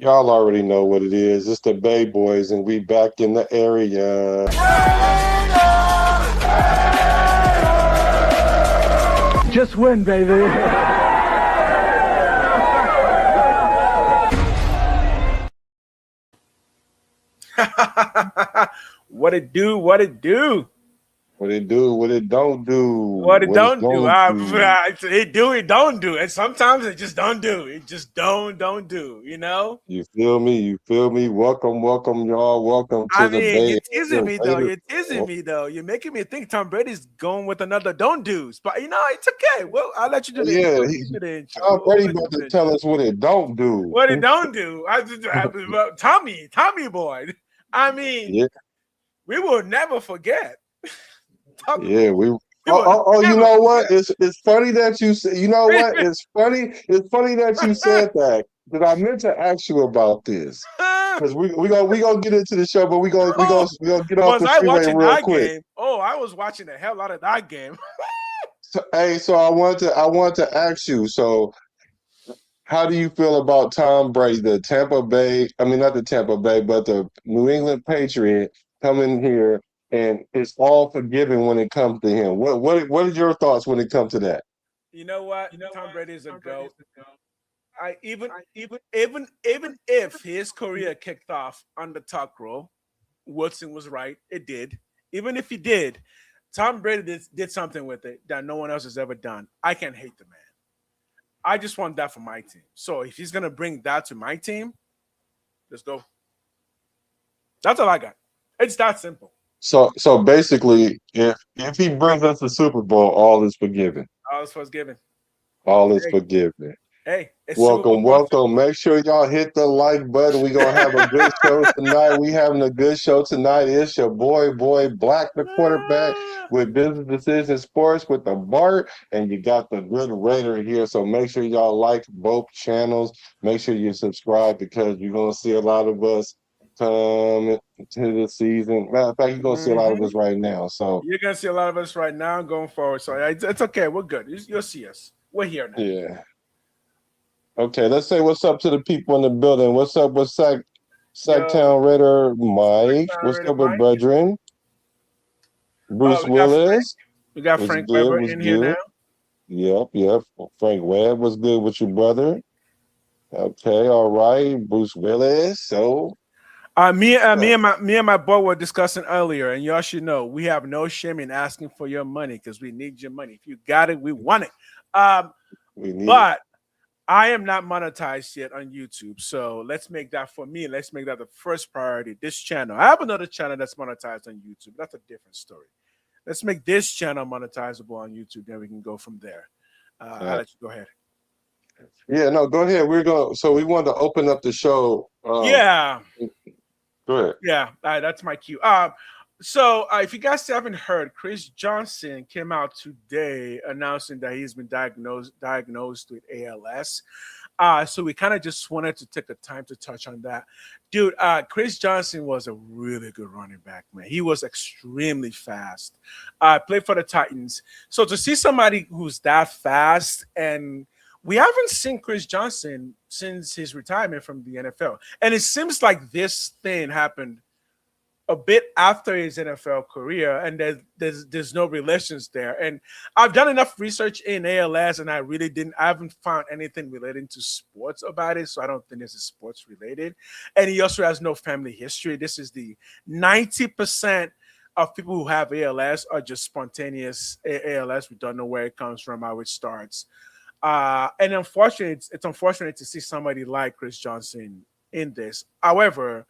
Y'all already know what it is. It's the Bay Boys, and we back in the area. Just win, baby. What it do? What it do? What it do, what it don't do, What it what it's don't do? gonna do. It do, it don't do, and sometimes it just don't do. It just don't do. You know. You feel me? You feel me? Welcome, welcome, y'all. Welcome I to the mean, Bay you're teasing Area me though. Raiders. You're teasing me though. You're making me think Tom Brady's going with another don't do's. But it's okay. Well, I'll let you do the intro. Yeah, You do the intro. Tom We'll Brady let you about do to the tell intro. us what it don't do. What it don't do? Tommy boy. I mean, Yeah, we will never forget. Tommy yeah. boy. We. We will You never know what? forget. It's funny that you say. You know what? It's funny. It's funny that you said that because I meant to ask you about this. Because we gonna get into the show, but we gonna get off Was the I freeway watching real that quick. game? Oh, I was watching the hell out of that game. So I want to ask you. So how do you feel about Tom Brady, the Tampa Bay? I mean, not the Tampa Bay, but the New England Patriot coming here, and it's all forgiven when it comes to him. What are your thoughts when it comes to that? You know what? Tom Brady is a goat. I even if his career kicked off on the tuck roll, Woodson was right. It did. Even if he did, Tom Brady did something with it that no one else has ever done. I can't hate the man. I just want that for my team. So if he's gonna bring that to my team, let's go. That's all I got. It's that simple. So basically, if he brings us the Super Bowl, all is forgiven. All this was given. All is Hey, forgiven. hey, it's Super Bowl Welcome, country. welcome. Make sure y'all hit the like button. We're gonna have a good show tonight. We having a good show tonight. It's your boy Black, the quarterback with Business Decision Sports with the Bart, and you got the good Raider here. So make sure y'all like both channels. Make sure you subscribe because you're gonna see a lot of us come to the season. Matter of fact, you're gonna see a lot of Mhm. us right now. So You're gonna see a lot of us right now going forward. So it's okay. We're good. You'll see us. We're here now. yeah. Okay, let's say what's up to the people in the building. What's up with Yo, Sacktown Raider Mike? What's Raider up with Mike. brethren? Bruce We got Frank. Willis. We got What's Frank good? Weber What's in here now. good? Yep. Frank Webb, what's good with your brother? Okay, all right. Bruce Willis. So Me and my boy were discussing earlier, and y'all should know we have no shame in asking for your money because we need your money. If you got it, we want it. Um, we need it. but I am not monetized yet on YouTube, so let's make that for me. Let's make that the first priority. This channel. I have another channel that's monetized on YouTube. That's a different story. Let's make this channel monetizable on YouTube, then we can go from there. I'll Uh, let you go ahead. yeah, no, go ahead. So we wanted to open up the show. Yeah, Go ahead. yeah, that's my cue. So if you guys haven't heard, Chris Johnson came out today announcing that he's been diagnosed with ALS. So we kind of just wanted to take the time to touch on that, dude. Chris Johnson was a really good running back, man. He was extremely fast. Played for the Titans. So to see somebody who's that fast, and we haven't seen Chris Johnson since his retirement from the NFL, and it seems like this thing happened a bit after his NFL career, and there's no relations there. And I've done enough research in ALS, and I haven't found anything relating to sports about it, so I don't think this is sports related. And he also has no family history. This is the 90% of people who have ALS are just spontaneous ALS. We don't know where it comes from, how it starts. And unfortunately, it's unfortunate to see somebody like Chris Johnson in this. However,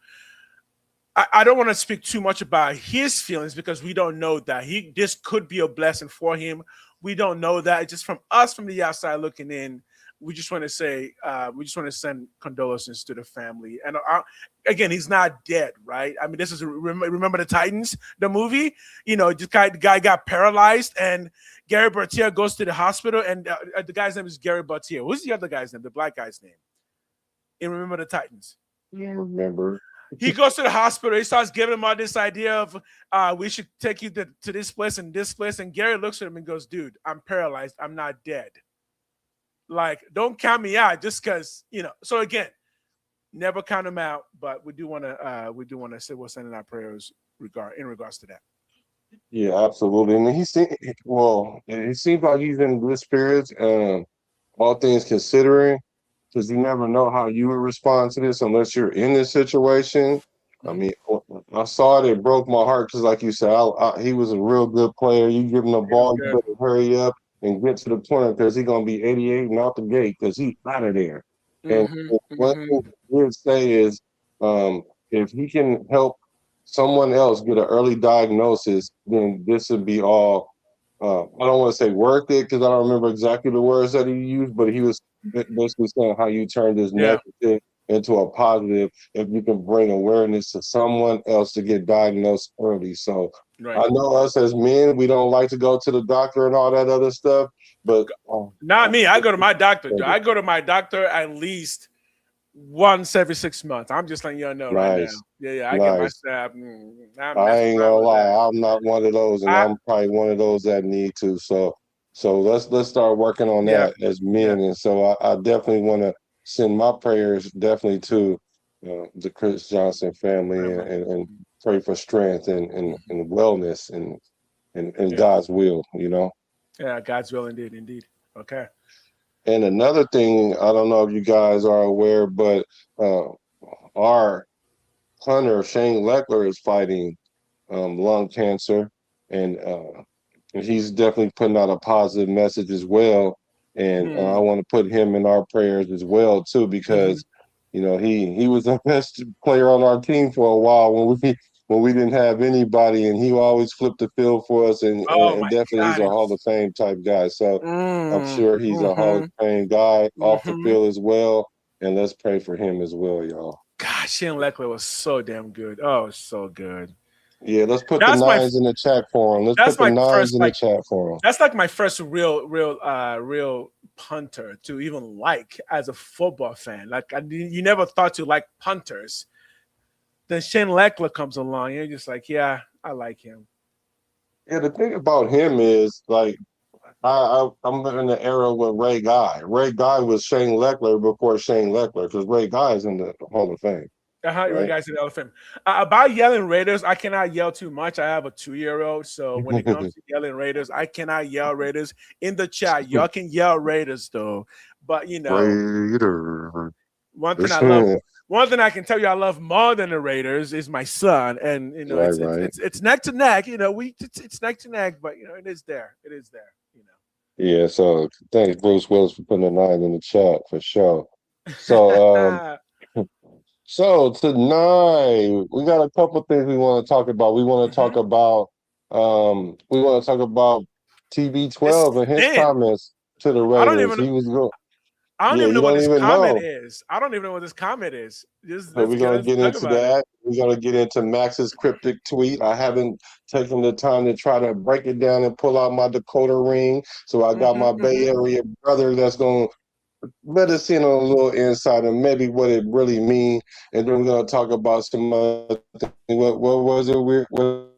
I don't want to speak too much about his feelings because we don't know that this could be a blessing for him. We don't know that. It's just from us from the outside looking in. We just want to say we just want to send condolences to the family. And again, he's not dead, right? I mean, this is remember the Titans, the movie. The guy got paralyzed, and Gary Bertier goes to the hospital, and the guy's name is Gary Bertier. Who's the other guy's name? The black guy's name. And remember the Titans. Yeah, remember. He goes to the hospital. He starts giving him all this idea of we should take you to this place and this place. And Gary looks at him and goes, dude, I'm paralyzed. I'm not dead. Like, don't count me out just because. So again, never count them out, but we do want to say we're sending our prayers in regards to that. Yeah, absolutely. And it seems like he's in good spirits. All things considering, because you never know how you would respond to this unless you're in this situation. I Mhm. mean, I saw it. It broke my heart because, like you said, he was a real good player. You give him the It was ball, you good. better hurry up and get to the corner because he's gonna be 88 and out the gate because he's out of there. And Hmm. one Hmm. thing I would say is, if he can help someone else get an early diagnosis, then this would be all. I don't want to say worth it because I don't remember exactly the words that he used, but he was basically saying how you turn this Yeah. negative into a positive if you can bring awareness to someone else to get diagnosed early. So Right. I know us as men, we don't like to go to the doctor and all that other stuff, but Not me. I go to my doctor. I go to my doctor at least once every 6 months. I'm just letting y'all know right now. nice, Yeah, yeah. I get my nice. stab. I'm I messing ain't around gonna with that. lie, I'm not one of those, and I I'm probably one of those that need to. So let's start working on Yeah, that as yeah, men. And so I definitely want to send my prayers definitely to the Chris Johnson family right, and man. pray for strength Mhm. and wellness and Yeah, God's will, you know. yeah. God's will, indeed, indeed. Okay. And another thing, I don't know if you guys are aware, but uh, our hunter Shane Leckler is fighting lung cancer, and he's definitely putting out a positive message as well. And I Hmm. want to put him in our prayers as well too, Hmm. because he was the best player on our team for a while when we didn't have anybody, and he always flipped the field for us, Oh and my definitely he's God. a Hall of Fame type guy. So I'm sure he's a Hall of Mm-hmm. Fame guy off the Hmm. field as well, and let's pray for him as well, y'all. Gosh, Shane Leckler was so damn good. Oh, so good. Yeah, let's put the That's my nines in the chat for him. Let's that's put the my nines first in the like chat for him. that's like my first real punter to even like as a football fan. Like you never thought to like punters. Then Shane Leckler comes along, and you're just like, yeah, I like him. Yeah, the thing about him is like I'm in the era with Ray Guy. Ray Guy was Shane Leckler before Shane Leckler because Ray Guy is in the Hall of Fame, You right? guys in the elephant. About yelling Raiders, I cannot yell too much. I have a 2-year-old, so when it comes to yelling Raiders, I cannot yell Raiders in the chat. Y'all can yell Raiders though, but Raider. one thing I love, right, one thing I can tell you I love more than the Raiders is my son, and right. it's neck to neck. It's neck to neck, but it is there. It is there. Yeah, so thanks Bruce Willis for putting the nine in the chat for sure. So so tonight we got a couple things we want to talk about. Mhm. We want to talk about This TB12 and his thing. comments to the I don't Raiders. even. He was go I don't Yeah, even you know what don't this even comment know. is. I don't even know what this comment is. Just So we're gonna let's get talk into about it. that. We're gonna get into Max's cryptic tweet. I haven't taken the time to try to break it down and pull out my Dakota ring. So I got Hmm. my Bay Area brother that's gonna let us in on a little insight and maybe what it really means. And then we're gonna talk about some other things. What was it? What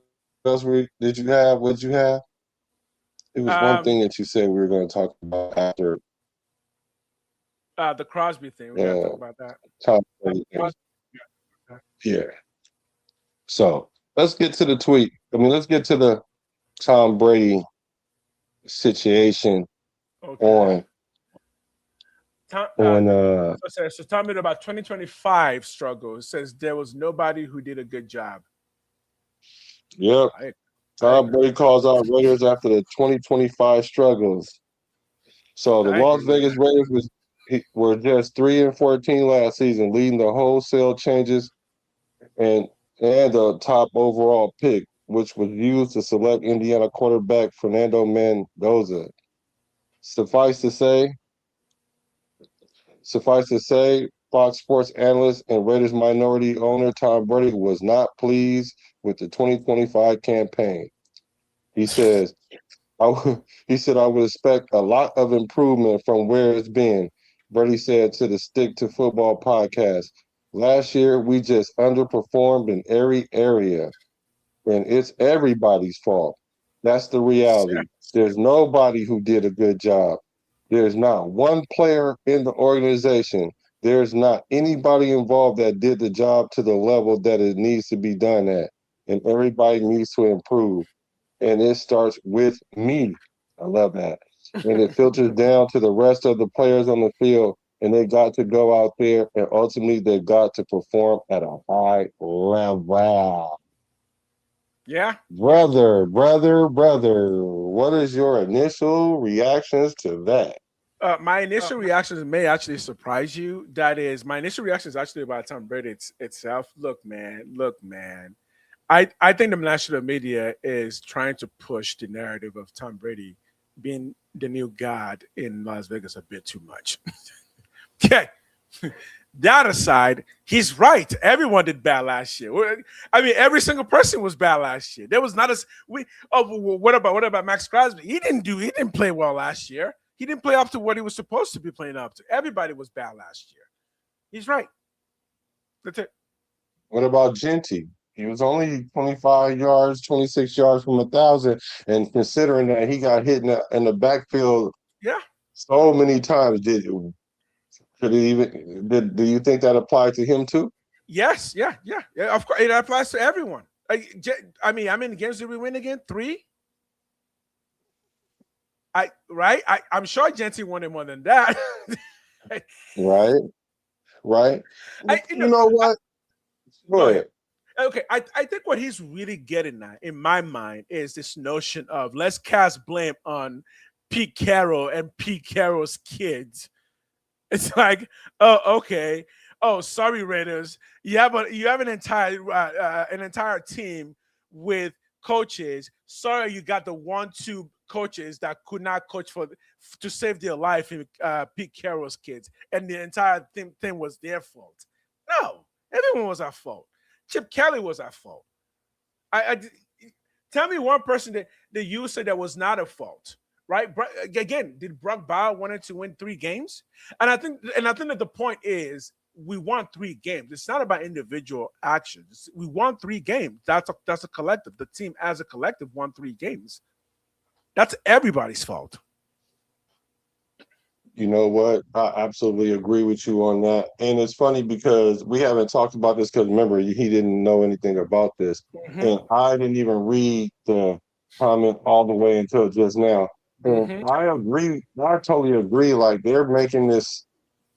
else did you have? What did you have? It was one Um, thing that you said we were gonna talk about after the Crosby thing. We gotta uh talk about that. Tom The Brady thing. Crosby. Yeah. Yeah. So let's get to the tweet. Let's get to the Tom Brady situation Okay. on Tom, on so tell me about 2025 struggle. It says there was nobody who did a good job. yep. I Tom agree Brady with calls out Raiders after the 2025 struggles. So the that. I Las agree with Vegas Raiders were just 3-14 last season, leading the wholesale changes and the top overall pick, which was used to select Indiana quarterback Fernando Mendoza. Suffice to say, Suffice to say, Fox Sports analyst and Raiders minority owner Tom Brady was not pleased with the 2025 campaign. He says, he said, I would expect a lot of improvement from where it's been. Brady said to the Stick to Football podcast. Last year, we just underperformed in every area, and it's everybody's fault. That's the reality. There's nobody who did a good job. There's not one player in the organization there's not anybody involved that did the job to the level that it needs to be done at. And everybody needs to improve. And it starts with me. I love that. And it filters down to the rest of the players on the field. And they got to go out there and ultimately they got to perform at a high level. Yeah. Brother, what is your initial reactions to that? My initial reactions may actually surprise you. That is, my initial reaction is actually about Tom Brady itself. Look, man. I think the national media is trying to push the narrative of Tom Brady being the new god in Las Vegas a bit too much. Okay. That aside, he's right. Everyone did bad last year. I mean, every single person was bad last year. There was not a we. Oh, what about Maxx Crosby? He didn't play well last year. He didn't play up to what he was supposed to be playing up to. Everybody was bad last year. He's right. That's it. What about Genty? He was only 25 yards, 26 yards from 1,000. And considering that he got hit in the backfield Yeah. so many times, do you think that applied to him too? Yes. Yeah. Of course, it applies to everyone. I mean, how many games did we win again? 3. I'm sure Genty wanted more than that. Right. You know what? Go ahead. Okay, I think what he's really getting at, in my mind, is this notion of let's cast blame on Pete Carroll and Pete Carroll's kids. It's like, oh, okay. Oh, sorry, Raiders. You have an entire team with coaches. Sorry, you got the 1-2 coaches that could not coach to save their life in Pete Carroll's kids, and the entire thing was their fault. No, everyone was at fault. Chip Kelly was at fault. I tell me one person that you said that was not at fault, right? Again, did Brock Bauer wanted to win 3 games? And I think that the point is we won 3 games. It's not about individual actions. We won 3 games. That's a collective. The team as a collective won 3 games. That's everybody's fault. You know what? I absolutely agree with you on that. And it's funny because we haven't talked about this because remember, he didn't know anything about this. Mm-hmm. And I didn't even read the comment all the way until just now. And I agree. I totally agree. Like they're making this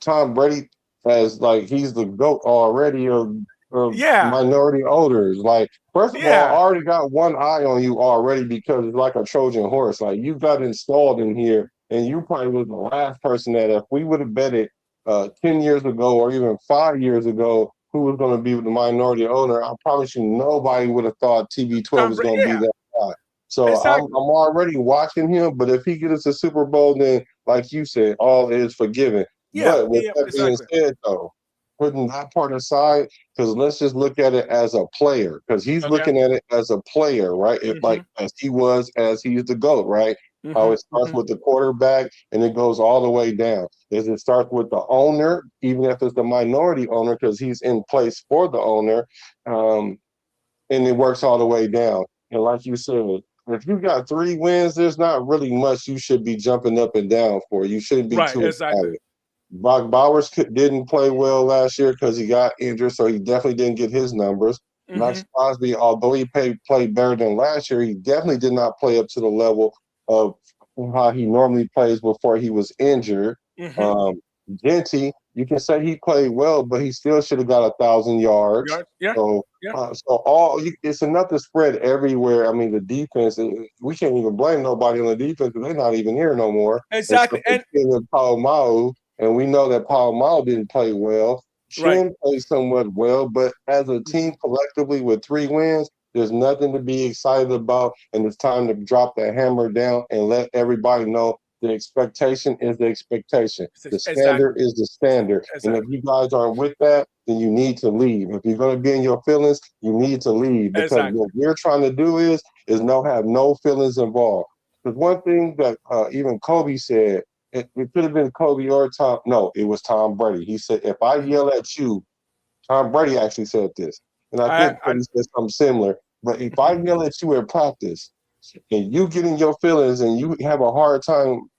Tom Brady as like he's the GOAT already of minority owners. Like, first of all, I already got one eye on you already because it's like a Trojan horse. Like you got installed in here. And you probably was the last person that if we would have betted 10 years ago or even 5 years ago who was going to be the minority owner, I promise you nobody would have thought TB12 was going to be that guy. So exactly. I'm already watching him, but if he gets a Super Bowl, then like you said, all is forgiven. But with that being said, though, putting that part aside, because let's just look at it as a player, because he's looking at it as a player, right? Like as he's the GOAT, right? How it starts with the quarterback and it goes all the way down. It starts with the owner, even if it's the minority owner, because he's in place for the owner, and it works all the way down. And like you said, if you got 3 wins, there's not really much you should be jumping up and down for. You shouldn't be too excited. Brock Bowers didn't play well last year because he got injured, so he definitely didn't get his numbers. Maxx Crosby, although he played better than last year, he definitely did not play up to the level of how he normally plays before he was injured. Genty, you can say he played well, but he still should have got 1,000 yards. So it's enough to spread everywhere. I mean, the defense, we can't even blame nobody on the defense because they're not even here no more. Exactly. And Paul, and we know that Paul didn't play well. Chin played somewhat well, but as a team collectively with 3 wins, there's nothing to be excited about, and it's time to drop that hammer down and let everybody know the expectation is the expectation. The standard is the standard. And if you guys aren't with that, then you need to leave. If you're going to be in your feelings, you need to leave because what we're trying to do is have no feelings involved. Because one thing that even Kobe said, it could have been Kobe or Tom. No, it was Tom Brady. He said, if I yell at you, Tom Brady actually said this. And I think Kobe said something similar. But if I yell at you in practice and you get in your feelings and you have a hard time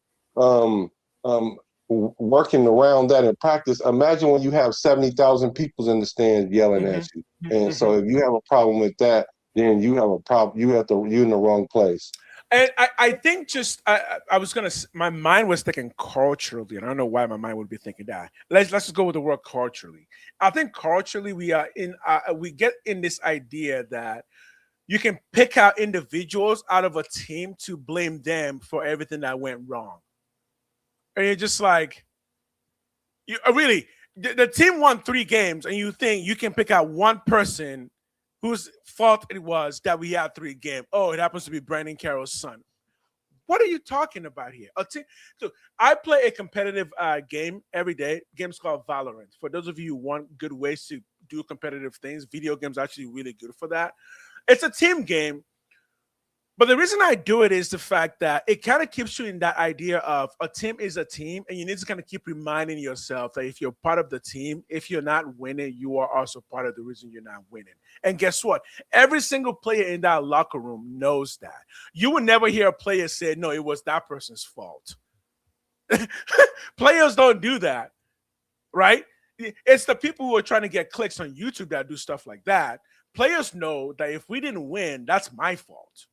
working around that in practice. Imagine when you have 70,000 people in the stands yelling Hmm. at you. And so Hmm. if you have a problem with that, then you have a problem. You're in the wrong place. And I think just I was gonna my mind was thinking culturally, and I don't know why my mind would be thinking that. Let's just go with the word culturally. I think culturally we are in we get in this idea that you can pick out individuals out of a team to blame them for everything that went wrong, and you're just like, you really the team won 3 games, and you think you can pick out one person whose fault it was that we had 3 games. Oh, it happens to be Brandon Carroll's son. What are you talking about here? So I play a competitive game every day. Game's called Valorant. For those of you who want good ways to do competitive things, video games are actually really good for that. It's a team game, but the reason I do it is the fact that it kind of keeps you in that idea of a team is a team, and you need to kind of keep reminding yourself that if you're part of the team, if you're not winning, you are also part of the reason you're not winning. And guess what? Every single player in that locker room knows that. You would never hear a player say, "No, it was that person's fault." Players don't do that, right? It's the people who are trying to get clicks on YouTube that do stuff like that. Players know that if we didn't win, that's my fault.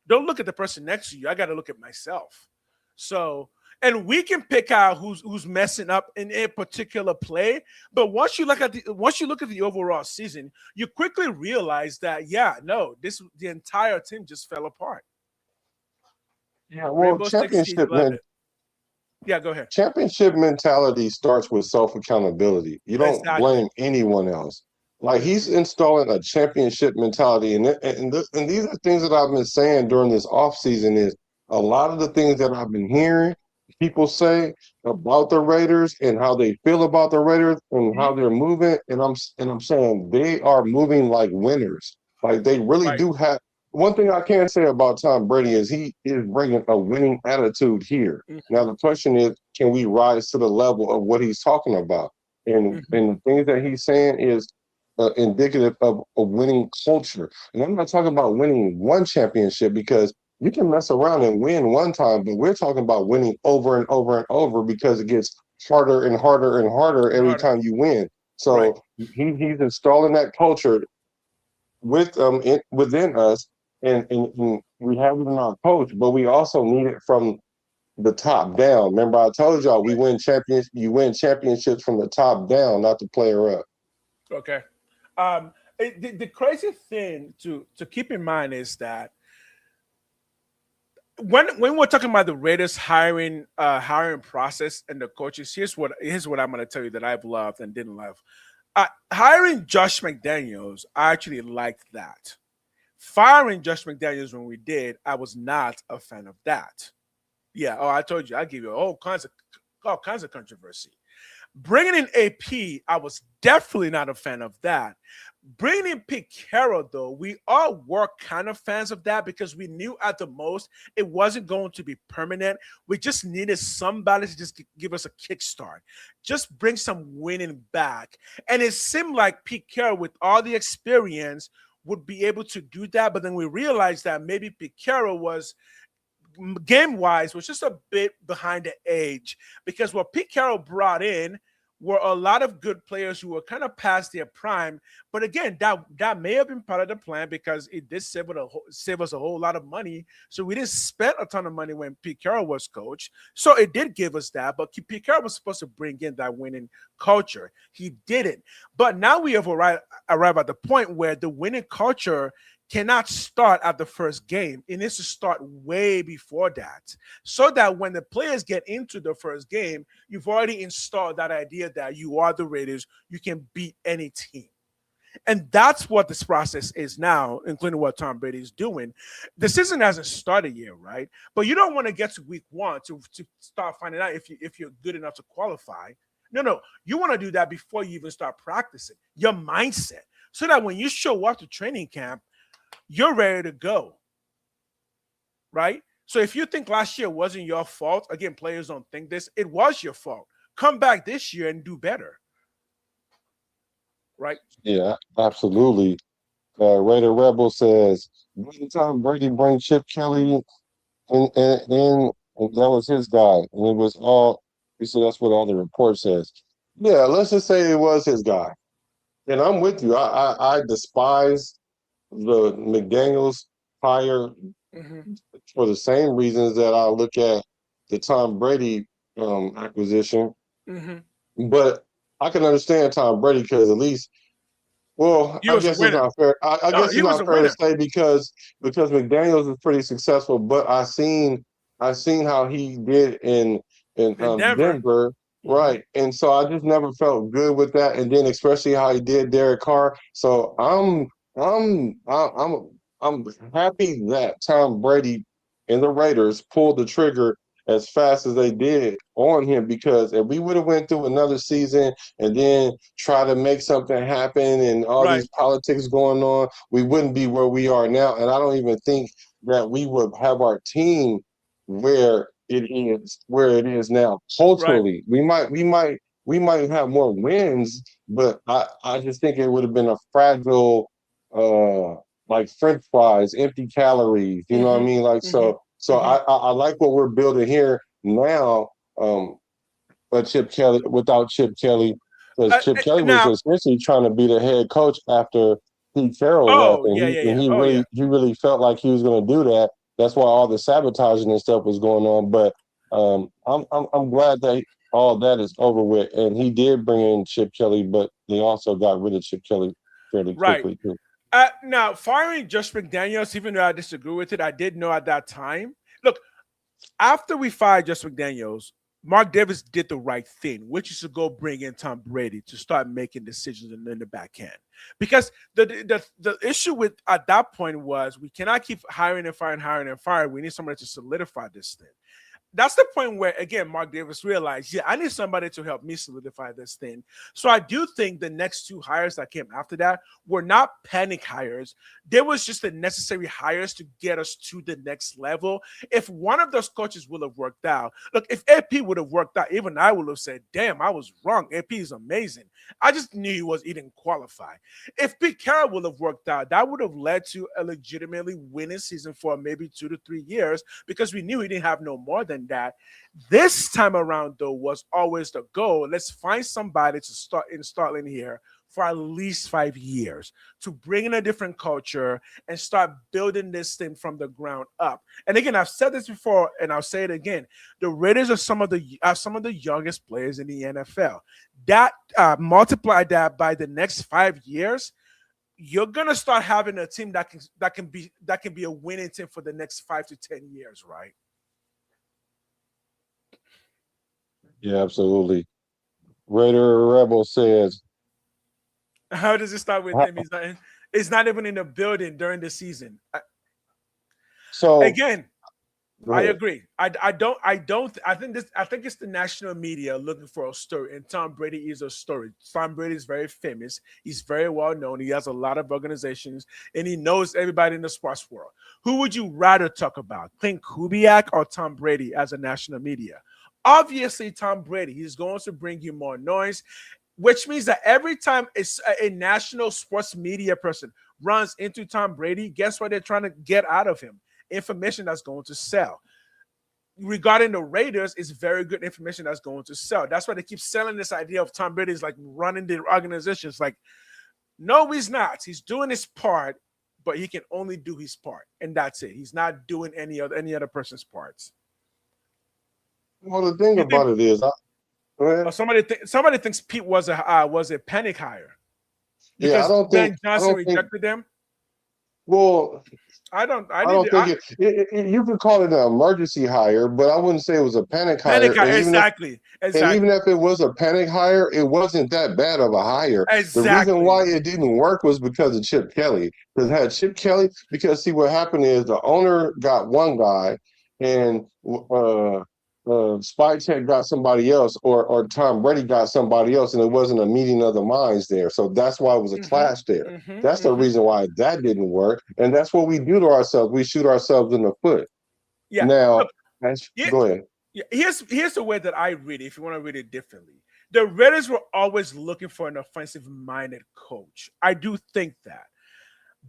Don't look at the person next to you. I got to look at myself. So, and we can pick out who's messing up in a particular play. But once you look at the overall season, you quickly realize that no, this the entire team just fell apart. Yeah, well, Rainbow Six Siege love it. Yeah, go ahead. championship mentality starts with self accountability. You don't Exactly. blame anyone else. Like Hmm. he's installing a championship mentality, and these are things that I've been saying during this off season. Is a lot of the things that I've been hearing people say about the Raiders and how they feel about the Raiders and Hmm. how they're moving, and I'm saying they are moving like winners. Like they really Right. do have. One thing I can say about Tom Brady is he is bringing a winning attitude here. Now Hmm. the question is, can we rise to the level of what he's talking about? Hmm. And the things that he's saying is indicative of a winning culture. And I'm not talking about winning one championship because you can mess around and win one time, but we're talking about winning over and over and over because it gets harder and harder and harder And every harder. time you win. Right. So he's installing that culture within us, and we have it in our coach, but we also need it from the top down. Remember, I told y'all we Right. win champions. You win championships from the top down, not the player up. Okay. The crazy thing to keep in mind is that when we're talking about the Raiders hiring process and the coaches, here's what I'm going to tell you that I've loved and didn't love. Hiring Josh McDaniels, I actually liked that. Firing Josh McDaniels when we did, I was not a fan of that. Yeah. Oh, I told you, I give you all kinds of controversy. Bringing in AP, I was definitely not a fan of that. Bringing in Pete Carroll, though, we all were kind of fans of that because we knew at the most it wasn't going to be permanent. We just needed somebody to just give us a kickstart, just bring some winning back. And it seemed like Pete Carroll, with all the experience, would be able to do that. But then we realized that maybe Pete Carroll was game wise was just a bit behind the age because what Pete Carroll brought in were a lot of good players who were kind of past their prime. But again, that may have been part of the plan because it did save us a whole lot of money. So we didn't spend a ton of money when Pete Carroll was coach. So it did give us that. But Pete Carroll was supposed to bring in that winning culture. He didn't. But now we have arrived at the point where the winning culture cannot start at the first game. It needs to start way before that so that when the players get into the first game, you've already installed that idea that you are the Raiders, you can beat any team. And that's what this process is now, including what Tom Brady is doing. The season hasn't started yet, right? But you don't want to get to week one to start finding out if you're good enough to qualify. No. You want to do that before you even start practicing. Your mindset. So that when you show up to training camp, you're ready to go, right? So if you think last year wasn't your fault, again, players don't think this, it was your fault. Come back this year and do better, right? Yeah, absolutely. Raider Rebel says, by the time Brady bring Chip Kelly and that was his guy, and it was all. So that's what all the report says. Yeah, let's just say it was his guy. And I'm with you. I despise the McDaniels hire Hmm. for the same reasons that I look at the Tom Brady acquisition. Hmm. But I can understand Tom Brady because at least, well, He I was a guess it's winner. not fair. I No, guess he it's was not a fair to winner. say because McDaniels is pretty successful. But I seen how he did in In Denver. Denver, Hmm. right? And so I just never felt good with that. And then especially how he did Derek Carr. So I'm happy that Tom Brady and the Raiders pulled the trigger as fast as they did on him because if we would have went through another season and then try to make something happen and all Right. these politics going on, we wouldn't be where we are now. And I don't even think that we would have our team where it is now Right. culturally. We might have more wins, but I just think it would have been a fragile like French fries, empty calories. You know what I Hmm. mean? Like Hmm. so I like what we're building here now. But Chip Kelly without Chip Kelly, because Chip Kelly was Now, essentially trying to be the head coach after Pete Carroll left, oh and yeah, he yeah, and yeah. he Oh yeah. really felt like he was going to do that. That's why all the sabotaging and stuff was going on. But I'm glad that all that is over with, and he did bring in Chip Kelly, but they also got rid of Chip Kelly fairly Right. quickly too. Now, firing Josh McDaniels, even though I disagree with it, I did know at that time. Look, after we fired Josh McDaniels, Mark Davis did the right thing, which is to go bring in Tom Brady to start making decisions in the back end. Because the issue with at that point was we cannot keep hiring and firing. We need somebody to solidify this thing. That's the point where again Mark Davis realized, yeah, I need somebody to help me solidify this thing. So I do think the next two hires that came after that were not panic hires. There was just the necessary hires to get us to the next level. If one of those coaches would have worked out, look, if AP would have worked out, even I would have said, damn, I was wrong. AP is amazing. I just knew he didn't qualify. If Pete Carroll would have worked out, that would have led to a legitimately winning season for maybe 2 to 3 years because we knew he didn't have no more than that. This time around, though, was always the goal. Let's find somebody to start in here for at least 5 years to bring in a different culture and start building this thing from the ground up. And again, I've said this before, and I'll say it again: the Raiders are some of the youngest players in the NFL. That multiply that by the next 5 years, you're gonna start having a team that can be a winning team for the next 5 to 10 years, right? Yeah, absolutely. Raider Rebel says, How does it start with ha- him? He's not even in the building during the season. so Again, go I ahead. agree. I think it's the national media looking for a story, and Tom Brady is a story. Tom Brady is very famous. He's very well known. He has a lot of organizations, and he knows everybody in the sports world. Who would you rather talk about, Clint Kubiak or Tom Brady as a national media? Obviously, Tom Brady. He's going to bring you more noise, which means that every time it's a national sports media person runs into Tom Brady, guess what they're trying to get out of him? Information that's going to sell. Regarding the Raiders, it's very good information that's going to sell. That's why they keep selling this idea of Tom Brady is like running the organizations. Like, no, he's not. He's doing his part, but he can only do his part, and that's it. He's not doing any other person's parts. Well, the thing You think about it is, go ahead. or somebody thinks Pete was a panic hire Yeah, I because don't think Ben I Johnson don't think. rejected them. Well, I don't. I I need don't to. think you could call it an emergency hire, but I wouldn't say it was a panic Panic hire. hire. Exactly. And even Exactly. if it was a panic hire, it wasn't that bad of a hire. The reason Exactly. why it didn't work was because of Chip Kelly. Because had Chip Kelly, because see what happened is the owner got one guy, and Spycheck got somebody else, or Tom Brady got somebody else, and it wasn't a meeting of the minds there. So that's why it was a Mm-hmm. clash there. Mm-hmm. That's the Mm-hmm. reason why that didn't work, and that's what we do to ourselves. We shoot ourselves in the foot. Yeah. Now, Look. Here, go ahead. yeah, here's the way that I read it. If you want to read it differently, the Raiders were always looking for an offensive-minded coach. I do think that.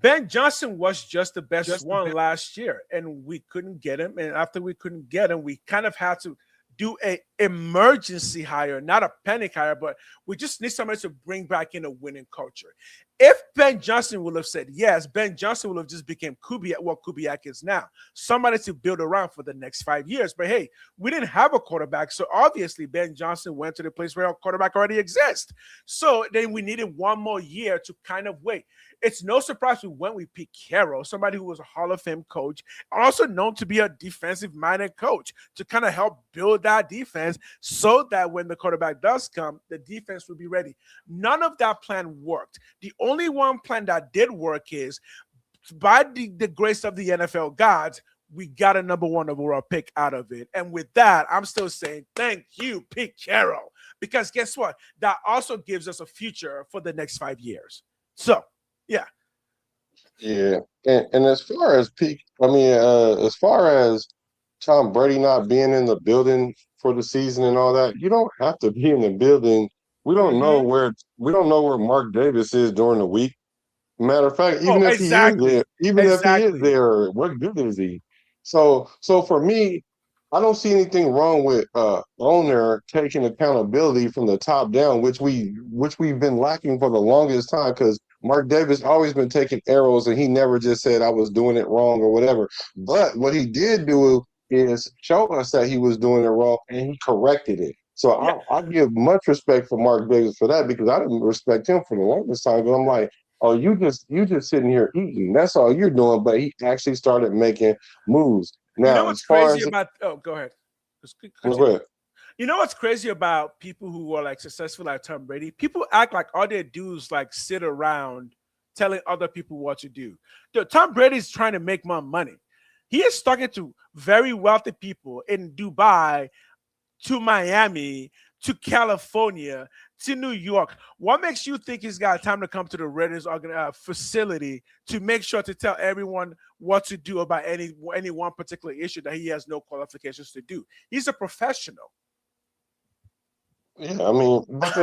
Ben Johnson was just the best one last year, and we couldn't get him. And after we couldn't get him, we kind of had to do a emergency hire, not a panic hire, but we just need somebody to bring back in a winning culture. If Ben Johnson would have said yes, Ben Johnson would have just become Kubiak, what Kubiak is now, somebody to build around for the next 5 years. But hey, we didn't have a quarterback, so obviously Ben Johnson went to the place where a quarterback already exists. So then we needed one more year to kind of wait. It's no surprise we went with Pete Carroll, somebody who was a Hall of Fame coach, also known to be a defensive-minded coach, to kind of help build that defense so that when the quarterback does come, the defense will be ready. None of that plan worked. The only one plan that did work is, by the grace of the NFL gods, we got a number one overall pick out of it. And with that, I'm still saying thank you, Pete Carroll, because guess what? That also gives us a future for the next 5 years. So, yeah. Yeah, and as far as peak, as far as Tom Brady not being in the building for the season and all that, you don't have to be in the building. Mm-hmm. We don't know where Mark Davis is during the week. Matter of fact, Oh, exactly. even if he is Exactly. there, what good is he? So for me, I don't see anything wrong with owner taking accountability from the top down, which we've been lacking for the longest time because Mark Davis always been taking arrows and he never just said I was doing it wrong or whatever. But what he did do is show us that he was doing it wrong and he corrected it. So Yeah. I give much respect for Mark Davis for that because I didn't respect him for the longest time. But I'm like, oh, you just sitting here eating. That's all you're doing. But he actually started making moves. You know Now, what's as far crazy as about? Oh, go ahead. go Continue. ahead. You know what's crazy about people who are like successful like Tom Brady? People act like all they do is like sit around telling other people what to do. Tom Brady is trying to make more money. He is talking to very wealthy people in Dubai, to Miami, to California, to New York. What makes you think he's got time to come to the Raiders facility to make sure to tell everyone what to do about any one particular issue that he has no qualifications to do? He's a professional. Yeah, but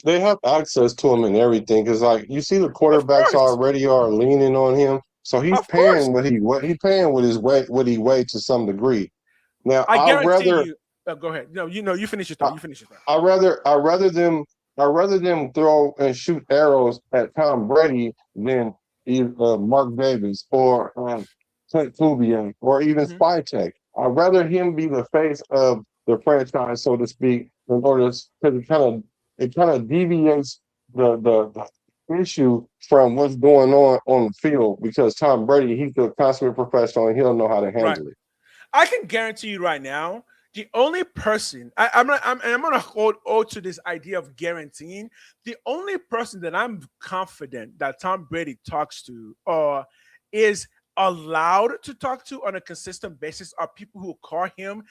they have access to him and everything because like you see the Of quarterbacks course. already are leaning on him. So he's Of course. paying what he paying with his weight what he weigh to some degree. Now I guarantee you. Go ahead. No, you finish your thought. I, You finish your thought. I rather them throw and shoot arrows at Tom Brady than Mark Davis or Clint Kubiak or even Mhm. Spytech. I'd rather him be the face of the franchise, so to speak, in order because it kind of deviates the issue from what's going on the field because Tom Brady he's a consummate professional and he'll know how to Right. handle it. I can guarantee you right now, the only person I'm gonna hold to this idea of guaranteeing. The only person that I'm confident that Tom Brady talks to or is allowed to talk to on a consistent basis are people who call him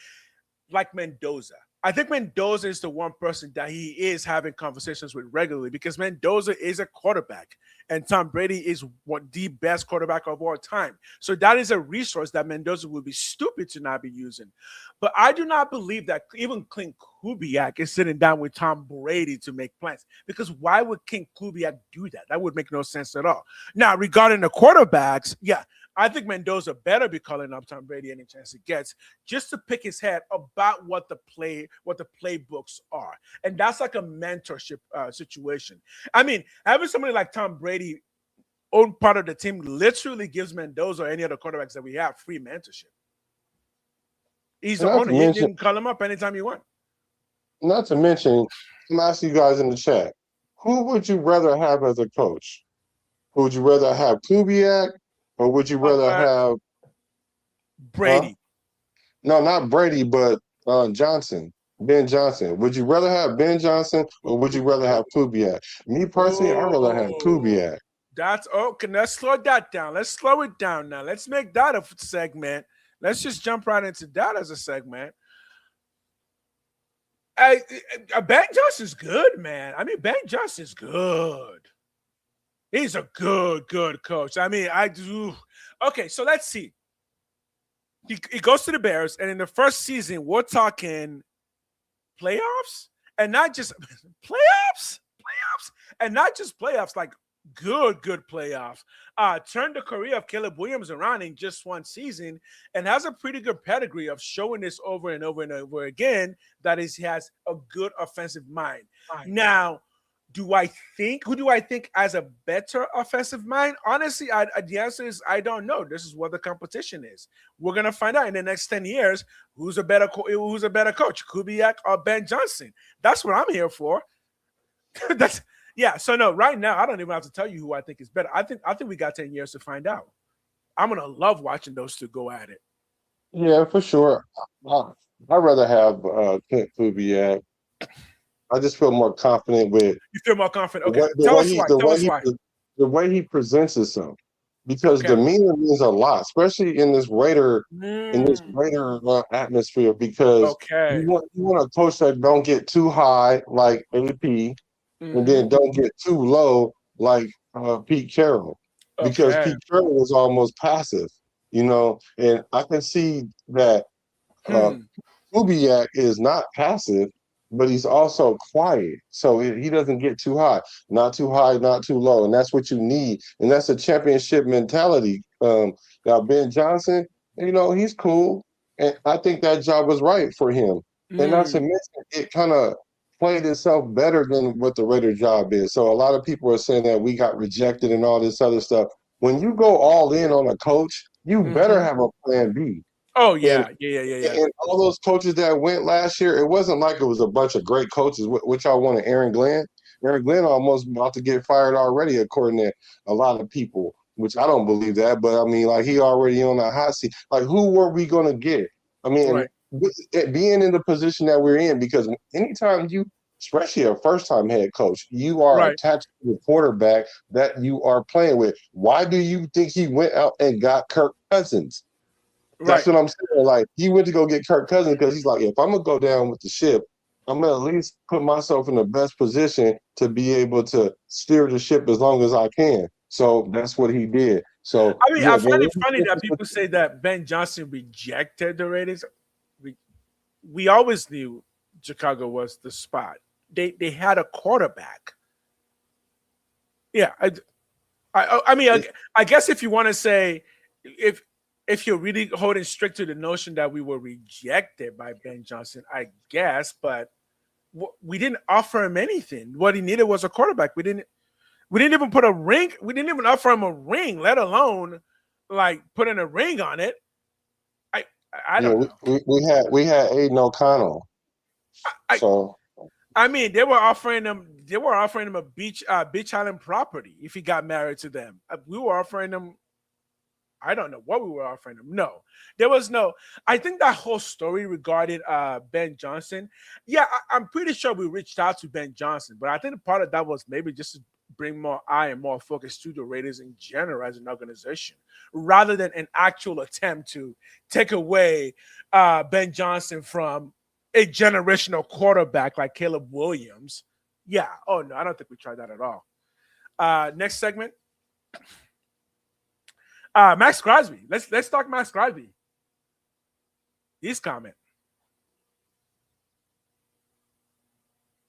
like Mendoza. I think Mendoza is the one person that he is having conversations with regularly because Mendoza is a quarterback and Tom Brady is one the best quarterback of all time. So that is a resource that Mendoza would be stupid to not be using. But I do not believe that even Clint Kubiak is sitting down with Tom Brady to make plans because why would Clint Kubiak do that? That would make no sense at all. Now, regarding the quarterbacks, yeah, I think Mendoza better be calling up Tom Brady any chance he gets, just to pick his head about what the playbooks are, and that's like a mentorship situation. I mean, having somebody like Tom Brady own part of the team literally gives Mendoza or any other quarterbacks that we have free mentorship. He's And the owner. You can call him up anytime you want. not to mention, I'm asking you guys in the chat, who would you rather have as a coach? Would you rather have Kubiak or would you rather Uh, have, huh? Brady. No, not Brady, but Johnson, Ben Johnson. Would you rather have Ben Johnson or would you rather have Kubiak? Me personally, I'd rather have Oh, Kubiak. that's okay. Let's slow that down. Let's slow it down now. Let's make that a segment. Let's just jump right into that as a segment. I, Ben Johnson's good, man. I mean, Ben Johnson's good. He's a good coach. I mean, I do. Okay, so let's see. He goes to the Bears, and in the first season, we're talking playoffs, and not just playoffs, and not just playoffs, like good playoffs. Turned the career of Caleb Williams around in just one season, and has a pretty good pedigree of showing this over and over and over again that he has a good offensive mind. Now, who do I think has a better offensive mind? Honestly, the answer is I don't know. This is what the competition is. We're gonna find out in the next 10 years who's a better coach, Kubiak or Ben Johnson. That's what I'm here for. That's yeah. So no, right now I don't even have to tell you who I think is better. I think we got 10 years to find out. I'm gonna love watching those two go at it. Yeah, for sure. I'd rather have Clint Kubiak. I just feel more confident with You feel more confident? the Okay, way, the tell way us he why. the Tell way us he why. the way he presents himself, because Okay. demeanor means a lot, especially in this Raider Mm, atmosphere. Because okay. you want a coach that don't get too high like AP, and Hmm. then don't get too low like Pete Carroll, because Okay. Pete Carroll was almost passive, and I can see that uh, Hmm. Kubiak is not passive, but he's also quiet. So he doesn't get too high, not too low. And that's what you need. And that's a championship mentality. Now, Ben Johnson, he's cool. And I think that job was right for him. And not to Mm, mention, it kind of played itself better than what the Raider job is. So a lot of people are saying that we got rejected and all this other stuff. When you go all in on a coach, you better hmm. have a plan B. Oh And yeah. Yeah. and all those coaches that went last year, it wasn't like it was a bunch of great coaches. Which I wanted Aaron Glenn. Aaron Glenn almost about to get fired already, according to a lot of people. Which I don't believe that, but I mean, like he already on the hot seat. Like, who were we going to get? I mean, Right. being in the position that we're in, because anytime you, especially a first-time head coach, you are Right. attached to the quarterback that you are playing with. Why do you think he went out and got Kirk Cousins? That's Right. what I'm saying. Like, he went to go get Kirk Cousins because he's like, if I'm gonna go down with the ship, I'm gonna at least put myself in the best position to be able to steer the ship as long as I can. So that's what he did. So I mean, I yeah, find it funny that people say that Ben Johnson rejected the Raiders. We always knew Chicago was the spot. They had a quarterback. Yeah, I mean, I guess if you want to say if you're really holding strict to the notion that we were rejected by Ben Johnson, I guess, but we didn't offer him anything. What he needed was a quarterback. We didn't even put a ring. We didn't even offer him a ring, let alone like putting a ring on it. I I yeah, don't know. we had Aiden O'Connell. I So I mean, they were offering him a beach island property if he got married to them. We were offering him. I don't know what we were offering him. No, there was no. I think that whole story regarding Ben Johnson. Yeah, I'm pretty sure we reached out to Ben Johnson, but I think part of that was maybe just to bring more eye and more focus to the Raiders in general as an organization, rather than an actual attempt to take away Ben Johnson from a generational quarterback like Caleb Williams. Yeah. Oh no, I don't think we tried that at all. Next segment. Maxx Crosby. Let's talk Maxx Crosby. His comment.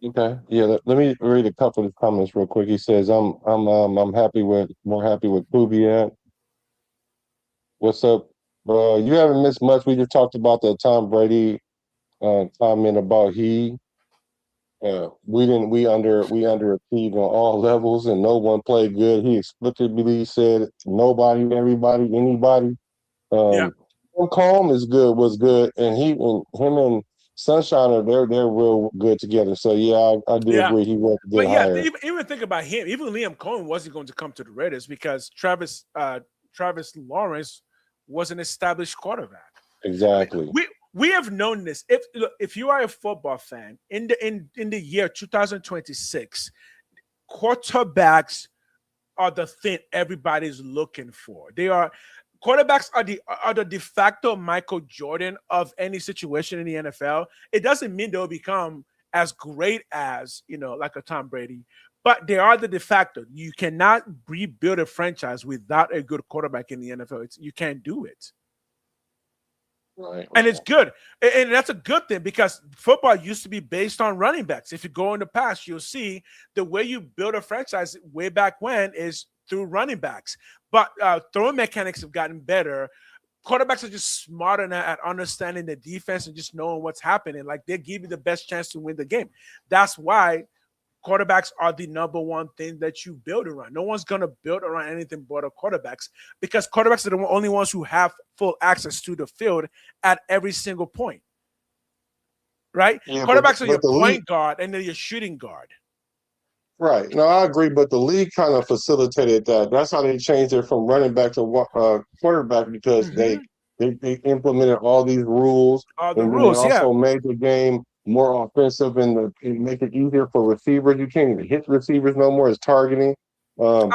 okay, yeah. Let me read a couple of comments real quick. He says, I'm more happy with Kubiak. What's up? You haven't missed much. We just talked about the Tom Brady comment about we underachieved on all levels and no one played good. He explicitly said nobody, everybody, anybody. Yeah. Him Calm was good, and him and Sunshine they're real good together. So yeah, I do Yeah. agree he was a good But yeah, hire. even think about him. Even Liam Cohen wasn't going to come to the Raiders because Travis Lawrence was an established quarterback. I mean, Exactly. we have known this. If you are a football fan in the year 2026, quarterbacks are the thing everybody's looking for. They are quarterbacks are the de facto Michael Jordan of any situation in the NFL. It doesn't mean they'll become as great as like a Tom Brady, but they are the de facto. You cannot rebuild a franchise without a good quarterback in the NFL. You can't do it. Right. And it's good. And that's a good thing because football used to be based on running backs. If you go in the past, you'll see the way you build a franchise way back when is through running backs. But throwing mechanics have gotten better. Quarterbacks are just smarter now at understanding the defense and just knowing what's happening. Like they give you the best chance to win the game. That's why quarterbacks are the number one thing that you build around. No one's going to build around anything but a quarterbacks because quarterbacks are the only ones who have full access to the field at every single point, right? Yeah, Quarterbacks are your but the league, point guard and then your shooting guard. right? No, I agree, but the league kind of facilitated that. That's how they changed it from running back to quarterback because Mm-hmm. they implemented all these rules, All the and then they rules, yeah. also made the game more offensive and make it easier for receivers. You can't even hit receivers no more. It's targeting. Um,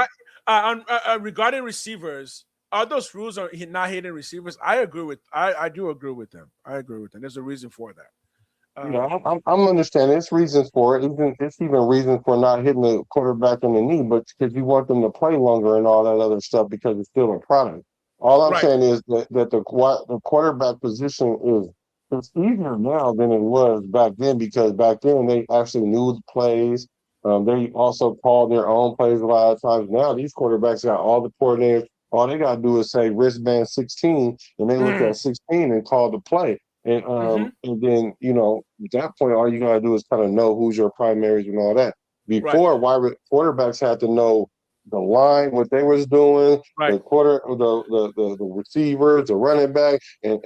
Regarding receivers, all those rules are not hitting receivers. I do agree with them. I agree with them. There's a reason for that. Yeah, I'm understanding. It's reasons for it. It's even reasons for not hitting the quarterback in the knee, but because you want them to play longer and all that other stuff because it's still a product. All I'm Right. saying is that the quarterback position is it's easier now than it was back then because back then they actually knew the plays. They also called their own plays a lot of times. Now these quarterbacks got all the coordinators. All they gotta do is say wristband 16, and they look Mm. at 16 and call the play. Mm-hmm. And then at that point, all you gotta do is kind of know who's your primaries and all that. Right. Before, why quarterbacks had to know the line, what they was doing, Right. the receivers, the running back, and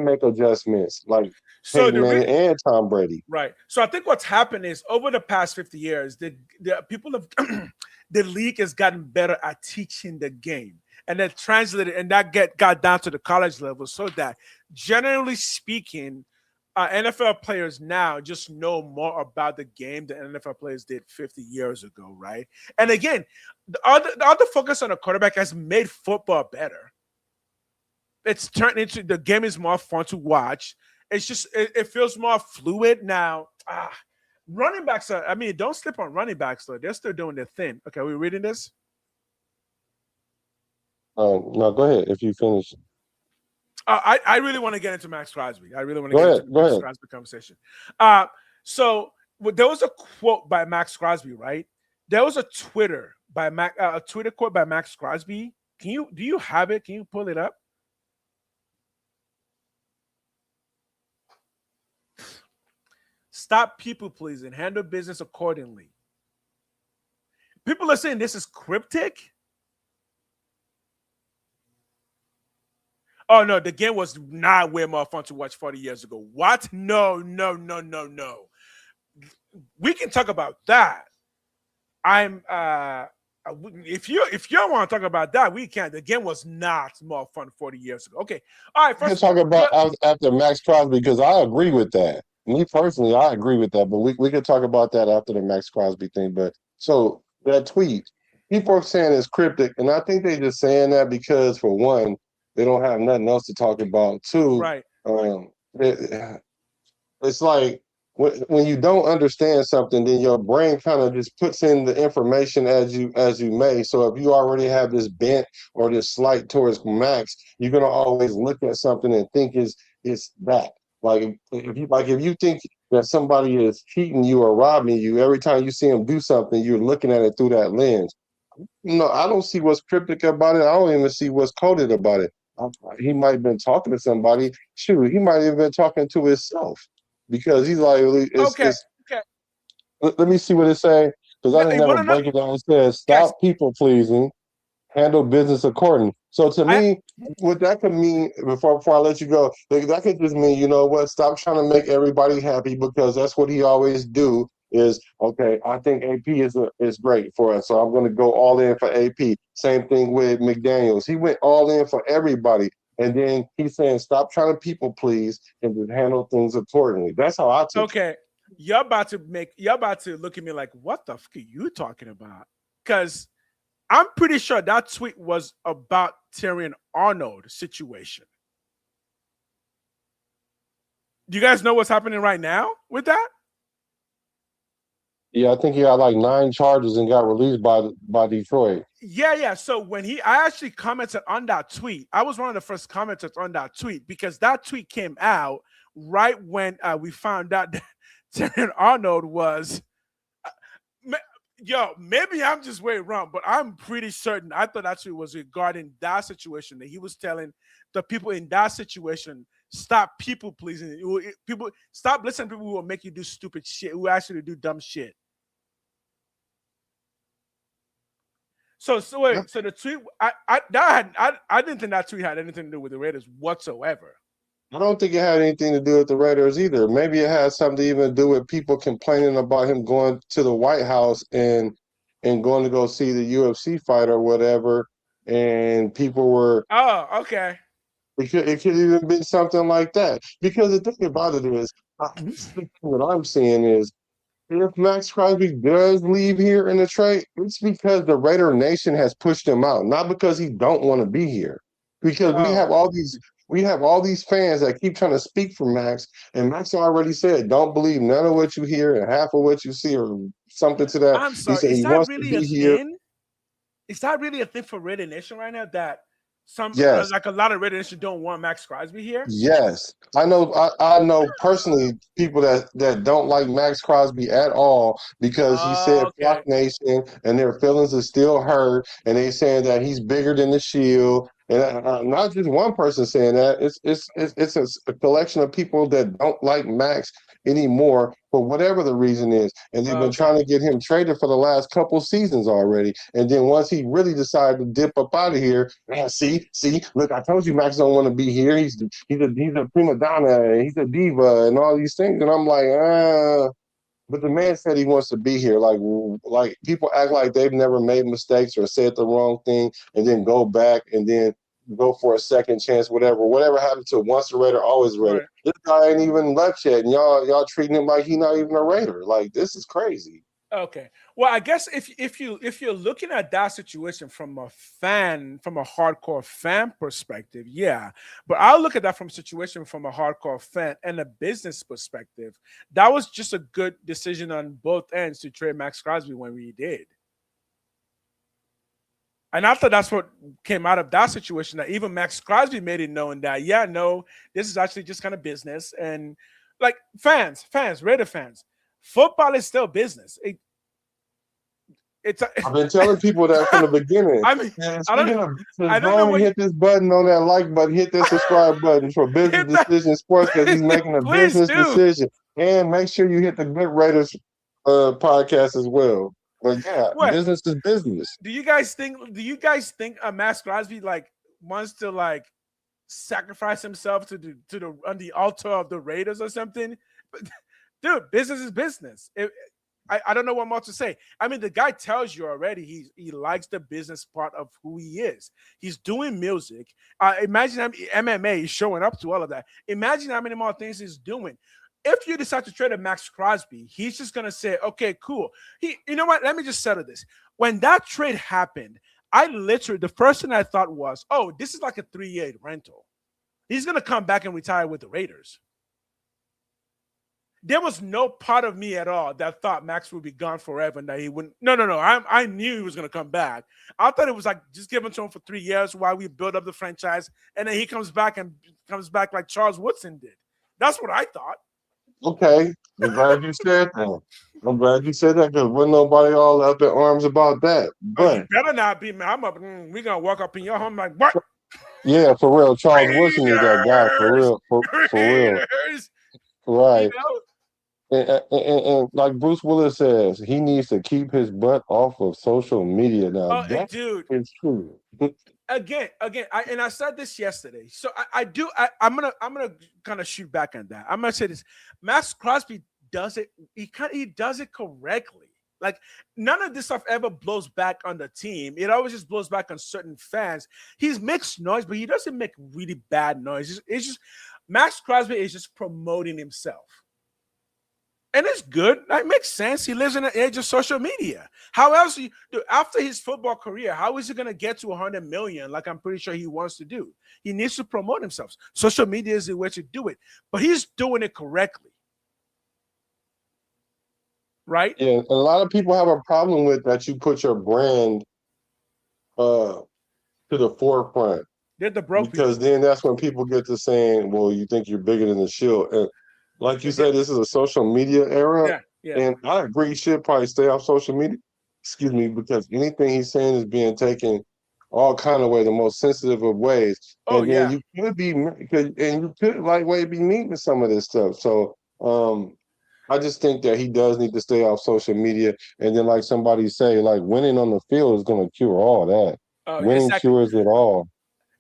make adjustments like So Peyton Manning and Tom Brady. right. So I think what's happened is over the past 50 years, the people have the league has gotten better at teaching the game. And then translated and that got down to the college level so that generally speaking, NFL players now just know more about the game than NFL players did 50 years ago, right? And again, the other focus on a quarterback has made football better. It's turned into the game is more fun to watch. It's just it feels more fluid now. Running backs are. I mean, don't slip on running backs though. They're still doing their thing. Okay, are we reading this? No, go ahead if you finish. I really want to get into Maxx Crosby. I really want to Go get ahead. into the Go Maxx ahead. Crosby conversation. So there was a quote by Maxx Crosby, right? There was a a Twitter quote by Maxx Crosby. Do you have it? Can you pull it up? Stop people pleasing. Handle business accordingly. People are saying this is cryptic. Oh no, the game was not way more fun to watch 40 years ago. What? No, no, no, no, no. We can talk about that. I'm if you don't want to talk about that, we can. The game was not more fun 40 years ago. Okay. All right, We can first talk about after Maxx Crosby because I agree with that. Me personally, I agree with that, but we could talk about that after the Maxx Crosby thing. But so that tweet, people are saying it's cryptic, and I think they just saying that because for one, they don't have nothing else to talk about. Two, right. it, it's like when you don't understand something, then your brain kind of just puts in the information as you may. So if you already have this bent or this slight towards Max, you're gonna always look at something and think it's that. Like if you think that somebody is cheating you or robbing you, every time you see them do something, you're looking at it through that lens. No, I don't see what's cryptic about it. I don't even see what's coded about it. He might have been talking to somebody. Shoot, he might have been talking to himself because he's like, Okay. it's. Okay. Let me see what it say because I No, didn't you never want to know, break it down. It says guys? stop people pleasing, handle business accordingly. So to I me, what that could mean before I let you go, that could just mean, you know what, stop trying to make everybody happy because that's what he always do. Is okay. I think AP is great for us, so I'm going to go all in for AP. Same thing with McDaniel's. He went all in for everybody, and then he's saying stop trying to people please and just handle things accordingly. That's how I took it. okay. You're about to look at me like, what the fuck are you talking about? Because I'm pretty sure that tweet was about Tyrion Arnold situation. Do you guys know what's happening right now with that? Yeah, I think he had like 9 charges and got released by Detroit. Yeah. So I actually commented on that tweet. I was one of the first commenters on that tweet because that tweet came out right when we found out that Terran Arnold was. ma- Yo, maybe I'm just way wrong, but I'm pretty certain. I thought that tweet was regarding that situation that he was telling the people in that situation stop people pleasing. People stop listening to people who will make you do stupid shit, who actually do dumb shit. So Yeah. wait, so the tweet I didn't think that tweet had anything to do with the Raiders whatsoever. I don't think it had anything to do with the Raiders either. Maybe it had something to even do with people complaining about him going to the White House and going to go see the UFC fight or whatever. And people were Oh, okay. it could even been something like that. Because the thing about it is, this is the thing that I'm seeing is if Maxx Crosby does leave here in the trade, it's because the Raider Nation has pushed him out, not because he don't want to be here. Because Oh, we have all these fans that keep trying to speak for Max, and Max already said, "Don't believe none of what you hear and half of what you see," or something to that. I'm He sorry. said he Is that wants to really a be here. thing? Is that really a thing for Raider Nation right now? That some Yes, like a lot of Raider Nation don't want Maxx Crosby here? yes, I know. I know personally people that don't like Max Crosby at all because he said "Flock Okay. Nation" and their feelings are still hurt, and they saying that he's bigger than the Shield, and not just one person saying that. It's a collection of people that don't like Max anymore for whatever the reason is, and they've been Okay. trying to get him traded for the last couple seasons already. And then once he really decided to dip up out of here, man, see, look, I told you Max don't want to be here. He's a prima donna, he's a diva, and all these things. And I'm like, but the man said he wants to be here. Like people act like they've never made mistakes or said the wrong thing, and then go back and then go for a second chance. Whatever happened to once a Raider, always a Raider. Right. This guy ain't even left yet, and y'all treating him like he not even a Raider. Like this is crazy. Okay. Well, I guess if you're looking at that situation from a hardcore fan perspective, yeah. But I'll look at that from a situation from a hardcore fan and a business perspective. That was just a good decision on both ends to trade Maxx Crosby when we did. And I thought that's what came out of that situation. That even Maxx Crosby made it known that, yeah, no, this is actually just kind of business. And like Raider fans, football is still business. It's I've been telling people that from the beginning. I mean, And I don't speaking of business, I don't go know on and what you hit this button on that like button, hit that subscribe button for hit Business that. Decision Sports because he's making a Please business do. decision. And make sure you hit the Good Raiders podcast as well. But yeah, What business is business. do you guys think? Do you guys think Maxx Crosby like wants to like sacrifice himself to the on the altar of the Raiders or something? But, dude, business is business. I don't know what more to say. I mean, the guy tells you already he likes the business part of who he is. He's doing music. Imagine MMA is showing up to all of that. Imagine how many more things he's doing. If you decide to trade a Maxx Crosby, he's just gonna say, "Okay, cool." You know what? Let me just settle this. When that trade happened, I literally the first thing I thought was, "Oh, this is like a 3-year rental. He's gonna come back and retire with the Raiders." There was no part of me at all that thought Max would be gone forever and that he wouldn't. No. I knew he was going to come back. I thought it was like just give him to him for 3 years while we build up the franchise, and then he comes back like Charles Woodson did. That's what I thought. Okay. I'm glad you said that. I'm glad you said that because wasn't nobody all up in arms about that. Oh, you But better not be, man. I'm up. We're gonna walk up in your home like what? yeah, for real, Charles Woodson is that guy. For Raiders, real. For real. Raiders. You Right. know? And like Bruce Willis says, he needs to keep his butt off of social media. Now Oh, that dude. is true. Again, I said this yesterday. So I do. I'm gonna kind of shoot back on that. I'm gonna say this. Max Crosby does it. He does it correctly. Like none of this stuff ever blows back on the team. It always just blows back on certain fans. He makes noise, but he doesn't make really bad noise. It's just Max Crosby is just promoting himself. And it's good. That makes sense. He lives in the age of social media. How else after his football career, how is he going to get to 100 million like I'm pretty sure he wants to do? He needs to promote himself. Social media is the way to do it. But he's doing it correctly. right? Yeah, a lot of people have a problem with that. You put your brand uh to the forefront They're the broke because people. then that's when people get to saying, "Well, you think you're bigger than the Shield." And like you They- said, this is a social media era, yeah, yeah. and I agree. He should probably stay off social media. Excuse me, because anything he's saying is being taken all kind of way, the most sensitive of ways, Oh and then yeah. you could be and you could lightweight be meeting some of this stuff. So, I just think that he does need to stay off social media. And then, like somebody say, like winning on the field is going to cure all that. Winning Exactly. cures it all.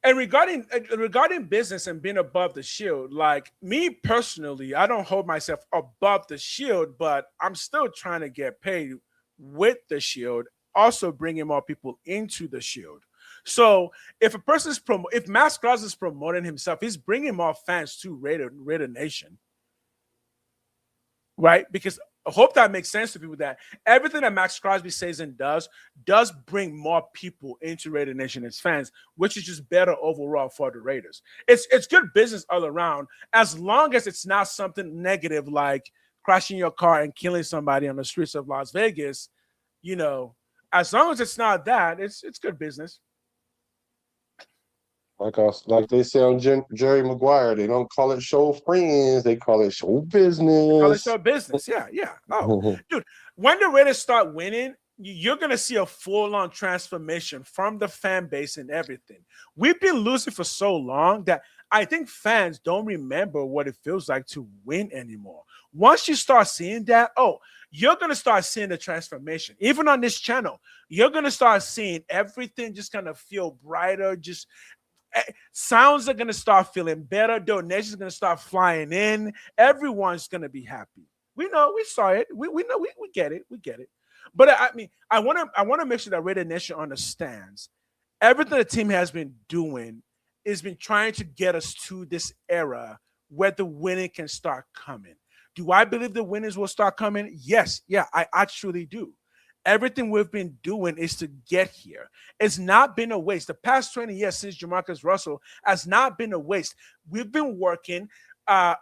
And regarding business and being above the shield, like me personally, I don't hold myself above the shield, but I'm still trying to get paid with the shield, also bringing more people into the shield. So if a person's if Maxx Crosby is promoting himself, he's bringing more fans to Raider Nation, right? Because I hope that makes sense to people that everything that Maxx Crosby says and does bring more people into Raider Nation as fans, which is just better overall for the Raiders. It's good business all around, as long as it's not something negative like crashing your car and killing somebody on the streets of Las Vegas. You know, as long as it's not that, it's good business. Like they say on Jerry Maguire, they don't call it show friends, they call it show Call it business. your business. Yeah, yeah. Oh, dude, when the Raiders start winning, you're gonna see a full-on transformation from the fan base and everything. We've been losing for so long that I think fans don't remember what it feels like to win anymore. Once you start seeing that, oh, you're gonna start seeing the transformation. Even on this channel, you're gonna start seeing everything just kind of feel brighter, just sounds are gonna start feeling better. Donations are gonna start flying in. Everyone's gonna be happy. We know, we saw it. We know, we get it. We get it. But I mean, I wanna make sure that Raider Nation understands everything the team has been doing has been trying to get us to this era where the winning can start coming. Do I believe the winners will start coming? Yes, yeah, I actually do. Everything we've been doing is to get here. It's not been a waste. The past 20 years since Jamarcus Russell has not been a waste. We've been working.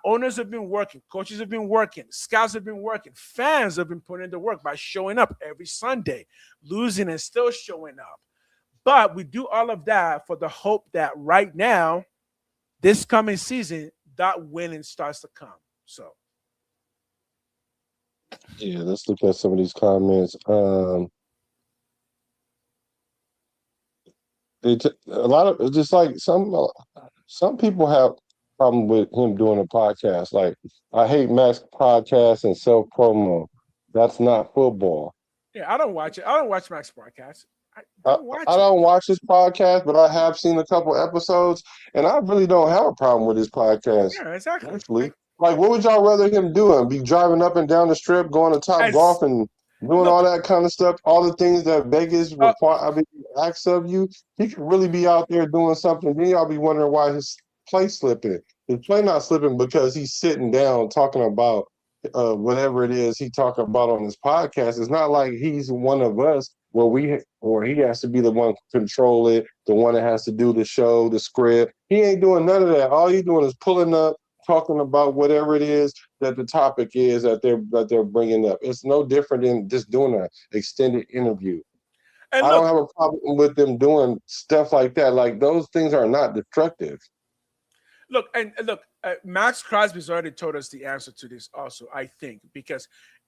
Owners have been working. Coaches have been working. Scouts have been working. Fans have been putting in the work by showing up every Sunday, losing and still showing up. But we do all of that for the hope that right now, this coming season, that winning starts to come. So Yeah, let's look at some of these comments. A lot of it's just like some people have problem with him doing a podcast. Like I hate Max podcast and self promo. That's not football. yeah, I don't watch it. I don't watch Max broadcast. I I, don't I watch it. don't watch his podcast, but I have seen a couple episodes, and I really don't have a problem with his podcast. Yeah, exactly. Actually, like, what would y'all rather him do? And be driving up and down the strip, going to Top As Golf, and doing all look, that kind of stuff, all the things that Vegas uh, require, I mean, asks of you. He could really be out there doing something. Then y'all be wondering why his play slipping. His play not slipping because he's sitting down talking about whatever it is he talking about on his podcast. It's not like he's one of us where he has to be the one to control it, the one that has to do the show, the script. He ain't doing none of that. All he's doing is pulling up, talking about whatever it is that the topic is that they're bringing up. It's no different than just doing an extended interview. and I don't look, have a problem with them doing stuff like that. Like those things are not destructive. look. Max Crosby's already told us the answer to this. Also, I think because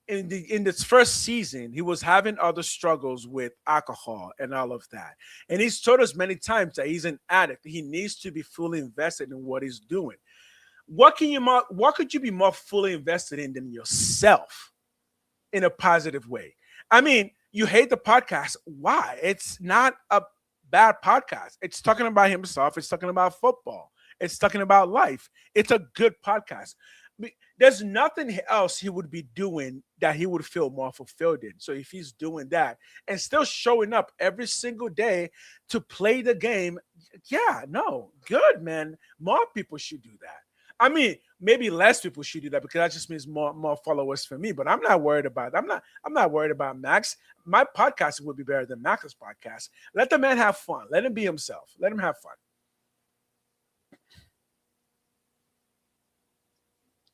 in this first season, he was having other struggles with alcohol and all of that, and he's told us many times that he's an addict. He needs to be fully invested in what he's doing. What could you be more fully invested in than yourself in a positive way? I mean, you hate the podcast. Why? It's not a bad podcast. It's talking about himself. It's talking about football. It's talking about life. It's a good podcast. There's nothing else he would be doing that he would feel more fulfilled in. So if he's doing that and still showing up every single day to play the game, yeah, no, good, man. More people should do that. I mean, maybe less people should do that because that just means more followers for me. But I'm not worried about. I'm not worried about Max. My podcast would be better than Max's podcast. Let the man have fun. Let him be himself. Let him have fun.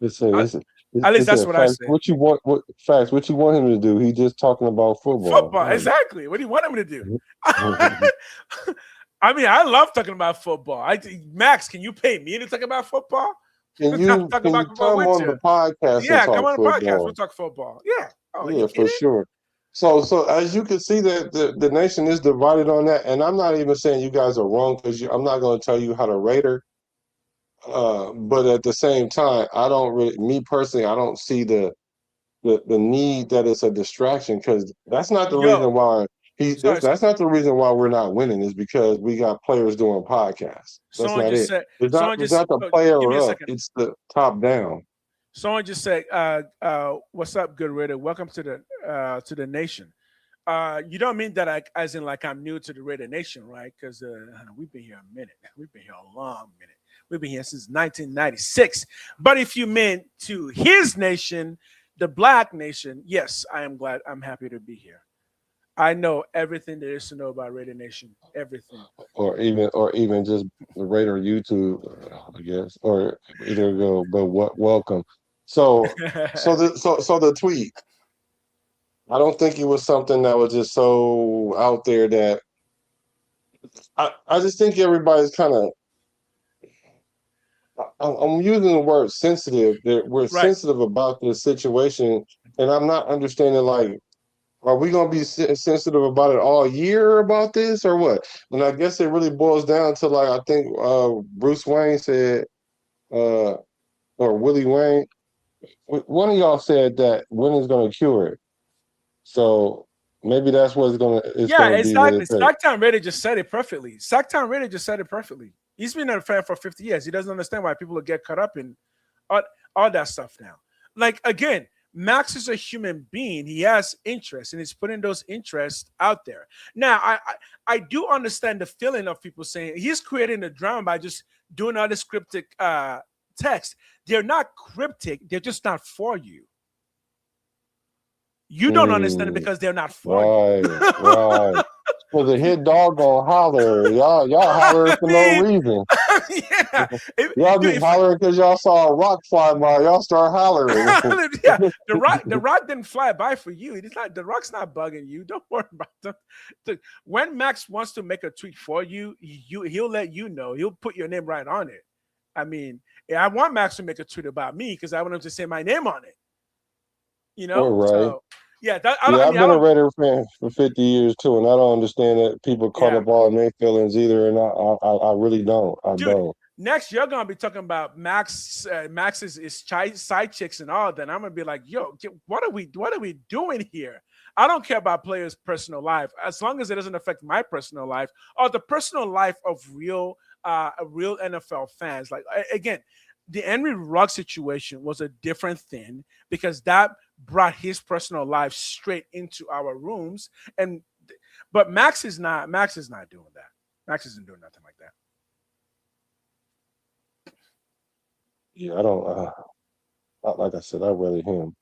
Listen, Uh, listen. At least It that's said what I facts. said. What you want? What facts? What you want him to do? He just talking about football. Football, Right. exactly. What do you want him to do? Can I mean, I love talking about football. Max, can you pay me to talk about football? I'll talk you about football come with on you. the podcast and Yeah, come talk on the podcast. We'll football? talk football. Yeah. Oh, are you Yeah, for kidding? sure. So as you can see that the nation is divided on that, and I'm not even saying you guys are wrong because I'm not going to tell you how to rate her. But at the same time, I don't really, me personally, I don't see the need that it's a distraction because that's not the Yo, reason why sorry. that's not the reason why we're not winning is because we got players doing podcasts. That's Someone not just it. said. It's not the Oh, player give me a up. second. It's the top down. Someone just said, "What's up, good Raider? Welcome to the nation." You don't mean that as in like I'm new to the Raider Nation, right? Because we've been here a minute. We've been here a long minute. We've been here since 1996. But if you meant to his nation, the Black Nation, yes, I am glad. I'm happy to be here. I know everything there is to know about Raider Nation. Everything. Or even just the Raider YouTube, I guess, or either go. But welcome. So the tweet. I don't think it was something that was just so out there that I just think everybody's kind of. I'm using the word sensitive. That we're Right. sensitive about this situation, and I'm not understanding. Like, are we going to be sensitive about it all year about this, or what? And I guess it really boils down to like I think Bruce Wayne said, or Willie Wayne. One of y'all said that winning is going to cure it. So maybe that's what it's Yeah, going to be with exactly. it. Take. Sacktown Raider just said it perfectly. Sacktown Raider just said it perfectly. He's been a fan for 50 years. He doesn't understand why people get caught up in all, all that stuff now. Like, again, Max is a human being. He has interests and he's putting those interests out there. Now, I do understand the feeling of people saying he's creating a drama by just doing all this cryptic text. They're not cryptic, they're just not for you. You don't understand it Mm, because they're not for you. right. So the hit dog gonna holler. Y'all hollering I for no mean, reason. yeah. Y'all Dude, just hollering because y'all saw a rock fly by. Y'all start hollering. yeah, the rock didn't fly by for you. It's not the rock's not bugging you. Don't worry about them. When Max wants to make a tweet for you, he'll let you know. He'll put your name right on it. I mean, I want Max to make a tweet about me because I want him to say my name on it. You All know, right. so yeah. That, Yeah, I I've mean, I been a don't. Raider fan for 50 years too, and I don't understand that people caught Yeah, up all in their feelings either. And I really don't. I dude. don't. Next, you're gonna be talking about Max's side chicks and all that. And I'm gonna be like, yo, what are we doing here? I don't care about players' personal life as long as it doesn't affect my personal life or the personal life of real NFL fans. Like again, the Henry Ruggs situation was a different thing because that brought his personal life straight into our rooms. And but Max is not. Max is not doing that. Max isn't doing nothing like that. Yeah, I don't. Like I said, I really him.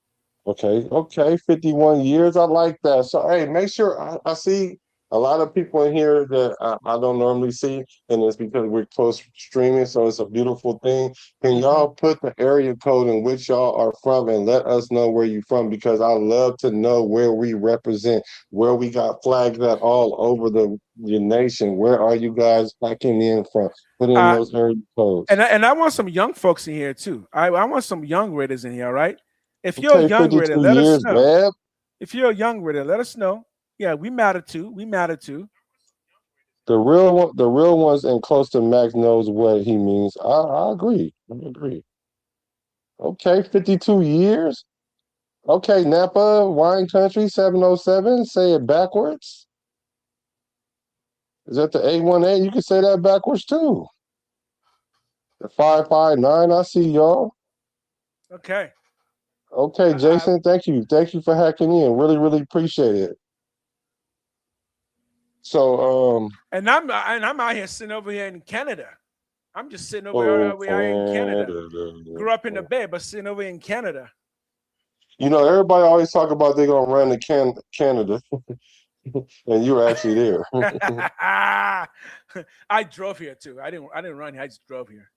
Okay, 51 years. I like that. So, hey, make sure I see a lot of people in here that I don't normally see, and it's because we're close streaming, so it's a beautiful thing. Can Mhm. y'all put the area code in which y'all are from and let us know where you're from? Because I love to know where we represent, where we got flags at all over the nation. Where are you guys packing in from? Put in Uh, those area and codes. I want some young folks in here too. I want some young Raiders in here, right? If you're a Okay, young Raider, 52 let us years, know. man. If you're a young Raider, let us know. Yeah, we matter too. We matter too. The real ones and close to Max knows what he means. I agree. I agree. Okay, 52 years. Okay, Napa Wine Country 707. Say it backwards. Is that the 818? You can say that backwards too. The 559. I see y'all. Okay. Okay, Uh, Jason. Thank you. Thank you for hacking in. Really, really appreciate it. So, and I'm out here sitting over here in Canada. I'm just sitting oh, over here in Canada. Canada. Grew up in the Bay, but sitting over here in Canada. You know, everybody always talk about they're gonna run to Canada, and you were actually there. I drove here too. I didn't run here. I just drove here.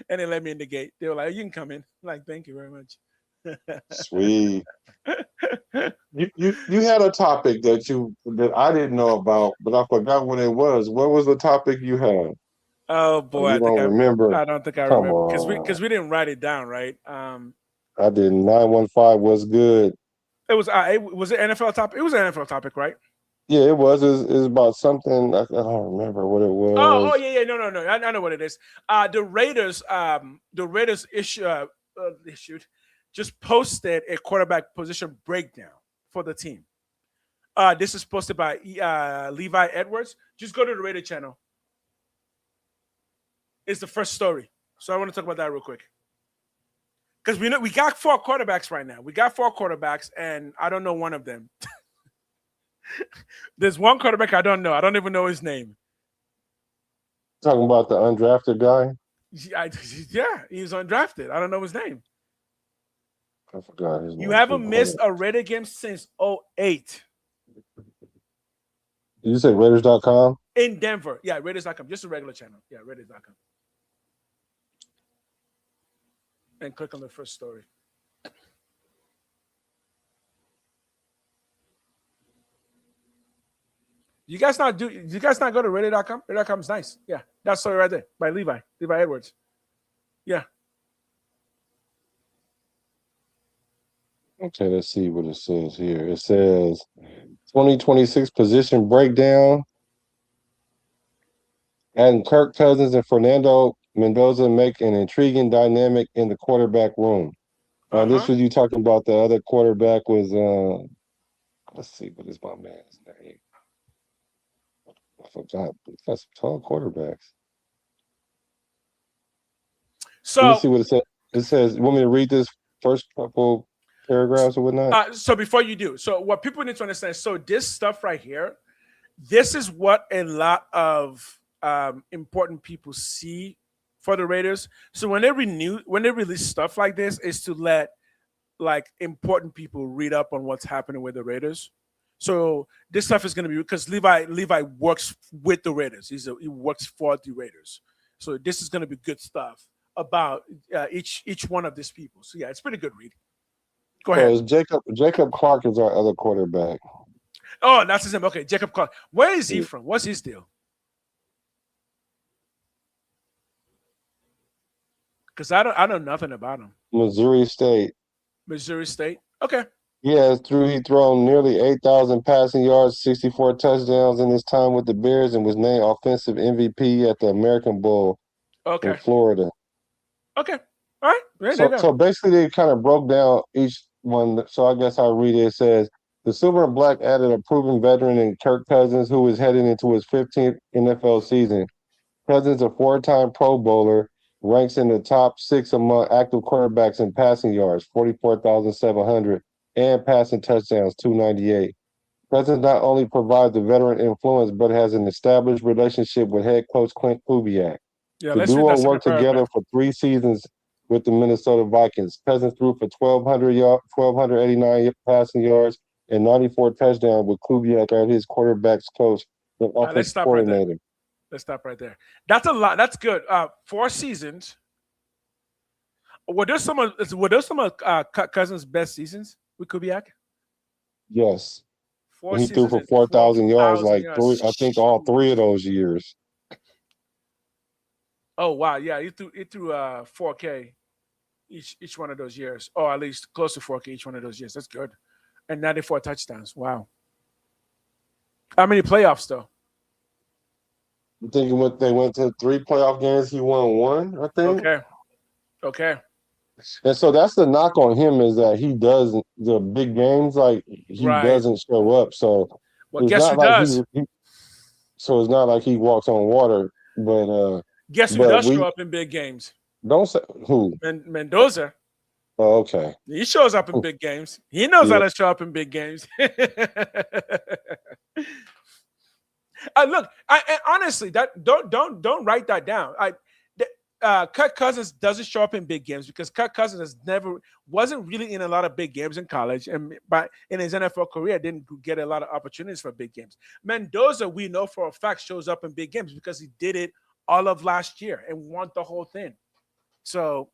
and they let me in the gate. They were like, "You can come in." I'm like, thank you very much. Sweet. You had a topic that I didn't know about, but I forgot what it was. What was the topic you had? Oh Oh, boy, you don't remember? I don't think I Come remember on. because we didn't write it down, right? I didn't. 915 was good. It was an NFL topic. It was an NFL topic, right? Yeah, it was. It's about something. I don't remember what it Oh was. yeah, yeah. No. I know what it is. The Raiders issued just posted a quarterback position breakdown for the team. This is posted by Levi Edwards. Just go to the Raider channel. It's the first story. So I want to talk about that real quick. Because we got 4 quarterbacks right now. We got 4 quarterbacks, and I don't know one of them. There's one quarterback I don't know. I don't even know his name. Talking about the undrafted guy. Yeah, he's undrafted. I don't know his name. I forgot his You name too. haven't missed a Raider game since '08 You say Raiders.com? in Denver. Yeah, Raiders.com. Just a regular channel. Yeah, Raiders.com. And click on the first story. You guys not go to Reddit.com? Reddit.com is nice. Yeah. That story right there by Levi Edwards. Yeah. Okay, let's see what it says here. It says 2026 position breakdown. Adding Kirk Cousins and Fernando Mendoza make an intriguing dynamic in the quarterback room. This was you talking about the other quarterback was let's see, what is my man's name? I forgot. He's got some tall quarterbacks. So let me see what it says. It says, you want me to read this first couple paragraphs or whatnot? So before you do, so what people need to understand, so this stuff right here, this is what a lot of important people see for the Raiders. So when they release stuff like this, is to let like important people read up on what's happening with the Raiders. So this stuff is going to be because Levi works with the Raiders. He works for the Raiders. So this is going to be good stuff about each one of these people. So yeah, it's pretty good read. Go ahead. Jacob Clark is our other quarterback. Oh, that's his name. Okay, Jacob Clark. Where is he from? What's his deal? Because I know nothing about him. Missouri State. Missouri State. Okay. Yeah, he thrown nearly 8,000 passing yards, 64 touchdowns in his time with the Bears, and was named offensive MVP at the American Bowl in Florida. Okay. All right. So basically, they kind of broke down each one. So I guess I'll read it. It says, the Silver and Black added a proven veteran in Kirk Cousins, who is heading into his 15th NFL season. Cousins, a 4-time Pro Bowler, ranks in the top 6 among active quarterbacks in passing yards, 44,700, and passing touchdowns, 298. Cousins not only provides a veteran influence, but has an established relationship with head coach Clint Kubiak. Yeah, the duo worked together for 3 seasons with the Minnesota Vikings. Cousins threw for 1,289 passing yards and 94 touchdowns with Kubiak as his quarterback's coach and offensive coordinator. Right, let's stop right there. That's a lot. That's good. 4 seasons. Were those some of Cousins' best seasons with Kubiak? Yes. He threw for 4,000 yards, like 3. I think all 3 of those years. Oh wow, yeah, he threw 4K each one of those years, or at least close to 4K each one of those years. That's good, and 94 touchdowns. Wow. How many playoffs though? I think they went to 3 playoff games. He won 1, I think. Okay. And so that's the knock on him, is that he does the big games, like he doesn't show up. So well, guess who does? So it's not like he walks on water. But guess who does show up in big games? Don't say who. Mendoza. Oh, okay. He shows up in big games. He knows how to show up in big games. Look, and honestly, that don't write that down. Kirk Cousins doesn't show up in big games because Kirk Cousins wasn't really in a lot of big games in college, and in his NFL career didn't get a lot of opportunities for big games. Mendoza, we know for a fact, shows up in big games because he did it all of last year and won the whole thing. So,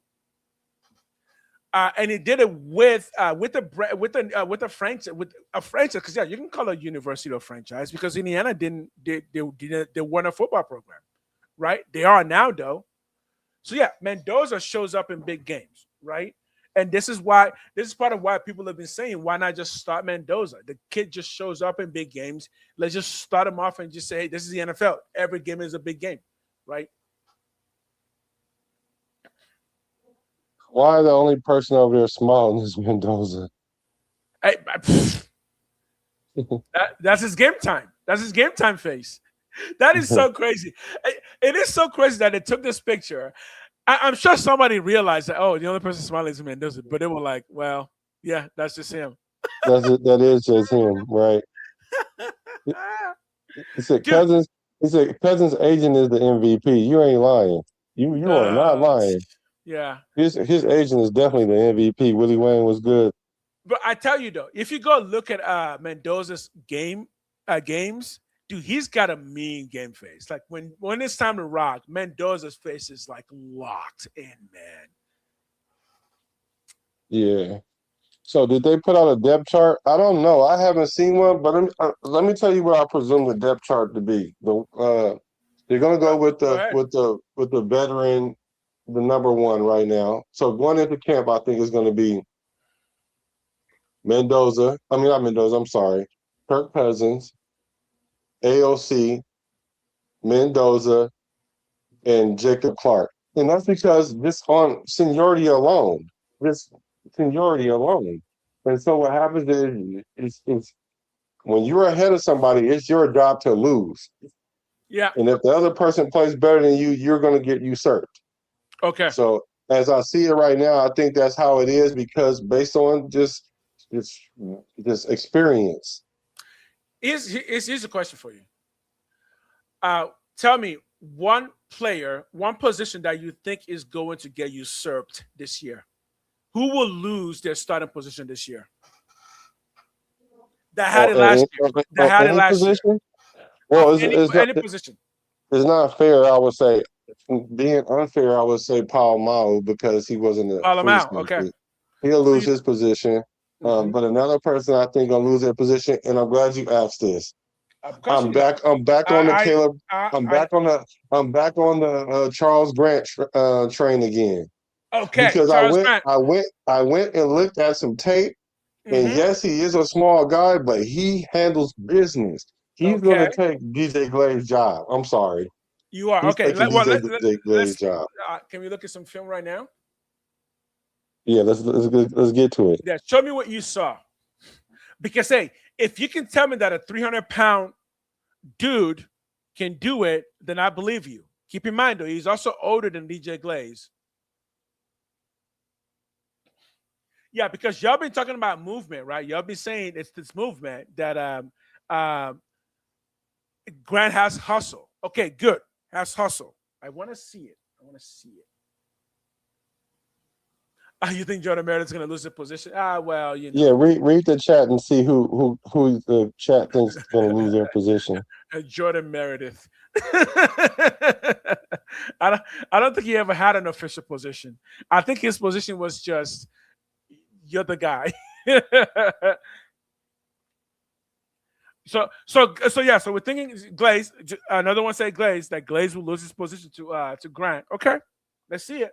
and he did it with a franchise, because yeah, you can call it a university or franchise, because Indiana they weren't a football program, right? They are now though. So yeah, Mendoza shows up in big games, right? And this is part of why people have been saying, why not just start Mendoza? The kid just shows up in big games. Let's just start him off and just say, hey, this is the NFL. Every game is a big game, right? Why the only person over there smiling is Mendoza? That's his game time. That's his game time face. That is so crazy. It is so crazy that they took this picture. I'm sure somebody realized that, oh, the only person smiling is Mendoza, but they were like, well, yeah, that's just him. That is just him, right? He said Dude, Cousins. He said Cousins' agent is the MVP. You ain't lying. You are not no, lying. yeah. His agent is definitely the MVP. Willie Wayne was good. But I tell you though, if you go look at Mendoza's games, dude, he's got a mean game face. Like when it's time to rock, Mendoza's face is like locked in, man. Yeah. So did they put out a depth chart? I don't know. I haven't seen one, but let me tell you what I presume the depth chart to be. They're gonna go with Go the ahead. veteran, the number one right now. So going into camp, I think is going to be Mendoza. I mean, not Mendoza. I'm sorry, Kirk Cousins, AOC, Mendoza, and Jacob Clark. And that's because this on seniority alone. This seniority alone. And so what happens is when you're ahead of somebody, it's your job to lose. Yeah. And if the other person plays better than you, you're going to get usurped. Okay. So as I see it right now, I think that's how it is because based on just experience. Here's a question for you. Tell me one player, one position that you think is going to get usurped this year. Who will lose their starting position this year? That had it last year. That had it last year. Position? Well, Any position. It's not fair. I would say, being unfair, I would say Paul Mao because he wasn't a free Mao. safety. Okay. He'll lose his position. Mhm. But another person I think gonna lose their position, and I'm glad you asked this. I'm back on the Caleb. I'm back on the Charles Grant train again. Okay, Because Charles Grant. I went and looked at some tape, and yes, he is a small guy, but he handles business. He's going to take DJ Glaz's job. I'm sorry. You are He's okay. taking DJ Glaz's job. Can we look at some film right now? Yeah, let's get to it. Yeah, show me what you saw. Because hey, if you can tell me that a 300-pound dude can do it, then I believe you. Keep in mind though, he's also older than DJ Glaze. Yeah, because y'all been talking about movement, right? Y'all been saying it's this movement that Grant has hustle. Okay, good. Has hustle. I want to see it. You think Jordan Meredith's going to lose the position? Well, you know. Yeah, read the chat and see who the chat thinks is going to lose their position. Jordan Meredith. I don't think he ever had an official position. I think his position was just you're the guy. So we're thinking Glaze. Another one said Glaze, that Glaze will lose his position to Grant. Okay, let's see it.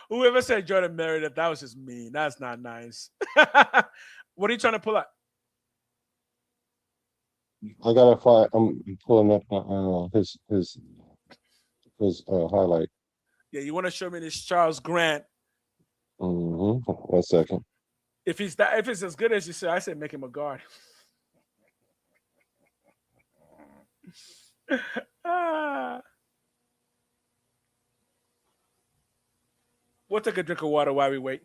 Whoever said Jordan Meredith, that was just mean. That's not nice. What are you trying to pull up? I gotta find. I'm pulling up his highlight. Yeah, you want to show me this Charles Grant? Mm-hmm. 1 second. If it's as good as you said, I said make him a guard. We'll take a drink of water while we wait.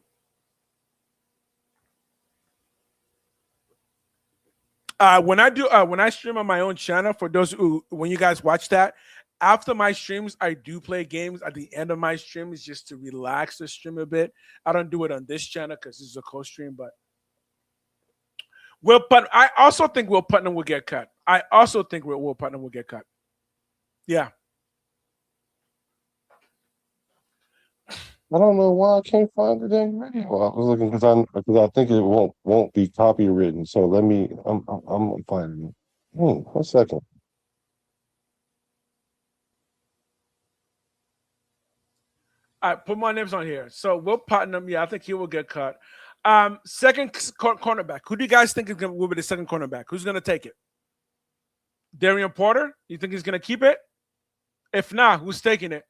When I stream on my own channel, for those who, when you guys watch that, after my streams, I do play games at the end of my streams just to relax the stream a bit. I don't do it on this channel because this is a co-stream, but I also think Will Putnam will get cut. Yeah. I don't know why I can't find the dang video. I was looking because I think it won't be copywritten. So let me. I'm finding it. 1 second. All right, put my names on here. So we'll partner him. Yeah, I think he will get cut. Second cornerback. Who do you guys think will be the second cornerback? Who's going to take it? Darian Porter? You think he's going to keep it? If not, who's taking it?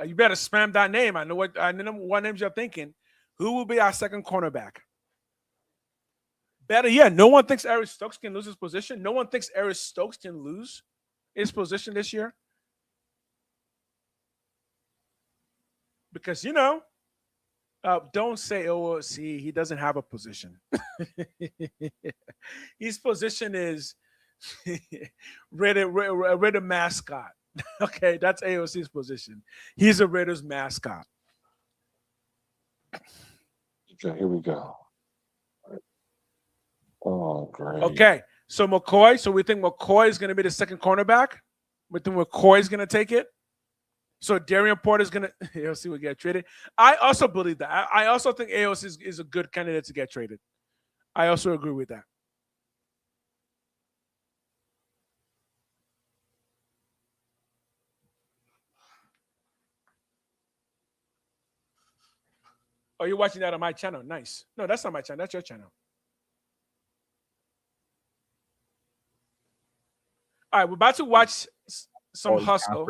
You better spam that name. I know what names you're thinking. Who will be our second cornerback? Better yet, no one thinks Eric Stokes can lose his position. No one thinks Eric Stokes can lose his position this year. Because, don't say, oh, see, he doesn't have a position. His position is Raider mascot. Okay, that's AOC's position. He's a Raiders mascot. Okay, here we go. Oh, great. Okay, so McCoy. So we think McCoy is going to be the second cornerback. We think McCoy is going to take it. So Darian Porter is going to AOC will get traded. I also believe that. I also think AOC is a good candidate to get traded. I also agree with that. Oh, you're watching that on my channel. Nice. No, that's not my channel. That's your channel. All right, we're about to watch some hustle.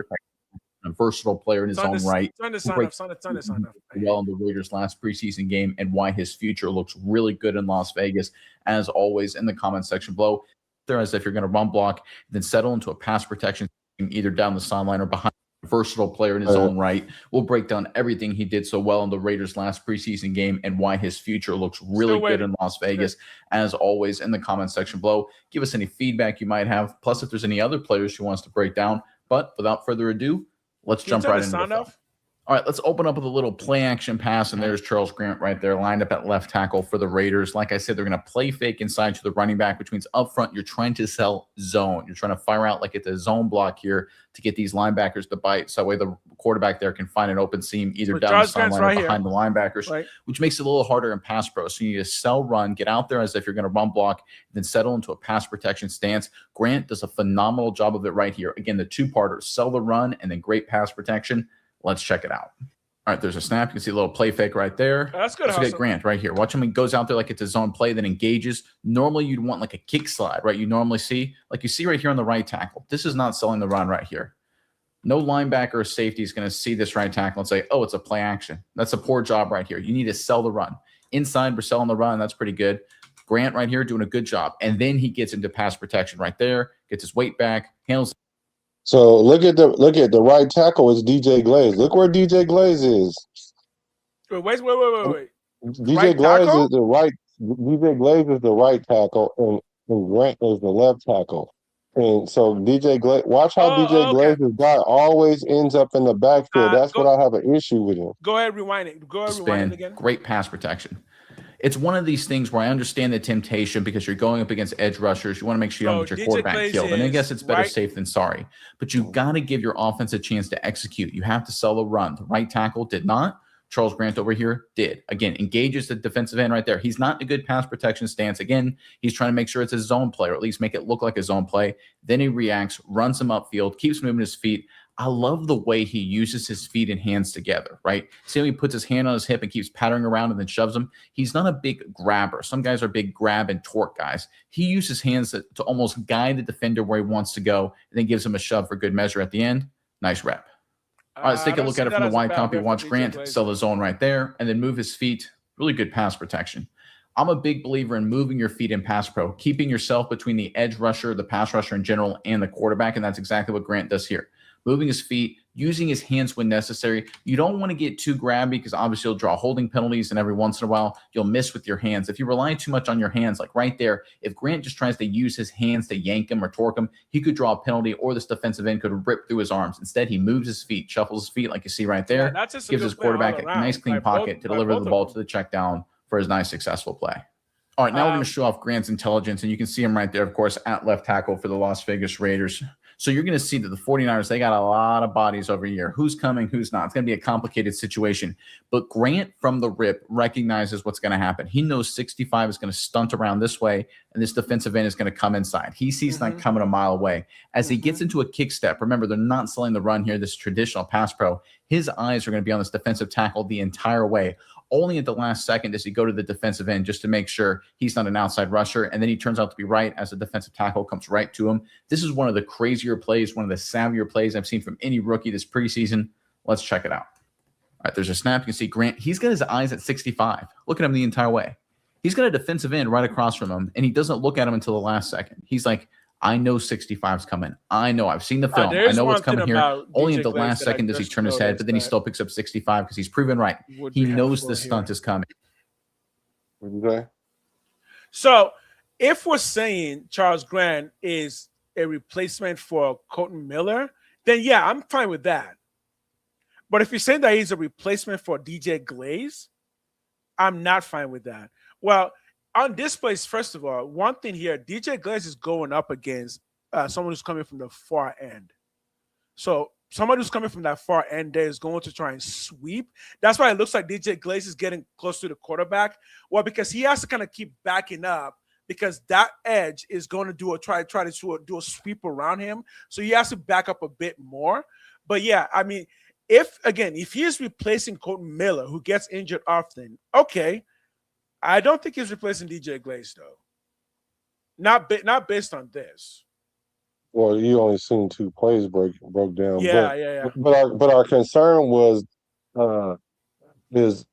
A versatile player in his own right. Well In the Raiders' last preseason game, and why his future looks really good in Las Vegas. As always, in the comment section below, there as if you're going to run block, then settle into a pass protection scheme, either down the sideline or behind. Versatile player in his own right. We'll break down everything he did so well in the Raiders' last preseason game and why his future looks really good in Las Vegas. As always, in the comment section below, give us any feedback you might have. Plus, if there's any other players you want us to break down. But without further ado, let's jump right into it. All right, let's open up with a little play action pass, and there's Charles Grant right there, lined up at left tackle for the Raiders. Like I said, they're going to play fake inside to the running back, which means up front you're trying to sell zone. You're trying to fire out like it's a zone block here to get these linebackers to bite, so that way the quarterback there can find an open seam either down the sideline or behind the linebackers, which makes it a little harder in pass pro. So you need to sell run, get out there as if you're going to run block, then settle into a pass protection stance. Grant does a phenomenal job of it right here. Again, the two-parter, sell the run and then great pass protection. Let's check it out. All right, there's a snap. You can see a little play fake right there. That's good. Let's get Grant right here. Watch him. He goes out there like it's a zone play, then engages. Normally, you'd want like a kick slide, right? You normally see, like you see right here on the right tackle. This is not selling the run right here. No linebacker or safety is going to see this right tackle and say, oh, it's a play action. That's a poor job right here. You need to sell the run. Inside, we're selling the run. That's pretty good. Grant right here doing a good job. And then he gets into pass protection right there, gets his weight back, handles. So look at the right tackle is DJ Glaze. Look where DJ Glaze is. Wait. DJ Glaze is the right. DJ Glaze is the right tackle, and Grant is the left tackle. And so DJ Glaze, watch how DJ Glaze's guy always ends up in the backfield. That's what I have an issue with him. Go ahead, rewind it. Rewind it again. Great pass protection. It's one of these things where I understand the temptation because you're going up against edge rushers. You want to make sure you don't get your quarterback killed. And I guess it's better safe than sorry. But you got to give your offense a chance to execute. You have to sell the run. The right tackle did not. Charles Grant over here did. Again, engages the defensive end right there. He's not in a good pass protection stance. Again, he's trying to make sure it's a zone play, or at least make it look like a zone play. Then he reacts, runs him upfield, keeps moving his feet. I love the way he uses his feet and hands together, right? See how he puts his hand on his hip and keeps pattering around and then shoves them? He's not a big grabber. Some guys are big grab and torque guys. He uses hands to almost guide the defender where he wants to go and then gives him a shove for good measure at the end. Nice rep. All right, let's take a look at it from the wide copy. Watch Grant sell the zone right there and then move his feet. Really good pass protection. I'm a big believer in moving your feet in pass pro, keeping yourself between the edge rusher, the pass rusher in general, and the quarterback, and that's exactly what Grant does here. Moving his feet, using his hands when necessary. You don't want to get too grabby because obviously you'll draw holding penalties, and every once in a while you'll miss with your hands. If you rely too much on your hands, like right there, if Grant just tries to use his hands to yank him or torque him, he could draw a penalty, or this defensive end could rip through his arms. Instead, he moves his feet, shuffles his feet like you see right there, gives his quarterback a nice clean pocket to deliver the ball to the check down for his nice successful play. All right, now we're going to show off Grant's intelligence, and you can see him right there, of course, at left tackle for the Las Vegas Raiders. So you're going to see that the 49ers, they got a lot of bodies over here. Who's coming, who's not. It's going to be a complicated situation. But Grant from the rip recognizes what's going to happen. He knows 65 is going to stunt around this way, and this defensive end is going to come inside. He sees that coming a mile away. As he gets into a kick step, remember, they're not selling the run here, this traditional pass pro. His eyes are going to be on this defensive tackle the entire way. Only at the last second does he go to the defensive end just to make sure he's not an outside rusher. And then he turns out to be right as the defensive tackle comes right to him. This is one of the crazier plays, one of the savvier plays I've seen from any rookie this preseason. Let's check it out. All right, there's a snap. You can see Grant. He's got his eyes at 65. Look at him the entire way. He's got a defensive end right across from him, and he doesn't look at him until the last second. He's like, I know 65's coming. I know. I've seen the film. I know what's coming here. Only at the last second does he turn his head, but then he still picks up 65 because he's proven right. He knows the stunt is coming. Okay. So if we're saying Charles Grant is a replacement for Colton Miller, then yeah, I'm fine with that. But if you're saying that he's a replacement for DJ Glaze, I'm not fine with that. Well, on this place, first of all, one thing here, DJ Glaze is going up against someone who's coming from the far end. So someone who's coming from that far end there is going to try and sweep. That's why it looks like DJ Glaze is getting close to the quarterback. Well, because he has to kind of keep backing up because that edge is going to try to do a sweep around him. So he has to back up a bit more. But yeah, I mean, if he is replacing Colton Miller, who gets injured often, okay. I don't think he's replacing DJ Glaze, though. Not based on this. Well, you only seen 2 plays broke down. Yeah. But our concern was, does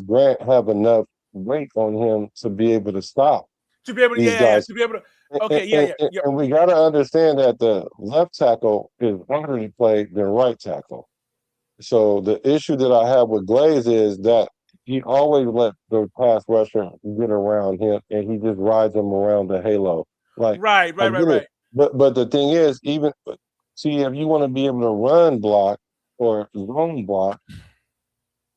Grant have enough weight on him to be able to stop? To be able to, to be able to. Okay, And we got to understand that the left tackle is harder to play than right tackle. So the issue that I have with Glaze is that he always let the pass rusher get around him, and he just rides him around the halo. Like right. But the thing is, if you want to be able to run block or zone block,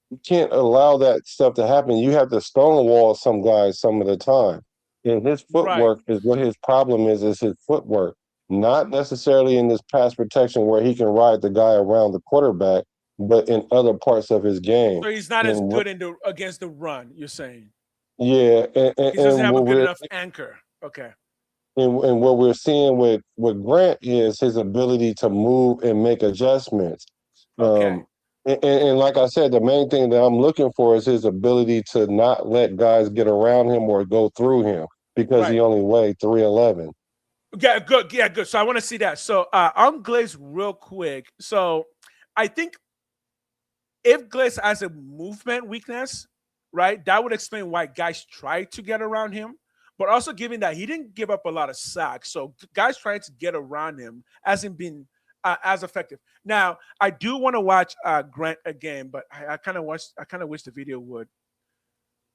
you can't allow that stuff to happen. You have to stonewall some guys some of the time. And his footwork is what his problem is his footwork, not necessarily in this pass protection where he can ride the guy around the quarterback, but in other parts of his game. So he's not as good against the run, you're saying? Yeah. He doesn't have a good enough anchor. Okay. And what we're seeing with Grant is his ability to move and make adjustments. Okay. And like I said, the main thing that I'm looking for is his ability to not let guys get around him or go through him because he only weighed 311. Yeah, good. Yeah, good. So I want to see that. So on Glaze real quick. So I think if Glaze has a movement weakness, right, that would explain why guys try to get around him. But also given that he didn't give up a lot of sacks, so guys trying to get around him hasn't been as effective. Now, I do want to watch Grant again, but I kind of wish the video would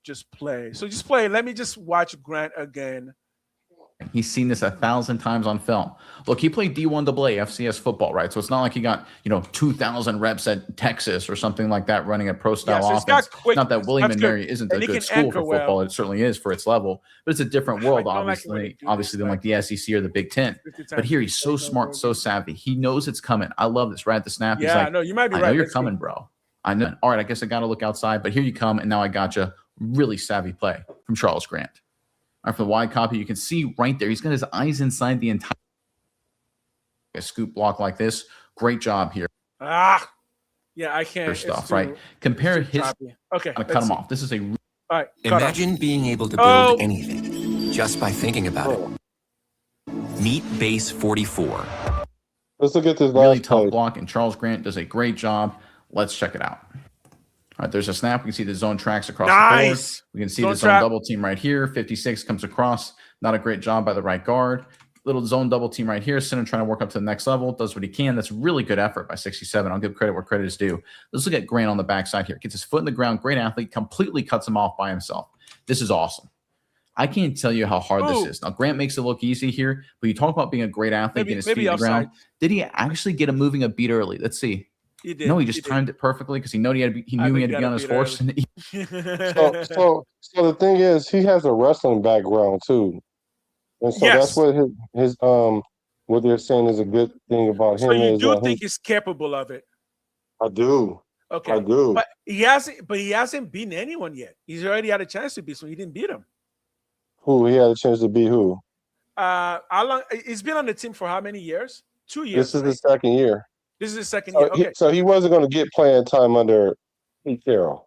just play. So just play. Let me just watch Grant again. He's seen this 1,000 times on film. Look, he played D1 AA FCS football, right? So it's not like he got 2,000 reps at Texas or something like that running a pro style offense. Not that William and Mary isn't a good school for football. It certainly is for its level, but it's a different world, obviously than like the SEC or the Big Ten. But here he's so smart, so savvy. He knows it's coming. I love this. Right at the snap, he's like, no, you might be I know you're coming, bro. I know. All right, I guess I got to look outside, but here you come, and now I got you. Really savvy play from Charles Grant. All right, for the wide copy, you can see right there, he's got his eyes inside the entire scoop block like this. Great job here. Yeah, I can't. Stuff, right? Compare his. Okay, cut him off. This is a. All right. Imagine being able to build anything just by thinking about it. Meet Base 44. Let's look at this really tough block, and Charles Grant does a great job. Let's check it out. All right, there's a snap. We can see the zone tracks across the board. We can see the zone double team right here. 56 comes across. Not a great job by the right guard. Little zone double team right here. Center trying to work up to the next level. Does what he can. That's really good effort by 67. I'll give credit where credit is due. Let's look at Grant on the backside here. Gets his foot in the ground. Great athlete. Completely cuts him off by himself. This is awesome. I can't tell you how hard this is. Now, Grant makes it look easy here, but you talk about being a great athlete, getting his feet in the ground. Did he actually get him moving a beat early? Let's see. He did. No, he just timed it perfectly because he knew he had to be on his horse. So the thing is, he has a wrestling background too, and so that's what what they're saying is a good thing about So him you is do that think he's capable of it? I do. Okay. I do. But he hasn't beaten anyone yet. He's already had a chance to beat, so he didn't beat him. Who? He had a chance to beat who? How long? He's been on the team for how many years? 2 years. This is the second year. This is his second year. Okay. So he wasn't going to get playing time under Pete Carroll.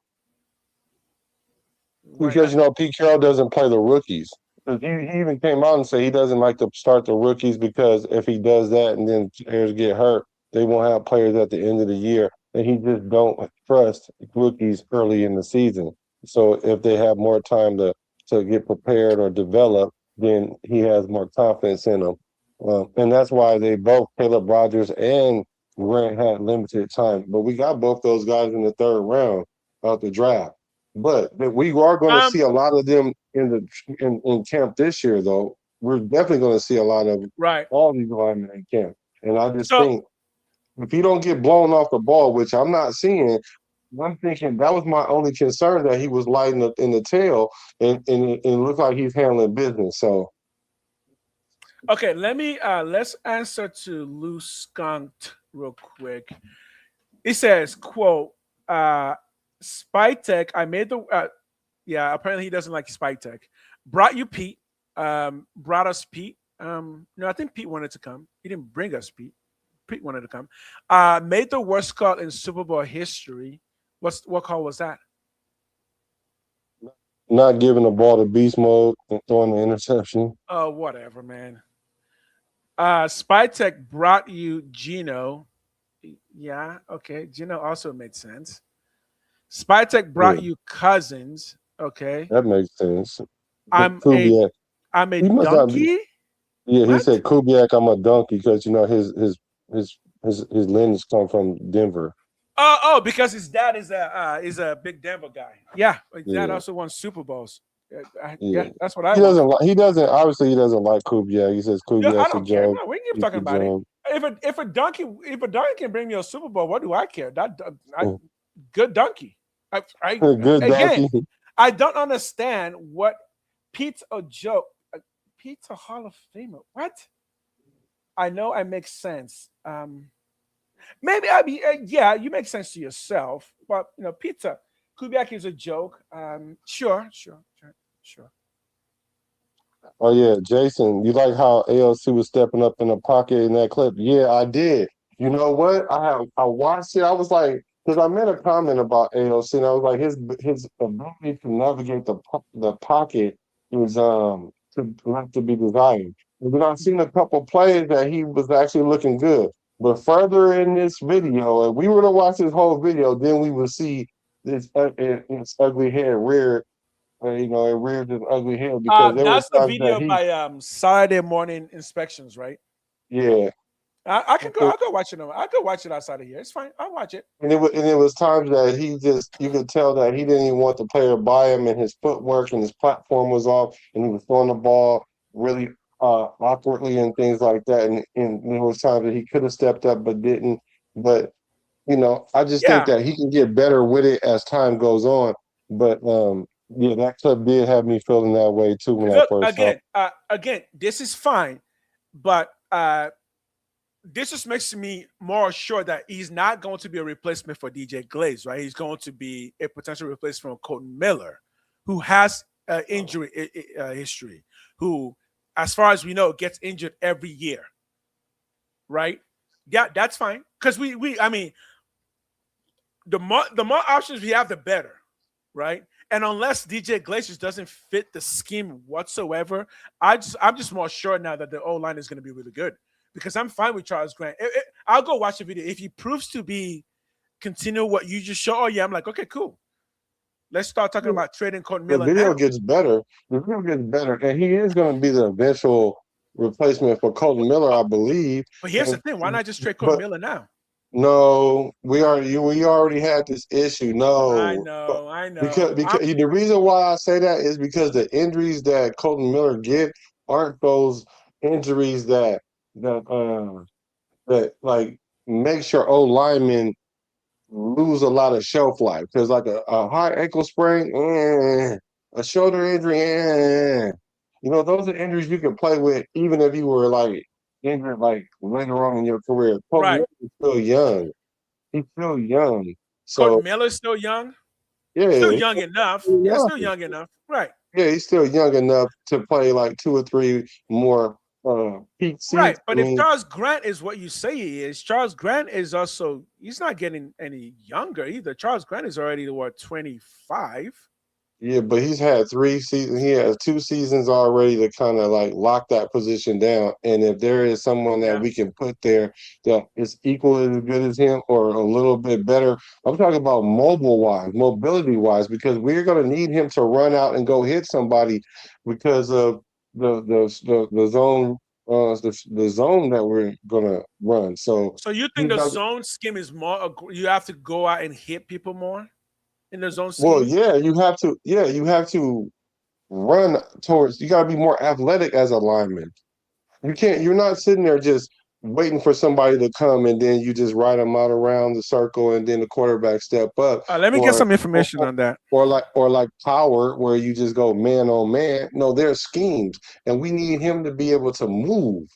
Because, Pete Carroll doesn't play the rookies. He even came out and said he doesn't like to start the rookies because if he does that and then players get hurt, they won't have players at the end of the year. And he just don't trust rookies early in the season. So if they have more time to get prepared or develop, then he has more confidence in them. And that's why they both, Caleb Rogers and Grant, had limited time. But we got both those guys in the third round of the draft. But we are going to see a lot of them in camp this year, though. We're definitely going to see a lot of all these linemen in camp. And I just think if he don't get blown off the ball, which I'm not seeing, I'm thinking that was my only concern, that he was lighting up in the tail and it looked like he's handling business. So okay, let's answer to Lou Skunked real quick. He says, quote, Spytech, I made the apparently he doesn't like Spytech. Brought you Pete. Brought us Pete. No, I think Pete wanted to come. He didn't bring us Pete. Pete wanted to come. Made the worst call in Super Bowl history. What call was that? Not giving the ball to beast mode and throwing the interception. Oh, whatever, man. Spytech brought you Gino. Yeah, okay. Gino also made sense. Spytech brought you Cousins. Okay. That makes sense. I'm a donkey? He said Kubiak, I'm a donkey, because his lineage come from Denver. Oh, because his dad is a big Denver guy. Yeah, his dad also won Super Bowls. Yeah, that's what I. He doesn't like Kubiak. He says Kubiak's a joke. No, we can keep talking about it. If a donkey can bring me a Super Bowl, what do I care? Good donkey. Donkey. I don't understand what Pete's a joke. Pete's a Hall of Famer. What? I know I make sense. Maybe you make sense to yourself, but pizza. Kubiak is a joke. Sure. Oh yeah, Jason, you like how ALC was stepping up in the pocket in that clip? Yeah, I did. You know what? I watched it. I was like, because I made a comment about ALC, and I was like, his ability to navigate the pocket is to be desired. And then I've seen a couple plays that he was actually looking good. But further in this video, if we were to watch this whole video, then we would see this ugly head rear. It rears its ugly head because that's the video by Saturday morning inspections, right? Yeah. I can go. I'll go watch it. I'll go watch it outside of here. It's fine. I'll watch it. And it was times that you could tell that he didn't even want the player by him, and his footwork and his platform was off, and he was throwing the ball really awkwardly and things like that. And there was times that he could have stepped up but didn't. But I just think that he can get better with it as time goes on. But that clip did have me feeling that way too when I first saw it. Again, this is fine, but this just makes me more sure that he's not going to be a replacement for DJ Glaze, right? He's going to be a potential replacement for Colton Miller, who has injury history, who, as far as we know, gets injured every year, right? Yeah, that's fine. Because I mean, the more options we have, the better, right? And unless DJ Glaciers doesn't fit the scheme whatsoever, I'm just more sure now that the O-line is going to be really good, because I'm fine with Charles Grant. I'll go watch the video. If he proves to be continue what you just showed, I'm like, okay, cool. Let's start talking about trading Colton Miller. The video gets better. And he is going to be the eventual replacement for Colton Miller, I believe. But here's the thing: why not just trade Colton Miller now? No, we already had this issue. No, I know. Because the reason why I say that is because the injuries that Colton Miller get aren't those injuries that like makes your O lineman lose a lot of shelf life. Because like a high ankle sprain, a shoulder injury, those are injuries you can play with even if you were like injured like later on in your career. Colt Right. Miller is still young. He's still young. Colt So Miller's still young. Still yeah, young enough. still Yeah, young. still young enough. Right. Yeah, he's still young enough to play like 2 or 3 more peak Right. seasons. I But if mean, Charles Grant is what you say he is, Charles Grant is also he's not getting any younger either. Charles Grant is already what 25. yeah, but he's had 3 seasons. He has 2 seasons already to kind of like lock that position down. And if there is someone that Yeah. we can put there that is equally as good as him or a little bit better, I'm talking about mobility wise, because we're going to need him to run out and go hit somebody because of the zone the zone that we're gonna run. So So you think he's the not. zone scheme is more? You have to go out and hit people more in the zone Well, scheme. yeah, you have to. Yeah, you have to run towards. You got to be more athletic as a lineman. You can't. You're not sitting there just waiting for somebody to come and then you just ride them out around the circle and then the quarterback step up, Let me get or some or, information or on that. or like power where you just go man on man. No, there's schemes, and we need him to be able to move.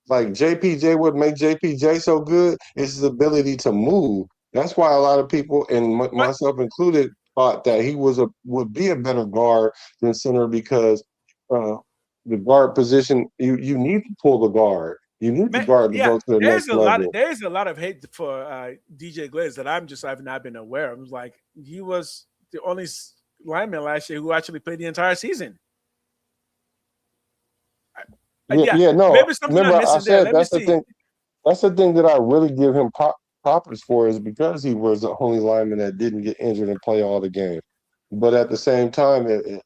Like JPJ, what make JPJ so good is his ability to move. That's why a lot of people, and But myself included, thought that he would be a better guard than center because uh, the guard position, you need to pull the guard. You need the man, guard to yeah, go to the next level. there's a lot of hate for DJ Glaze that I've not been aware of. It was like he was the only lineman last year who actually played the entire season. Yeah, Yeah, yeah, no. maybe something Remember, I'm I missing there. said Let me that's the see. thing. That's the thing that I really give him poppers for is because he was the only lineman that didn't get injured and play all the game. But at the same time, the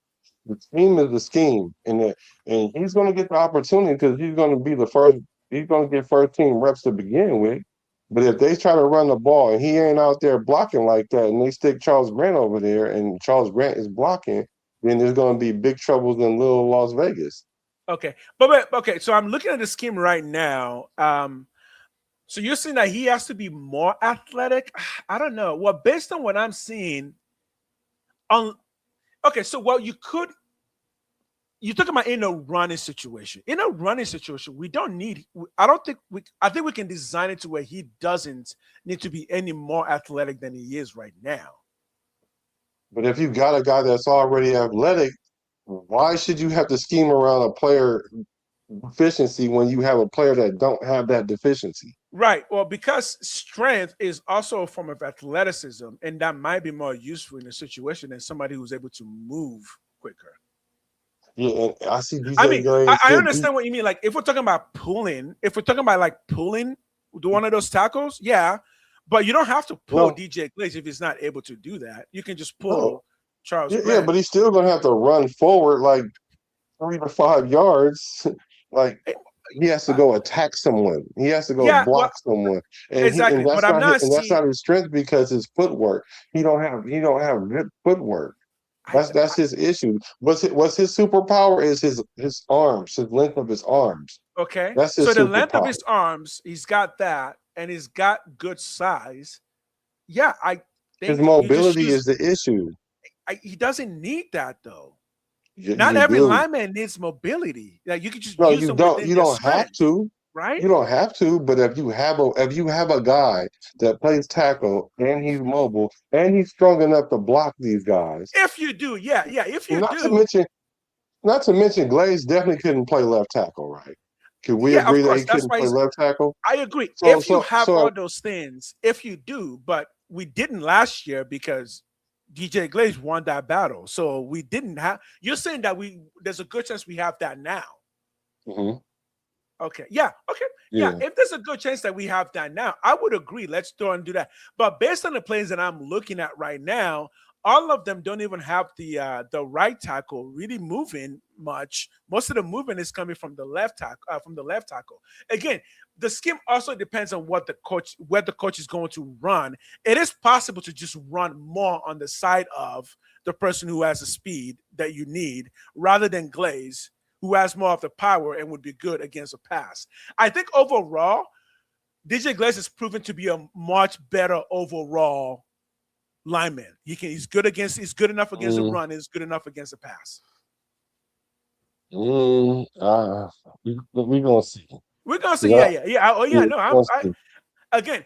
scheme is the scheme, and he's going to get the opportunity because he's going to be the first. He's going to get first team reps to begin with. But if they try to run the ball and he ain't out there blocking like that, and they stick Charles Grant over there, and Charles Grant is blocking, then there's going to be big troubles in little Las Vegas. Okay, but okay. So I'm looking at the scheme right now. So you're saying that he has to be more athletic? I don't know. Well, based on what I'm seeing, on okay. So what you're talking about in a running situation. In a running situation, we don't need. I don't think we. I think we can design it to where he doesn't need to be any more athletic than he is right now. But if you got a guy that's already athletic, why should you have to scheme around a player deficiency when you have a player that don't have that deficiency? Right. Well, because strength is also a form of athleticism, and that might be more useful in a situation than somebody who's able to move quicker. Yeah, and I see I DJ mean, Glaze I get beat. understand what you mean. Like, if we're talking about pulling, if we're talking about like pulling one of those tackles, yeah, but you don't have to pull No, DJ Glaze if he's not able to do that. You can just pull no. Charles Yeah, Grant. but he's still gonna have to run forward like 3 to 5 yards. Like Eh, he has to go attack someone. He has to go Yeah, well, block someone, and exactly. But that's I'm not his, not and that's seeing. not his strength because his footwork. He don't have good footwork. I, That's his issue. What's his superpower is his arms, his length of his arms. okay. That's So his the length of superpower. his arms, he's got that, and he's got good size. Yeah, I His think you just mobility use. is the issue. He doesn't need that though. You, Not you every do. lineman needs mobility. Like you can just No, use you them don't. within You their don't have strength, to. right? You don't have to. But if you have a guy that plays tackle and he's mobile and he's strong enough to block these guys, If you do, yeah, yeah. If you not to do, mention not to mention Glaze definitely couldn't play left tackle, right? Could we yeah, of agree that course. he That's couldn't why play he's. left tackle? I agree. So If you so have so all those things, if you do, but we didn't last year because DJ Glaze won that battle. So we didn't have. You're saying that there's a good chance we have that now. mhm, Okay. Yeah. Okay. Yeah. yeah. If there's a good chance that we have that now, I would agree. Let's go and do that. But based on the plays that I'm looking at right now, all of them don't even have the right tackle really moving much. Most of the movement is coming from the left tackle. From the left tackle. Again, the scheme also depends on where the coach is going to run. It is possible to just run more on the side of the person who has the speed that you need, rather than Glaze, who has more of the power and would be good against a pass. I think overall, DJ Glaze has proven to be a much better overall lineman. He's good enough against the Mm, run, he's good enough against the pass. mm, we gonna see. We're gonna see. Yeah. Oh yeah. No, again.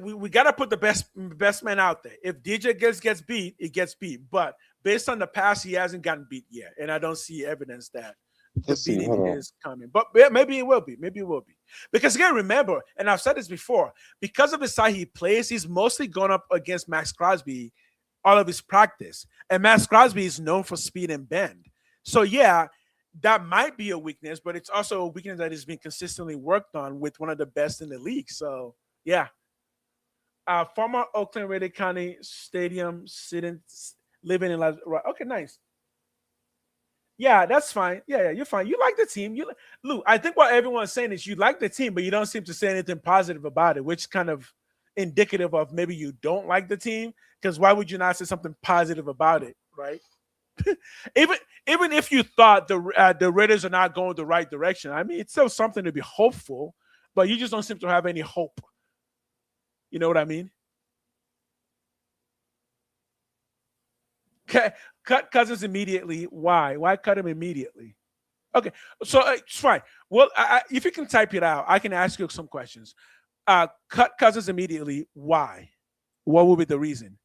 We got to put the best man out there. If DJ gets beat, it gets beat. But based on the past, he hasn't gotten beat yet, and I don't see evidence that the beating is coming. But maybe it will be. Maybe it will be. Because again, remember, and I've said this before, because of the side he plays, he's mostly gone up against Maxx Crosby all of his practice, and Maxx Crosby is known for speed and bend. So yeah, that might be a weakness, but it's also a weakness that has been consistently worked on with one of the best in the league. So yeah. Former Oakland Raider County Stadium living in Las Vegas. Okay, nice. Yeah, that's fine. Yeah, you're fine. You like the team. Lou, I think what everyone's saying is you like the team, but you don't seem to say anything positive about it, which is kind of indicative of maybe you don't like the team. Because why would you not say something positive about it, right? even if you thought the Raiders are not going the right direction, I mean, it's still something to be hopeful, but you just don't seem to have any hope. You know what I mean? Cut Cousins immediately. Why? Why cut him immediately? Okay, so it's fine. Well, if you can type it out, I can ask you some questions. Cut Cousins immediately. Why? What would be the reason?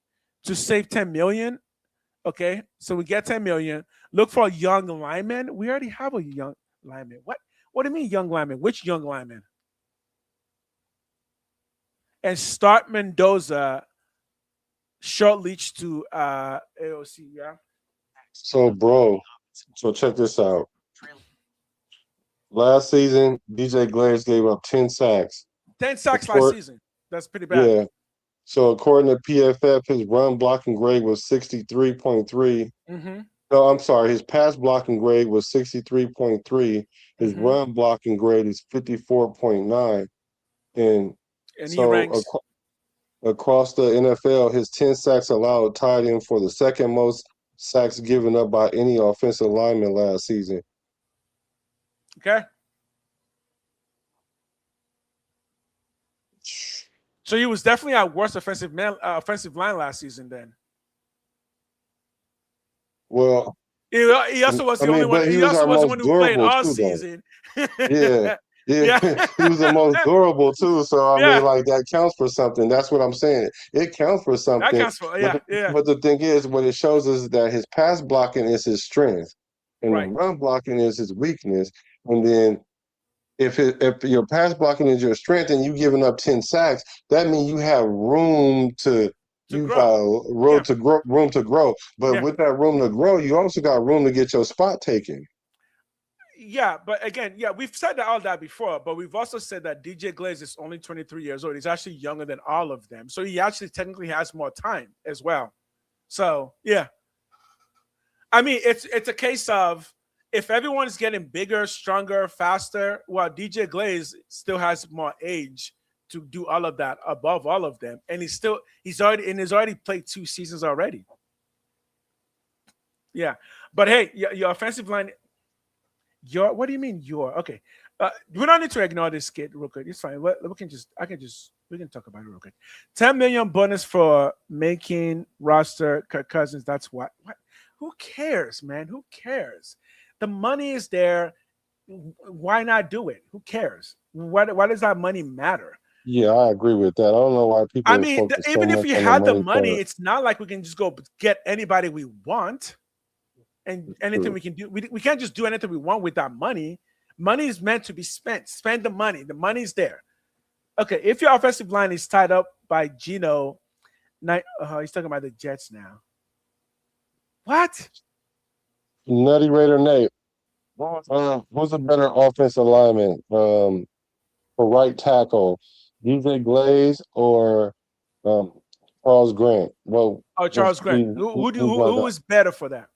To save $10 million? Okay, so we get $10 million. Look for a young lineman. We already have a young lineman. What? What do you mean young lineman? Which young lineman? And start Mendoza, short leash to AOC, yeah? So, bro, check this out. Last season, DJ Glaze gave up 10 sacks. 10 sacks last season. That's pretty bad. Yeah. So, according to PFF, his run blocking grade was 63.3. Mm-hmm. No, I'm sorry. His pass blocking grade was 63.3. His run blocking grade is 54.9. And so he ranks across the NFL, his 10 sacks allowed tied in for the second most sacks given up by any offensive lineman last season. Okay. So he was definitely our worst offensive line last season then. Well, he also was the only one. He also was the one who played all season. Yeah. He was the most durable too. So I mean, like that counts for something. That's what I'm saying. It counts for something. That counts for But the thing is, what it shows is that his pass blocking is his strength, and the run blocking is his weakness. And then if your pass blocking is your strength, and you giving up 10 sacks, that means you have room to. You got room to grow. But with that room to grow, you also got room to get your spot taken. Yeah, but again, we've said all that before, but we've also said that DJ Glaze is only 23 years old. He's actually younger than all of them. So he actually technically has more time as well. So, yeah. I mean, it's a case of if everyone's getting bigger, stronger, faster, well, DJ Glaze still has more age to do all of that above all of them. And he's already played 2 seasons already. Yeah. But hey, your offensive line, what do you mean okay. We don't need to ignore this kid real quick. It's fine. We can talk about it real quick. 10 million bonus for making roster. Kirk Cousins. That's what? Who cares, man? Who cares? The money is there. Why not do it? Who cares? Why does that money matter? Yeah, I agree with that. I don't know why people. I mean, even if you had the money, it's not like we can just go get anybody we want. And anything we can do, we can't just do anything we want with that money. Money is meant to be spent. Spend the money. The money's there. Okay, if your offensive line is tied up by Gino, he's talking about the Jets now. What? Nutty Raider Nate. Who's a better offensive lineman for right tackle? DJ Glaze or Charles Grant? Well, Charles Grant. Who is better for that?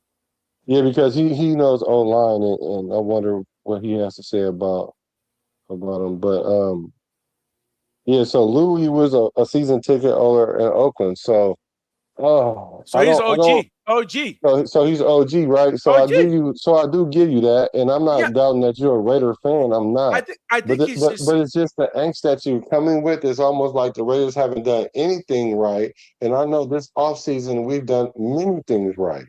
Yeah, because he knows O-line, and I wonder what he has to say about him. But yeah, so Louis was a season ticket holder in Oakland, so he's OG. So he's OG, right? So OG. I do give you that, and I'm not doubting that you're a Raider fan. I'm not. I think but it's just the angst that you're coming with. It's almost like the Raiders haven't done anything right, and I know this offseason we've done many things right.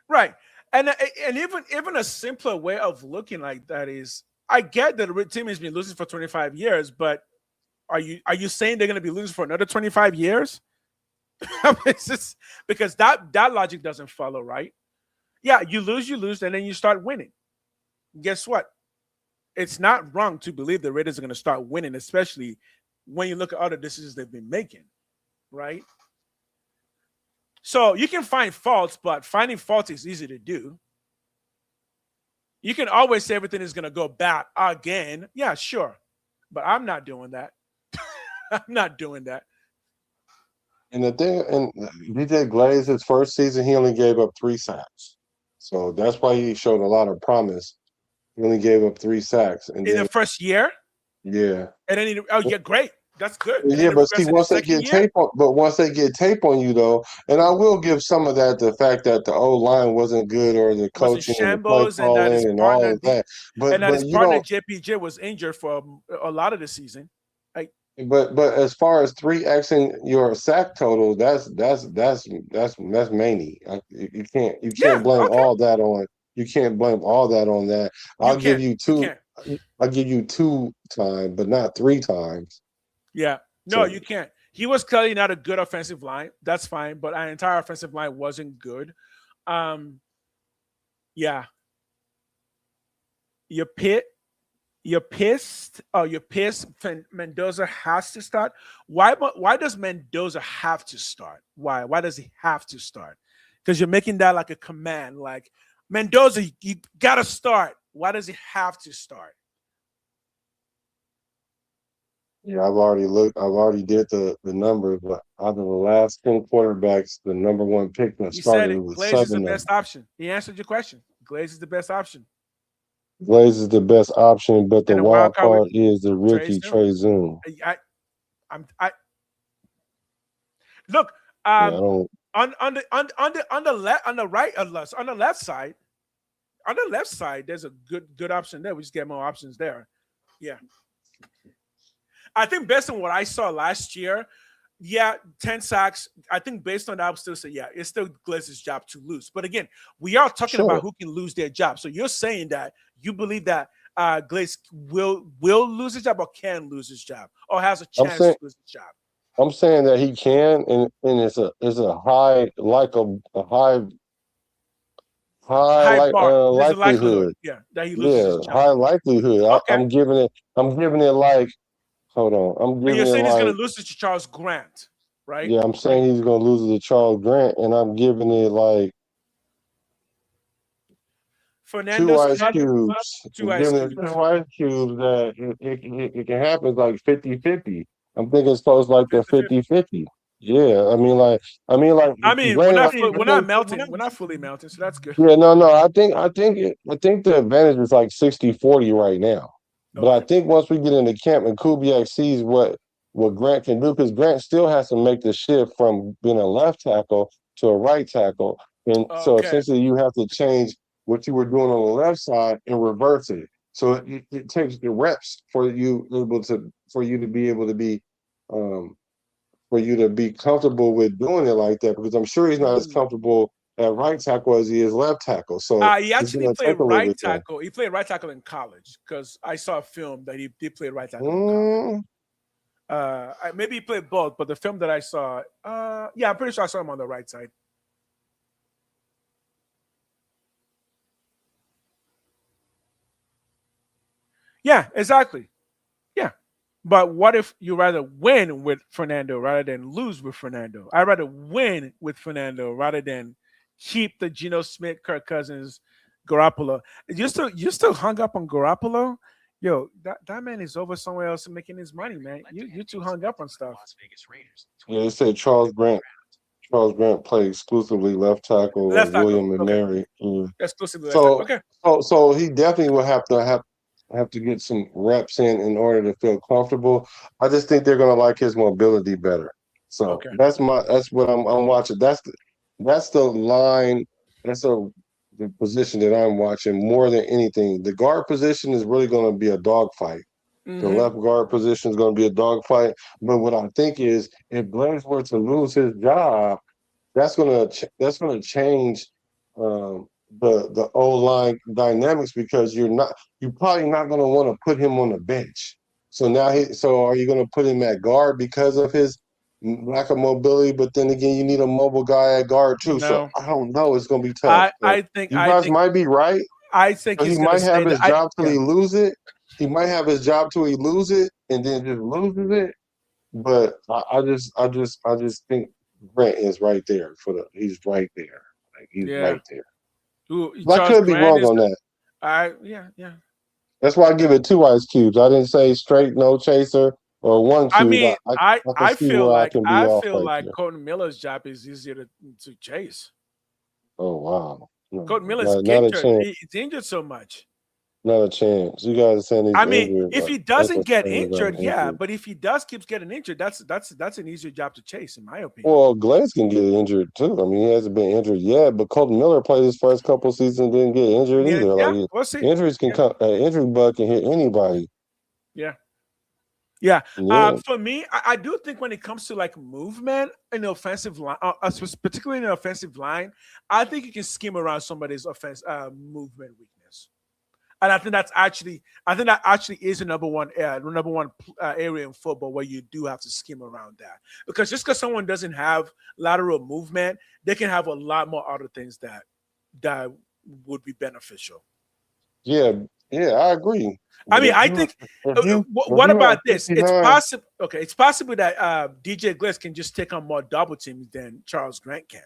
Right. And even a simpler way of looking like that is I get that the team has been losing for 25 years, but are you saying they're going to be losing for another 25 years? It's just because that logic doesn't follow, right? Yeah, you lose, and then you start winning. Guess what? It's not wrong to believe the Raiders are going to start winning, especially when you look at other decisions they've been making, right? So you can find faults, but finding faults is easy to do. You can always say everything is going to go bad again. Yeah, sure. But I'm not doing that. I'm not doing that. And the thing, and DJ Glaze, his first season, he only gave up 3 sacks. So that's why he showed a lot of promise. He only gave up 3 sacks. And in then, the first year? Yeah. And then, yeah, great. That's good. Yeah, but see, once they get tape on you, though, and I will give some of that the fact that the O line wasn't good, or the coaching and the play calling and all of that. But his you partner know, JPJ was injured for a lot of the season. but as far as 3xing your sack total, that's many. You can't blame all that on. You can't blame all that on that. I'll give you 2. I'll give you 2 times, but not 3 times. Yeah. No, you can't. He was clearly not a good offensive line. That's fine, but our entire offensive line wasn't good. Yeah. You're pissed. Oh, you're pissed. Mendoza has to start. Why does Mendoza have to start? Why? Why does he have to start? Because you're making that like a command. Like, Mendoza, you gotta start. Why does he have to start? Yeah, I've already did the numbers, but out of the last 10 quarterbacks, the number 1 pick that started was Glaze is the best option. He answered your question. Glaze is the best option. Glaze is the best option, but the wild card is the rookie Trey Zoom. Look, on the left side, there's a good option there. We just get more options there. Yeah. I think based on what I saw last year, 10 sacks. I think based on that, I would still say, it's still Glaze's job to lose. But again, we are talking about who can lose their job. So you're saying that you believe that Glaze will lose his job, or can lose his job, or has a chance to lose his job? I'm saying that he can, and it's a high likelihood. That he loses his job. High likelihood. Okay. I'm giving it like. Hold on. You're saying he's going to lose it to Charles Grant, right? Yeah, I'm saying he's going to lose it to Charles Grant, and I'm giving it like Fernando 2 ice cubes. 2 ice cubes that it can happen. It's like 50-50. I'm thinking it's close like the 50-50. Yeah, we're not melting. We're not fully melting, so that's good. Yeah, no. I think the advantage is like 60-40 right now. But I think once we get into camp and Kubiak sees what Grant can do, because Grant still has to make the shift from being a left tackle to a right tackle. And so essentially you have to change what you were doing on the left side and reverse it. So it takes the reps for you to be comfortable with doing it like that, because I'm sure he's not as comfortable at right tackle as he is left tackle. So he actually played right tackle. He played right tackle in college, because I saw a film that he did play right tackle in college. Maybe he played both, but the film that I saw, I'm pretty sure I saw him on the right side. Yeah, exactly. Yeah. But what if you rather win with Fernando rather than lose with Fernando? I'd rather win with Fernando rather than keep the Geno Smith, Kirk Cousins, Garoppolo. You're still hung up on Garoppolo? Yo, that man is over somewhere else and making his money, man. You're too hung up on stuff. Yeah, they said Charles Grant played exclusively left tackle, William and Mary. Exclusively left tackle. Okay. So he definitely will have to get some reps in order to feel comfortable. I just think they're gonna like his mobility better. So that's what I'm watching. That's the line. That's the position that I'm watching more than anything. The guard position is really going to be a dogfight. Mm-hmm. The left guard position is going to be a dogfight. But what I think is, if Blaze were to lose his job, that's going to change the O-line dynamics because you're probably not going to want to put him on the bench. So now so are you going to put him at guard because of his lack of mobility? But then again, you need a mobile guy at guard too. So No, I don't know. It's going to be tough. You guys might be right. I think So he he's going to might have stay his job till he lose it. He might have his job till he lose it, and then just loses it. But I just think Grant is right there he's right there. Like he's right there. I could be wrong on that. Yeah. That's why I give it 2 ice cubes. I didn't say straight no chaser or 1 cube. I mean, I feel like Colton Miller's job is easier to chase. Oh wow. Colton Miller's injured. He's injured so much. Not a chance. You guys are saying he's injured. If he doesn't get injured, yeah. But if he keeps getting injured, that's an easier job to chase, in my opinion. Well, Glaze can get injured too. I mean, he hasn't been injured yet, but Colton Miller played his first couple seasons, didn't get injured either. Yeah, we'll see. Injuries can come. Injury bug can hit anybody. Yeah. For me, I do think when it comes to like movement in the offensive line, particularly in the offensive line, I think you can scheme around somebody's movement weakness. And I think that actually is the number one area in football where you do have to scheme around that. Because just because someone doesn't have lateral movement, they can have a lot more other things that would be beneficial. Yeah, I agree. I mean, I think. What about this? It's possible. Okay, it's possible that DJ Glaze can just take on more double teams than Charles Grant can,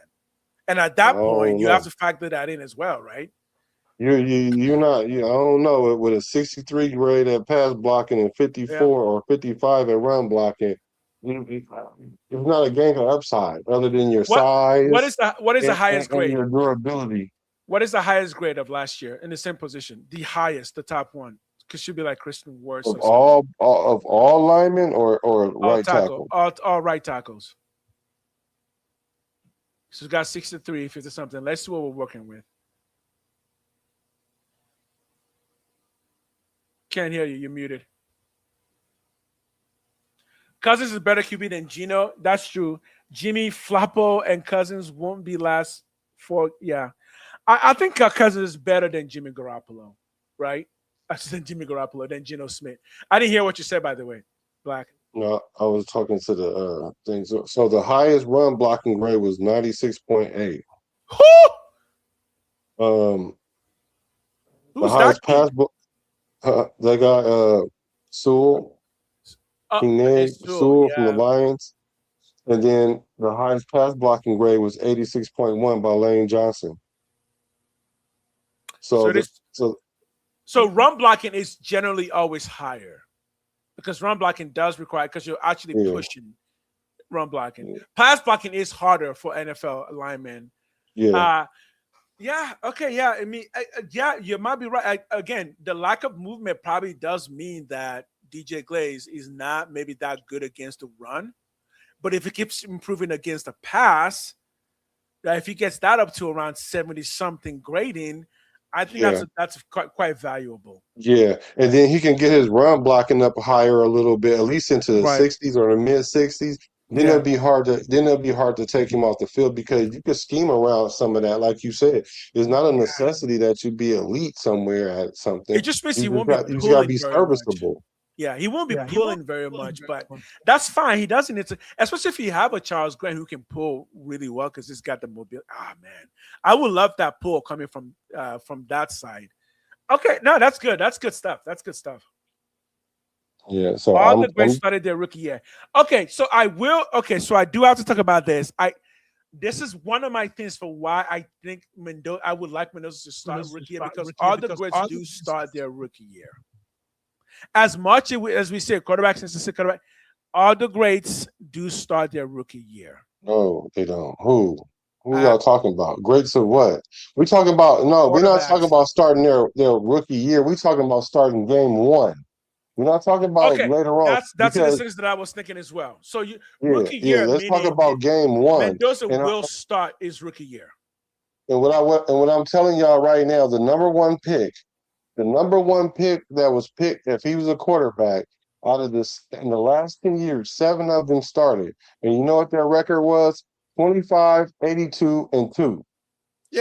and at that point, you have to factor that in as well, right? You're not. I don't know. With a 63 grade at pass blocking and 54 or 55 at run blocking, it's not a game of upside other than your size. What is the highest grade? Your durability. What is the highest grade of last year in the same position? The highest, the top one. Could should be like Christian Wirtz. Of all linemen or right tackle? All right tackles. So he's got 63, 50 something. Let's see what we're working with. Can't hear you. You're muted. Cousins is better QB than Geno. That's true. Jimmy, Flacco, and Cousins won't be last for. Yeah, I think Cousins is better than Jimmy Garoppolo, right? Than Jimmy Garoppolo, than Geno Smith. I didn't hear what you said, by the way, Black. No, I was talking to the things. So the highest run blocking grade was 96.8. The highest pass. They got Sewell, Sewell from the Lions, and then the highest pass blocking grade was 86.1 by Lane Johnson. So run blocking is generally always higher because run blocking does require because you're actually pushing run blocking. Yeah. Pass blocking is harder for NFL linemen. I mean, you might be right. Again, the lack of movement probably does mean that DJ Glaze is not maybe that good against the run. But if he keeps improving against the pass, if he gets that up to around 70-something grading, I think that's quite valuable. Yeah, and then he can get his run blocking up higher a little bit, at least into the 60s or the mid 60s. Then it'll be hard to take him off the field because you could scheme around some of that, like you said. It's not a necessity that you be elite somewhere at something. It just means you won't be pulling. You got to be serviceable. Yeah, he won't be pulling very much, but that's fine. He doesn't need to, especially if you have a Charles Grant who can pull really well because he's got the mobility. Man, I would love that pull coming from that side. Okay, no, that's good. That's good stuff. Yeah, so all the greats started their rookie year. Okay, so I do have to talk about this. This is one of my things for why I think I would like Mendoza to start rookie year because all the greats do start their rookie year. As much as we say quarterback, since it's a quarterback, all the greats do start their rookie year. No, they don't. Who y'all talking about? Greats of what? We're talking about we're not talking about starting their rookie year. We're talking about starting game one. We're not talking about later on. That's the things that I was thinking as well. So rookie year. Let's talk about game one. Mendoza will start his rookie year. And what I'm telling y'all right now, the number one pick that was picked, if he was a quarterback, out of this in the last 10 years, 7 of them started. And you know what their record was? 25, 82, and 2.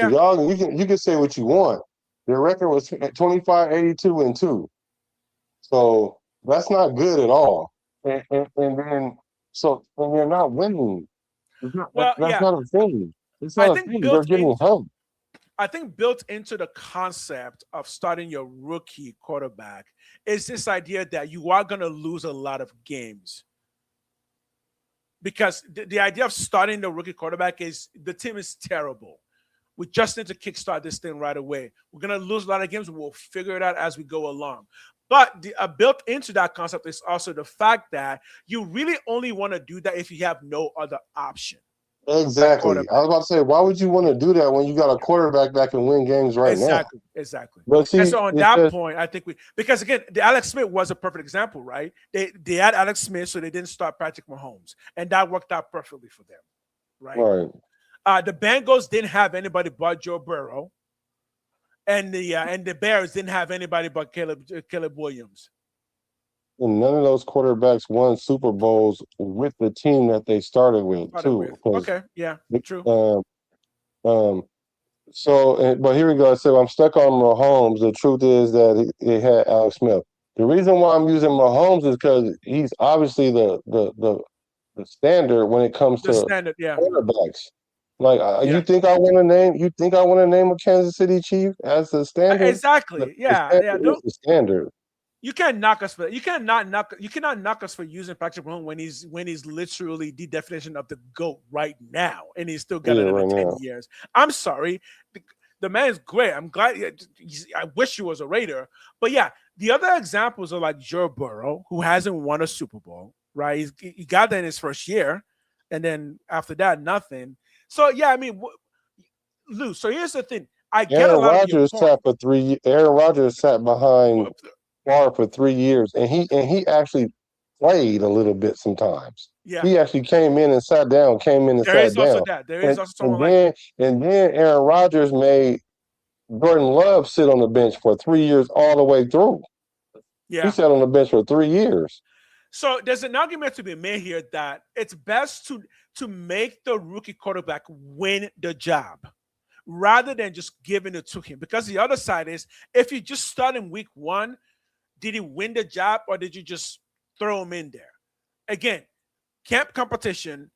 So y'all, you can say what you want. Their record was 25-82-2. So that's not good at all. And then and they're not winning. That's not a thing. It's not a thing. They're getting help. I think built into the concept of starting your rookie quarterback is this idea that you are going to lose a lot of games. Because the idea of starting the rookie quarterback is the team is terrible. We just need to kickstart this thing right away. We're going to lose a lot of games. We'll figure it out as we go along. But built into that concept is also the fact that you really only want to do that if you have no other option. Exactly. I was about to say, why would you want to do that when you got a quarterback that can win games right now? Exactly. But see, and so on that point, I think because again, the Alex Smith was a perfect example, right? They had Alex Smith, so they didn't start Patrick Mahomes, and that worked out perfectly for them, right? Right. The Bengals didn't have anybody but Joe Burrow, and the Bears didn't have anybody but Caleb Williams. And none of those quarterbacks won Super Bowls with the team that they started with, too. Okay, yeah, true. So, but here we go. So I'm stuck on Mahomes. The truth is that it had Alex Smith. The reason why I'm using Mahomes is because he's obviously the standard when it comes to quarterbacks. Like, you think I want to name? You think I want to name a Kansas City Chief as the standard? Exactly. The standard. You can't knock us for that. You cannot knock us for using Patrick Mahomes when he's literally the definition of the GOAT right now, and he's still got another 10 years. I'm sorry, the man's great. I'm glad. I wish he was a Raider, but yeah, the other examples are like Joe Burrow, who hasn't won a Super Bowl, right? He got that in his first year, and then after that, nothing. So yeah, I mean, Lou. So here's the thing. I get Aaron a lot Rodgers of your sat Aaron Rodgers sat behind for 3 years, and he actually played a little bit sometimes. Yeah, he actually came in and sat down. There is also someone like and then Aaron Rodgers made Jordan Love sit on the bench for 3 years all the way through. Yeah, he sat on the bench for 3 years. So there's an argument to be made here that it's best to make the rookie quarterback win the job rather than just giving it to him. Because the other side is, if you just start in week 1, did he win the job or did you just throw him in there? Again, camp competition,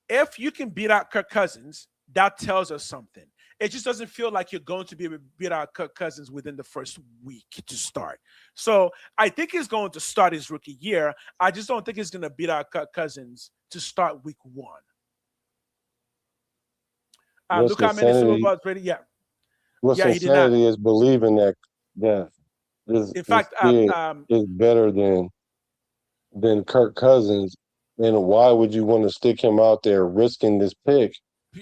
if you can beat out Kirk Cousins, that tells us something. It just doesn't feel like you're going to be able to beat out Kirk Cousins within the first week to start. So I think he's going to start his rookie year. I just don't think he's going to beat out Kirk Cousins to start week 1. Look how many Super Bowls ready. Yeah. What's insanity is believing that this is better than Kirk Cousins. And why would you want to stick him out there risking this pick?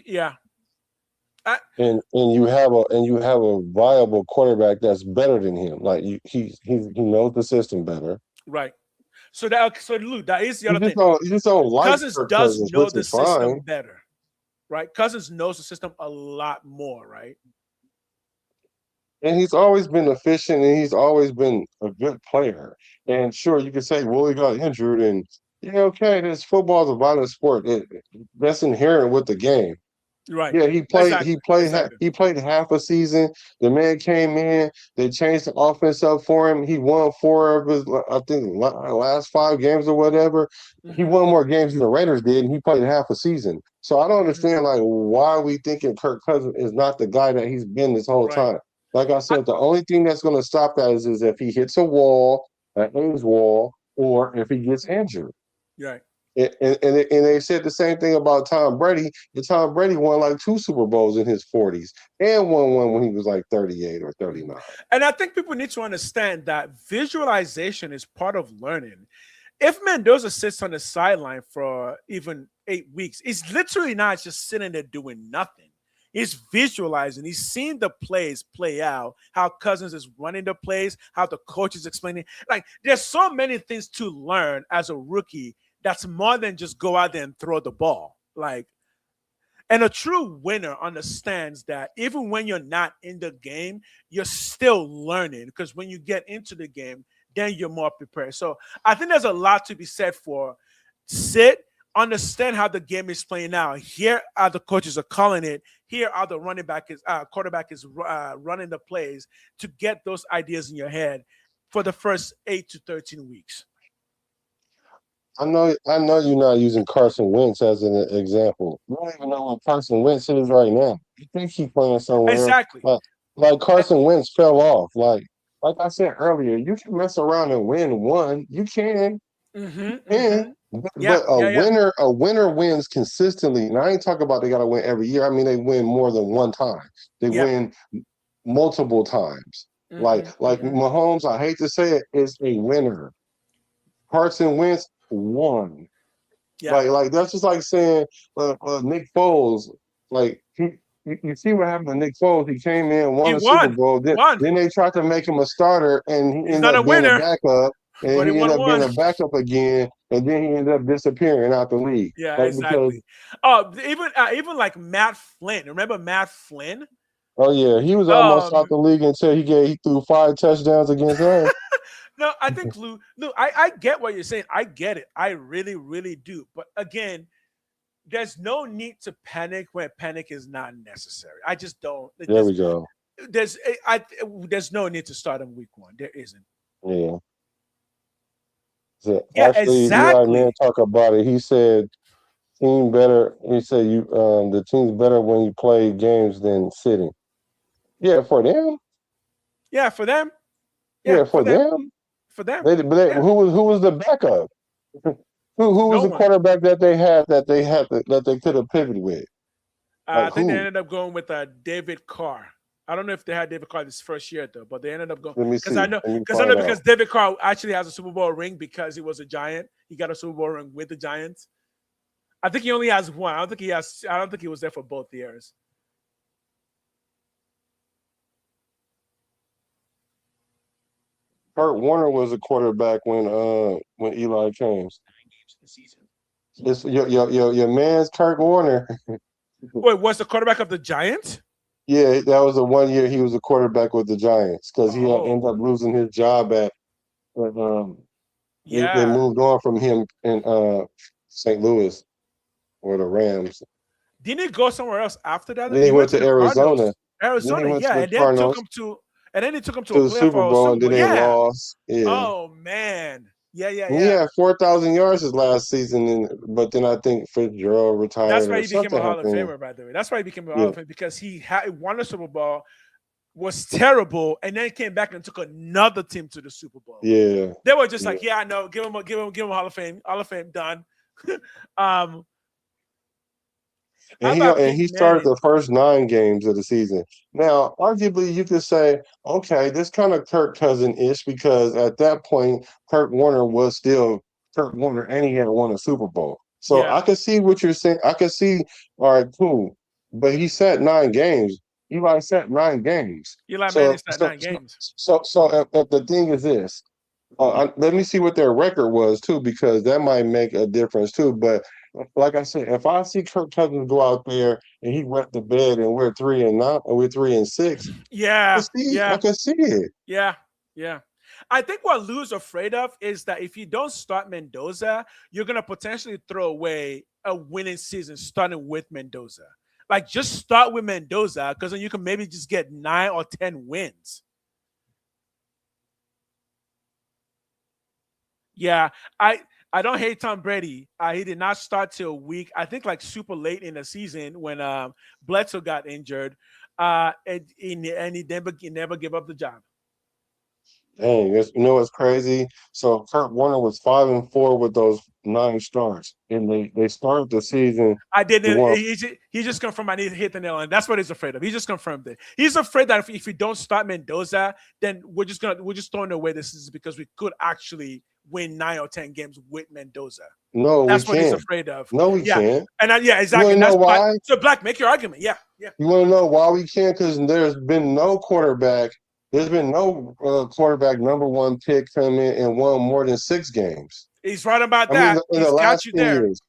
Yeah. And you have a viable quarterback that's better than him. Like he knows the system better. Right. So Lou, that is the other thing. You just don't like Cousins does know the system better. Right? Cousins knows the system a lot more, right? And he's always been efficient, and he's always been a good player. And sure, you can say, well, he got injured, and okay, this football is a violent sport. That's inherent with the game. Right. Yeah, he played half a season. The man came in, they changed the offense up for him. He won 4 of his, I think, last 5 games or whatever. He won more games than the Raiders did, and he played half a season. So I don't understand like why we thinking Kirk Cousins is not the guy that he's been this whole time. Like I said, the only thing that's going to stop that is if he hits a wall, an Ames wall, or if he gets injured. Right. And they said the same thing about Tom Brady. And Tom Brady won like 2 Super Bowls in his 40s and won one when he was like 38 or 39. And I think people need to understand that visualization is part of learning. If Mendoza sits on the sideline for even 8 weeks, he's literally not just sitting there doing nothing. He's visualizing. He's seeing the plays play out, how Cousins is running the plays, how the coach is explaining. Like, there's so many things to learn as a rookie that's more than just go out there and throw the ball. Like, and a true winner understands that even when you're not in the game, you're still learning, because when you get into the game, then you're more prepared. So I think there's a lot to be said for sit, understand how the game is playing out, hear how the coaches are calling it, hear how the quarterback is running the plays to get those ideas in your head for the first 8 to 13 weeks. I know you're not using Carson Wentz as an example. You don't even know what Carson Wentz is right now. You think he's playing somewhere. Exactly. Like Carson Wentz fell off. Like I said earlier, you can mess around and win one. You can. But a winner wins consistently. And I ain't talking about they got to win every year. I mean, they win more than one time. They win multiple times. Like Mahomes, I hate to say it, is a winner. Carson Wentz won. Yeah. Like that's just like saying Nick Foles. Like you see what happened to Nick Foles? He came in, won a Super Bowl. Then they tried to make him a starter, and he ended up being a backup. And he ended up being a backup again, and then he ended up disappearing out the league. Yeah, exactly. Even like Matt Flynn. Remember Matt Flynn? Oh yeah, he was almost out the league until he threw 5 touchdowns against us. No, I think Lou, I get what you're saying. I get it. I really, really do. But again, there's no need to panic when panic is not necessary. I just don't. There we go. There's no need to start in week 1. There isn't. Yeah. So actually, exactly. Man talk about it. He said, "Team better." He said, the team's better when you play games than sitting." Yeah, for them. Yeah, for them. Yeah, for them. For them. Who was the backup? Who was the quarterback that they could have pivoted with? I think they ended up going with David Carr. I don't know if they had David Carr this first year though, but they ended up going because David Carr actually has a Super Bowl ring because he was a Giant. He got a Super Bowl ring with the Giants. I think he only has one. I don't think he was there for both years. Kurt Warner was a quarterback when Eli came. It's your man's Kurt Warner. Wait, was the quarterback of the Giants? Yeah, that was the 1 year he was a quarterback with the Giants because he ended up losing his job at. They moved on from him in St. Louis or the Rams. Didn't he go somewhere else after that? Then he went to Arizona. And then he took him to the Super Bowl, and then they lost. Yeah. Oh man. Yeah. He had 4,000 yards his last season, but then I think Fitzgerald retired. That's why he became a Hall of Famer, by the way. That's why he became a Hall of Famer because he won the Super Bowl, was terrible, and then came back and took another team to the Super Bowl. Yeah, they were just like, I know, give him Hall of Fame, done. And he started the first 9 games of the season. Now, arguably, you could say, okay, this kind of Kirk Cousin-ish because at that point, Kurt Warner was still Kurt Warner, and he had won a Super Bowl. So I could see what you're saying. I could see, all right, cool. But he sat 9 games. Eli sat 9 games. Manning sat 9 games. So the thing is this. Let me see what their record was, too, because that might make a difference, too. But like I said, if I see Kirk Cousins go out there and he wet the bed and we're 3-9 or we're 3-6, I can see it. Yeah. I think what Lou's afraid of is that if you don't start Mendoza, you're gonna potentially throw away a winning season starting with Mendoza. Like just start with Mendoza because then you can maybe just get 9 or 10 wins. Yeah, I don't hate Tom Brady. He did not start till week, I think, like super late in the season when Bledsoe got injured, and he never gave up the job. Dang, you know what's crazy? So Kurt Warner was 5-4 with those 9 starts, and they started the season. I didn't. He just confirmed I need to hit the nail on. That's what he's afraid of. He just confirmed it. He's afraid that if we don't start Mendoza, then we're just throwing away this season because we could actually win 9 or 10 games with Mendoza. No, that's what he's afraid of. No, we can't. And exactly. You know why? So Black, make your argument. Yeah. You want to know why we can't? Because there's been no quarterback. There's been no quarterback number 1 pick come in and won more than 6 games. He's right about that. In the last 10 years.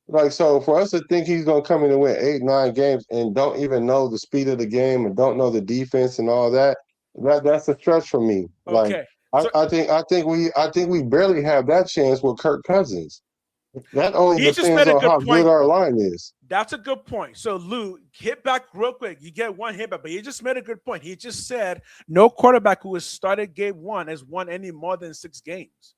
Like, so for us to think he's going to come in and win 8, 9 games and don't even know the speed of the game and don't know the defense and all that's a stretch for me. Okay. Like, I think we barely have that chance with Kirk Cousins. That only He just depends made a on how good good point. our line is. That's a good point. So, Lou, hit back real quick. You get one hit back, but he just made a good point. He just said no quarterback who has started game one has won any more than 6 games.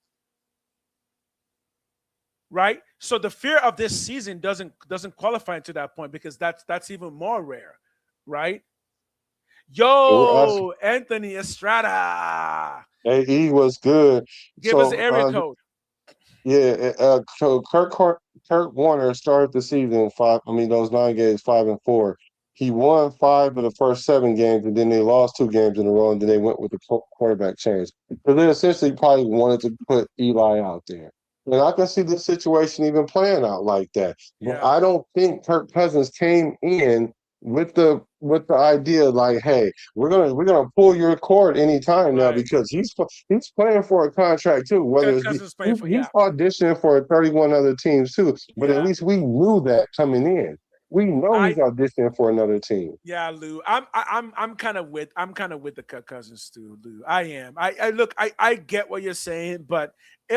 Right? So the fear of this season doesn't qualify into that point because that's even more rare, right? Yo, Anthony Estrada. Hey, he was good. Give us the area code. Yeah, so Kurt Warner started the season those 9 games 5-4. He won 5 of the first 7 games, and then they lost 2 games in a row, and then they went with the quarterback change. So they essentially probably wanted to put Eli out there. And I can see the situation even playing out like that. Yeah. But I don't think Kirk Cousins came in with the idea like, hey, we're gonna pull your cord anytime now because he's playing for a contract too. Whether he's auditioning for 31 other teams too, but at least we knew that coming in. We know he's auditioning for another team. Yeah, Lou. I'm kind of with the Kirk Cousins too, Lou. I am. I get what you're saying, but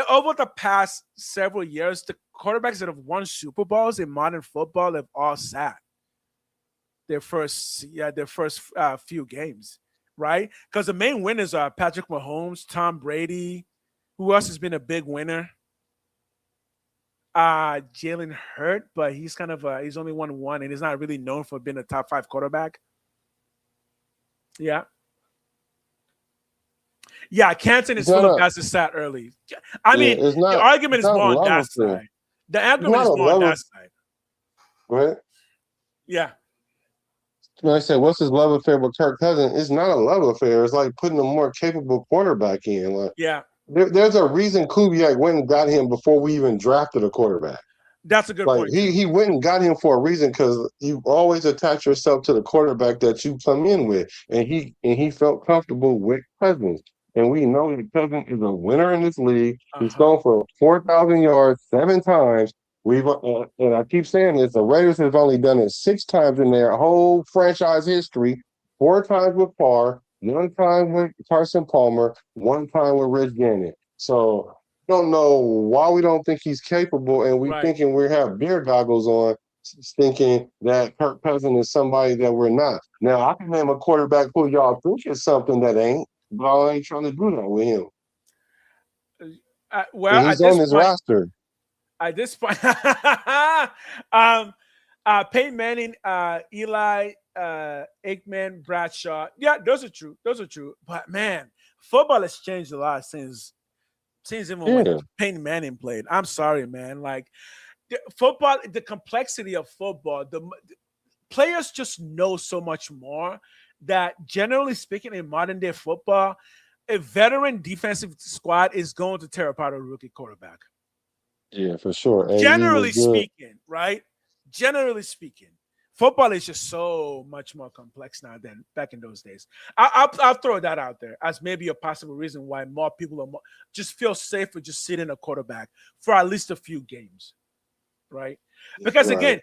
over the past several years, the quarterbacks that have won Super Bowls in modern football have all sat their first few games, right? Because the main winners are Patrick Mahomes, Tom Brady. Who else has been a big winner? Jalen Hurts, but he's he's only won 1 and he's not really known for being a top 5 quarterback. Yeah. Yeah, Canton is full of guys that sat early. I mean, the argument is more on that side. The argument is more on that side. Right? Yeah. When I said, what's his love affair with Kirk Cousins? It's not a love affair. It's like putting a more capable quarterback in. Like, yeah. There's a reason Kubiak went and got him before we even drafted a quarterback. That's a good point. He went and got him for a reason because you always attach yourself to the quarterback that you come in with. And he felt comfortable with Cousins. And we know that Cousins is a winner in this league. He's gone for 4,000 yards 7 times. And I keep saying this, the Raiders have only done it 6 times in their whole franchise history. 4 times with Parr, 1 time with Carson Palmer, 1 time with Rich Gannon. So I don't know why we don't think he's capable, and we thinking we have beer goggles on, thinking that Kirk Cousins is somebody that we're not. Now, I can name a quarterback who y'all think is something that ain't, but I ain't trying to do that with him. Well, he's on his roster. At this point, Peyton Manning, Eli, Aikman, Bradshaw. Yeah, those are true. But man, football has changed a lot since even when Peyton Manning played. I'm sorry, man. Like football, the complexity of football, the players just know so much more that generally speaking in modern day football, a veteran defensive squad is going to tear apart a rookie quarterback. Yeah, for sure. Generally speaking, right? Generally speaking, football is just so much more complex now than back in those days. I'll throw that out there as maybe a possible reason why more people just feel safer just sitting a quarterback for at least a few games, right? Because again,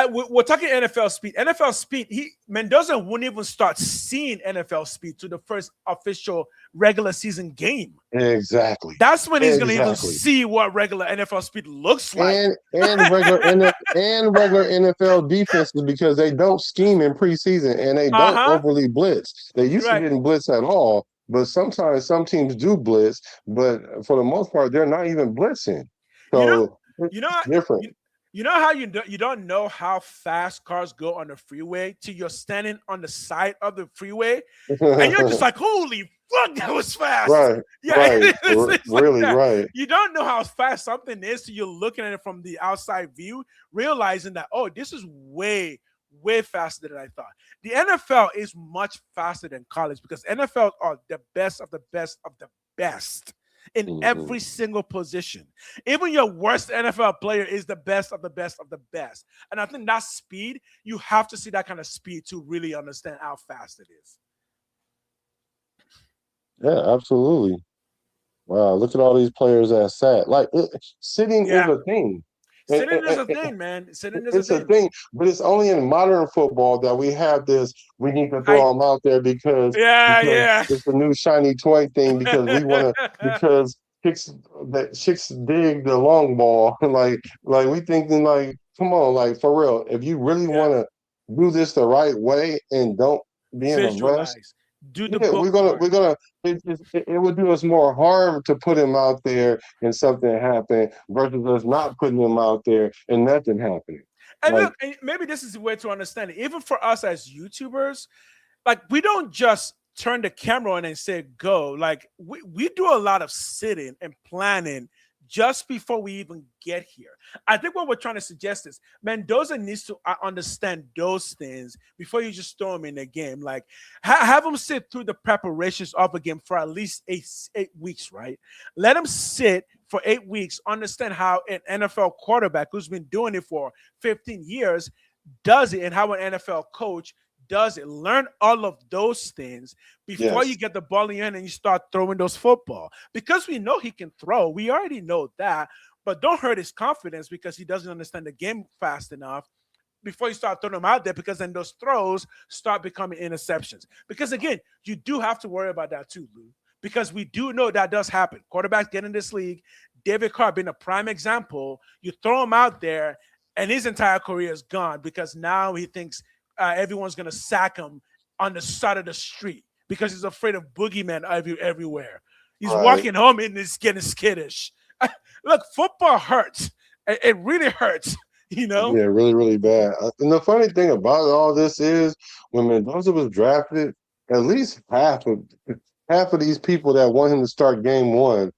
we're talking NFL speed. NFL speed, Mendoza wouldn't even start seeing NFL speed to the first official regular season game. Exactly. That's when he's going to even see what regular NFL speed looks like. And regular NFL defenses, because they don't scheme in preseason and they don't overly blitz. They used to didn't blitz at all, but sometimes some teams do blitz, but for the most part, they're not even blitzing. So it's different. You know how you don't know how fast cars go on the freeway till you're standing on the side of the freeway and you're just like, holy fuck, that was fast. Right. Yeah, right. Really, like right. You don't know how fast something is till you're looking at it from the outside view, realizing that, oh, this is way, way faster than I thought. The NFL is much faster than college because NFL are the best of the best of the best in every single position. Even your worst NFL player is the best of the best of the best. And I think that speed, you have to see that kind of speed to really understand how fast it is. Yeah, absolutely. Wow, look at all these players that sat. Like, sitting is a thing. Sitting is a thing, man. Sitting is it's a thing, but it's only in modern football that we have this. We need to throw them out there because it's the new shiny toy thing. Because we want to. Because chicks dig the long ball. like we thinking like, come on, like for real. If you really want to do this the right way and don't be in a rush, do the we're gonna. It would do us more harm to put him out there and something happen versus us not putting him out there and nothing happening. And look, maybe this is the way to understand it. Even for us as YouTubers, like we don't just turn the camera on and say go. Like we do a lot of sitting and planning just before we even get here. I think what we're trying to suggest is Mendoza needs to understand those things before you just throw him in the game. Like have him sit through the preparations of a game for at least eight weeks, right? Let him sit for 8 weeks, understand how an NFL quarterback who's been doing it for 15 years does it and how an NFL coach does it. Learn all of those things before you get the ball in and you start throwing those football. Because we know he can throw. We already know that. But don't hurt his confidence because he doesn't understand the game fast enough before you start throwing him out there, because then those throws start becoming interceptions. Because, again, you do have to worry about that too, Lou. Because we do know that does happen. Quarterbacks get in this league. David Carr being a prime example. You throw him out there and his entire career is gone because now he thinks – everyone's going to sack him on the side of the street because he's afraid of boogeymen everywhere. He's walking home and he's getting skittish. Look, football hurts. It really hurts, you know? Yeah, really, really bad. And the funny thing about all this is when Mendoza was drafted, at least half of these people that want him to start game one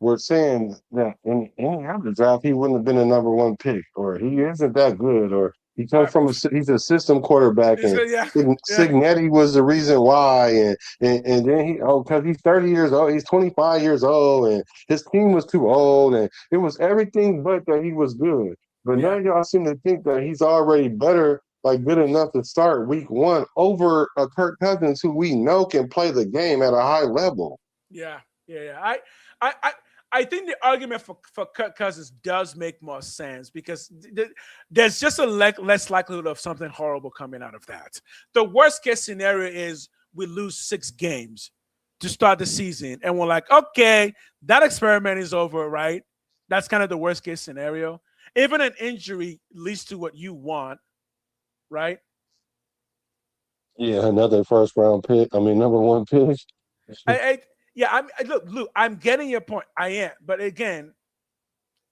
were saying that in any other draft, he wouldn't have been a number one pick, or he isn't that good, or he comes from he's a system quarterback, and Cignetti was the reason why, and then because he's 30 years old, he's 25 years old, and his team was too old, and it was everything but that he was good. But now y'all seem to think that he's already better, like good enough to start week one over a Kirk Cousins who we know can play the game at a high level. Yeah. I think the argument for Kirk Cousins does make more sense because there's just a less likelihood of something horrible coming out of that. The worst case scenario is we lose 6 games to start the season, and we're like, okay, that experiment is over, right? That's kind of the worst case scenario. Even an injury leads to what you want, right? Yeah, another first round pick. I mean, number one pick. Look, Lou, I'm getting your point. I am. But again,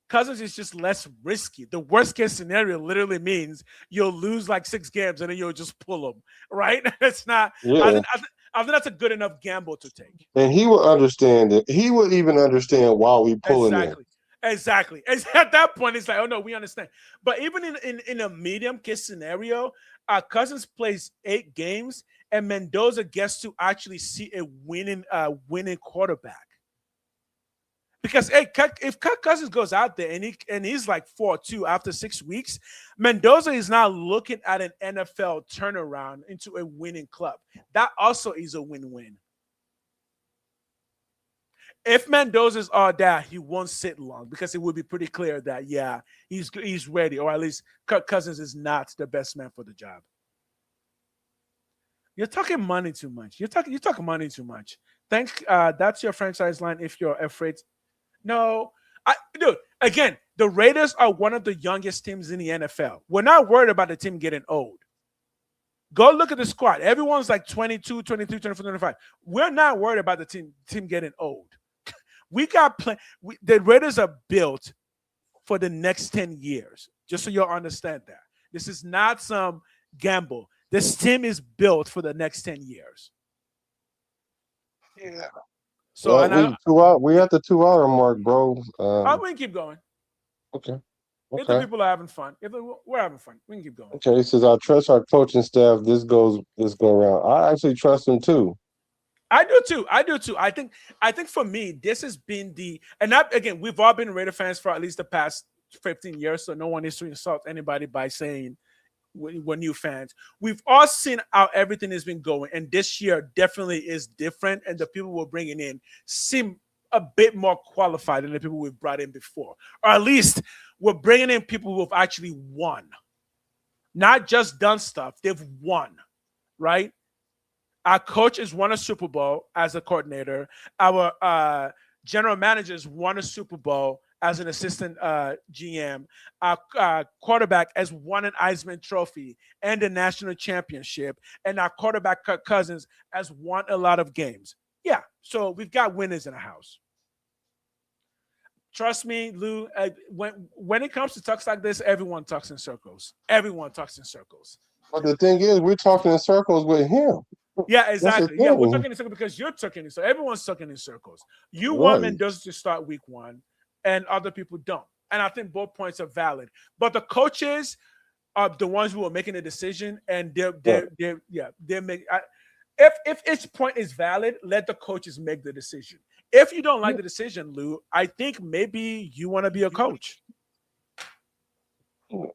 Cousins is just less risky. The worst case scenario literally means you'll lose like 6 games and then you'll just pull them, right? It's not. Yeah. I think that's a good enough gamble to take. And he will understand it. He would even understand why we pulling it. Exactly. At that point, it's like, oh no, we understand. But even in a medium case scenario, Cousins plays 8 games, and Mendoza gets to actually see a winning quarterback. Because if Kirk Cousins goes out there and he's like 4-2 after 6 weeks, Mendoza is now looking at an NFL turnaround into a winning club. That also is a win-win. If Mendoza's all that, he won't sit long because it would be pretty clear that he's ready, or at least Kirk Cousins is not the best man for the job. You're talking money too much. You're talking money too much. That's your franchise line. If you're afraid, no, dude. Again, the Raiders are one of the youngest teams in the NFL. We're not worried about the team getting old. Go look at the squad. Everyone's like 22, 23, 24, 25. We're not worried about the team getting old. We got the Raiders are built for the next 10 years, just so you'll understand that. This is not some gamble. This team is built for the next 10 years. Yeah. So we're at the 2-hour mark, bro. We can keep going. Okay. If the people are having fun, we're having fun, we can keep going. Okay, says I trust our coaching staff. This go around. I actually trust them too. I do too. I think for me, this has been again, we've all been Raider fans for at least the past 15 years, so no one is to insult anybody by saying we're new fans. We've all seen how everything has been going, and this year definitely is different, and the people we're bringing in seem a bit more qualified than the people we've brought in before. Or at least we're bringing in people who have actually won. Not just done stuff, they've won, right? Our coach has won a Super Bowl as a coordinator. Our general managers won a Super Bowl as an assistant GM. Quarterback has won an Heisman Trophy and a national championship. And our quarterback, Kirk Cousins, has won a lot of games. Yeah, so we've got winners in the house. Trust me, Lou, when it comes to talks like this, everyone talks in circles. Everyone talks in circles. But the thing is, we're talking in circles with him. Yeah, exactly. Yeah, we're talking in circles because you're talking in circles. Everyone's talking in circles. You want Mendoza to start week 1, and other people don't. And I think both points are valid. But the coaches are the ones who are making the decision, and they're making. If each point is valid, let the coaches make the decision. If you don't like the decision, Lou, I think maybe you want to be a coach.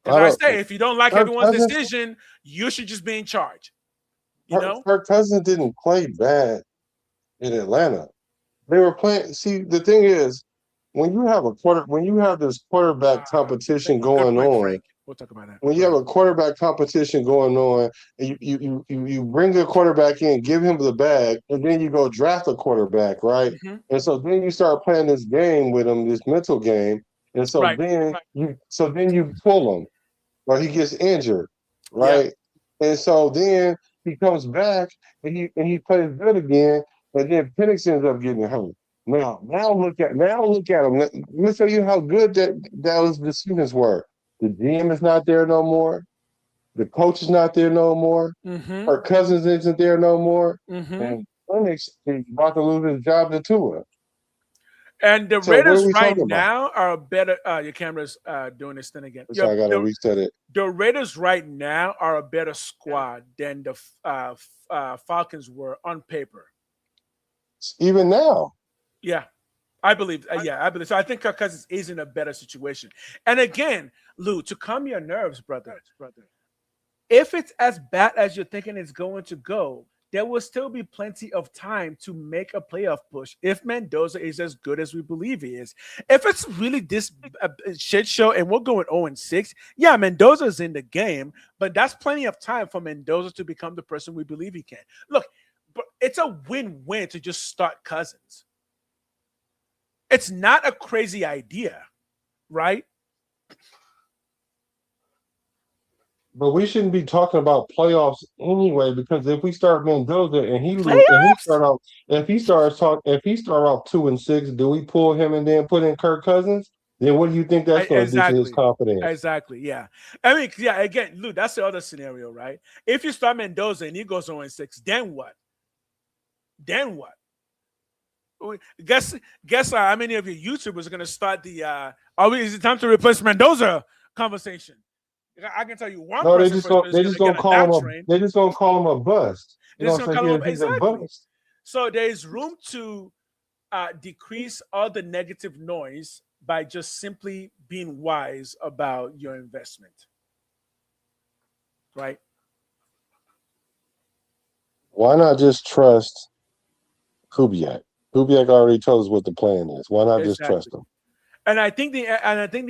I say, if you don't like everyone's decision, you should just be in charge. You know, Kirk Cousins didn't play bad in Atlanta. They were playing. See, the thing is, when you have this quarterback competition going on, we'll talk about that. When you have a quarterback competition going on, and you bring a quarterback in, give him the bag, and then you go draft a quarterback, right? Mm-hmm. And so then you start playing this game with him, this mental game, and so then you pull him, or he gets injured, right? Yeah. And so then he comes back and he plays good again, and then Penix ends up getting hurt. Now look at him. Let's tell you how good those decisions were. The GM is not there no more. The coach is not there no more. Mm-hmm. Her Cousins isn't there no more. Mm-hmm. And Penix is about to lose his job to Tua. And the Raiders right now are better. Your camera's doing this thing again. So I got to reset it. The Raiders right now are a better squad than the Falcons were on paper. Even now. Yeah. I believe. I believe. So I think Kirk Cousins is in a better situation. And again, Lou, to calm your nerves, brother, if it's as bad as you're thinking it's going to go, there will still be plenty of time to make a playoff push if Mendoza is as good as we believe he is. If it's really this shit show and we're going 0-6, yeah, Mendoza's in the game, but that's plenty of time for Mendoza to become the person we believe he can. Look, but it's a win-win to just start Cousins. It's not a crazy idea, right? But we shouldn't be talking about playoffs anyway, because if we start Mendoza and he start off 2-6, do we pull him and then put in Kirk Cousins? Then what do you think that's going to do to his confidence? Exactly, yeah. I mean, yeah, again, Lou, that's the other scenario, right? If you start Mendoza and he goes 0-6, then what? Guess how many of your YouTubers are going to start the is it time to replace Mendoza conversation? I can tell you one. No, they just gonna call him a bust. Exactly. So there's room to decrease all the negative noise by just simply being wise about your investment, right? Why not just trust Kubiak? Kubiak already told us what the plan is. Why not just trust him? And I think the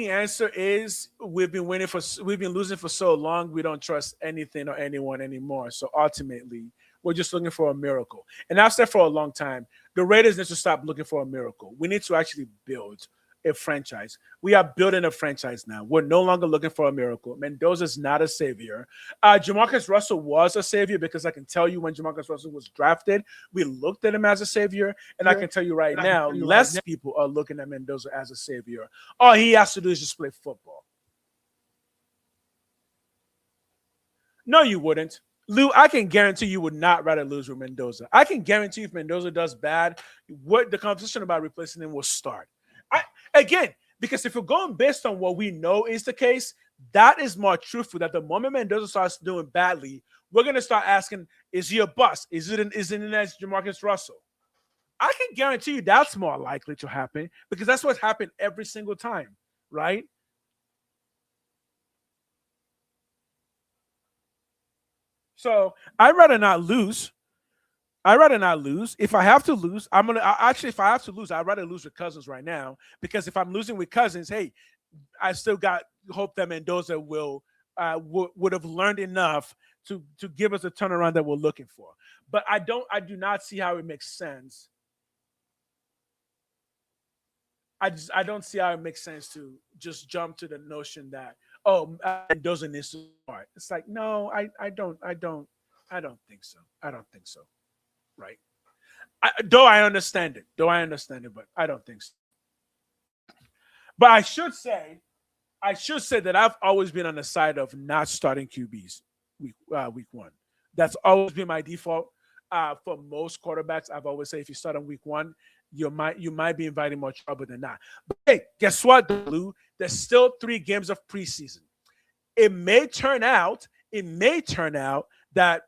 answer is we've been losing for so long, we don't trust anything or anyone anymore. So ultimately, we're just looking for a miracle. And I've said for a long time, the Raiders need to stop looking for a miracle. We need to actually build a franchise. We are building a franchise now. We're no longer looking for a miracle. Mendoza's not a savior. Jamarcus Russell was a savior, because I can tell you when Jamarcus Russell was drafted, we looked at him as a savior. And I can tell you right now, less people are looking at Mendoza as a savior. All he has to do is just play football. No, you wouldn't. Lou, I can guarantee you would not rather lose with Mendoza. I can guarantee if Mendoza does bad, the conversation about replacing him will start. Again, because if we're going based on what we know is the case, that is more truthful. That the moment Mendoza starts doing badly, we're going to start asking, is he a bust? Is it as Jamarcus Russell? I can guarantee you that's more likely to happen, because that's what happened every single time, right? So I'd rather not lose. If I have to lose, if I have to lose, I'd rather lose with Cousins right now, because if I'm losing with Cousins, hey, I still got hope that Mendoza would have learned enough to give us the turnaround that we're looking for. But I do not see how it makes sense I don't see how it makes sense to just jump to the notion that Mendoza needs to start. It's like no, I don't think so. I don't think so. Right? Though I understand it, but I don't think so. But I should say that I've always been on the side of not starting QBs week one. That's always been my default. For most quarterbacks, I've always said if you start on week one, you might be inviting more trouble than not. But hey, guess what, Lou? There's still 3 games of preseason. It may turn out that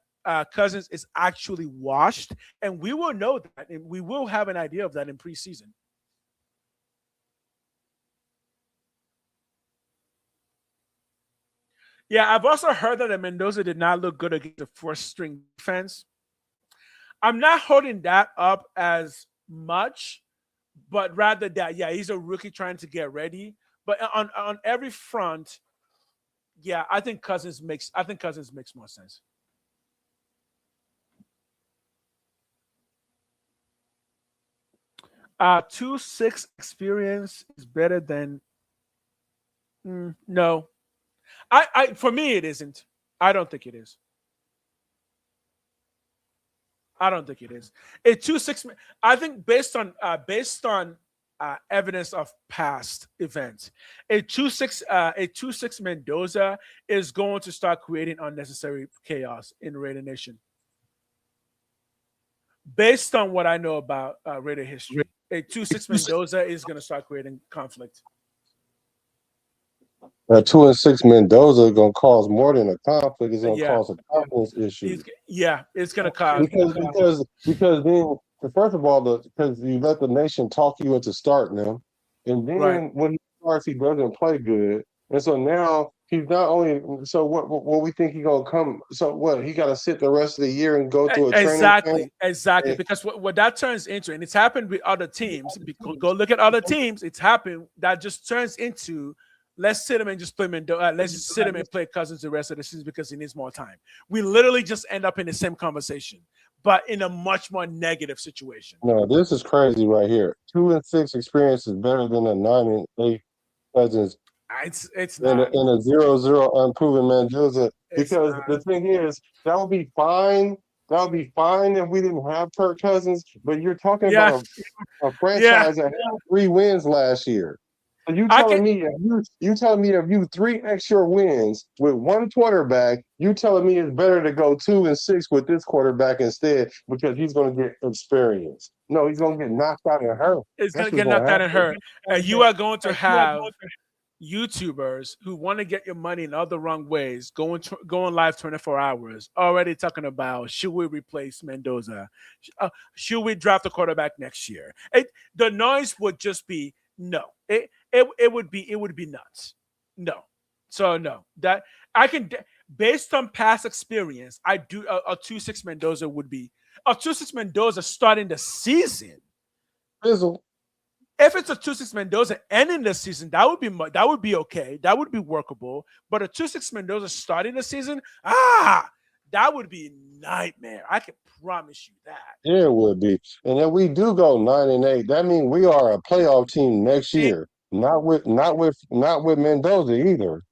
Cousins is actually washed, and we will know that, and we will have an idea of that in preseason. Yeah, I've also heard that Mendoza did not look good against the first string defense. I'm not holding that up as much, but rather that, yeah, he's a rookie trying to get ready. But on every front, yeah, I think Cousins makes more sense. Uh, 2-6 experience is better than no. For me it isn't. I don't think it is. I don't think it is. A 2-6. I think based on evidence of past events, a 2-6 Mendoza is going to start creating unnecessary chaos in Raider Nation. Based on what I know about Raider history, a 2-6 Mendoza is going to start creating conflict. A 2-6 Mendoza is going to cause more than a conflict. It's going to cause a confidence issue. It's going to cause because then first of all, because you let the nation talk you into starting him, and then when he starts, he doesn't play good, and so now he's not only. So what we think he's gonna come? So what he got to sit the rest of the year and go through a training camp? Exactly. Because what that turns into, and it's happened with other teams. Go look at other teams. It's happened. That just turns into. Let's sit him and just play Mendoza. Let's just sit him and play Cousins the rest of the season because he needs more time. We literally just end up in the same conversation, but in a much more negative situation. No, this is crazy right here. 2-6 experience is better than a 9-8 Cousins. It's not. In a 0-0 unproven Mendoza. Because the thing is, that would be fine. That would be fine if we didn't have Kirk Cousins. But you're talking about a franchise that had 3 wins last year. So you telling me if you 3 extra wins with 1 quarterback, you telling me it's better to go 2-6 with this quarterback instead because he's going to get experience. No, he's going to get knocked out and hurt. It's going to get knocked out and hurt. And you are going to have YouTubers who want to get your money in all the wrong ways, going live 24 hours, already talking about should we replace Mendoza? Should we draft a quarterback next year? The noise would just be no. It would be nuts. No. So no. That I can based on past experience, I do a 2-6 Mendoza would be a 2-6 Mendoza starting the season. Fizzle. If it's a 2-6 Mendoza ending the season, that would be okay. That would be workable. But a 2-6 Mendoza starting the season, that would be a nightmare. I can promise you that. Yeah, it would be. And if we do go 9-8, that means we are a playoff team next year. Not with Mendoza either.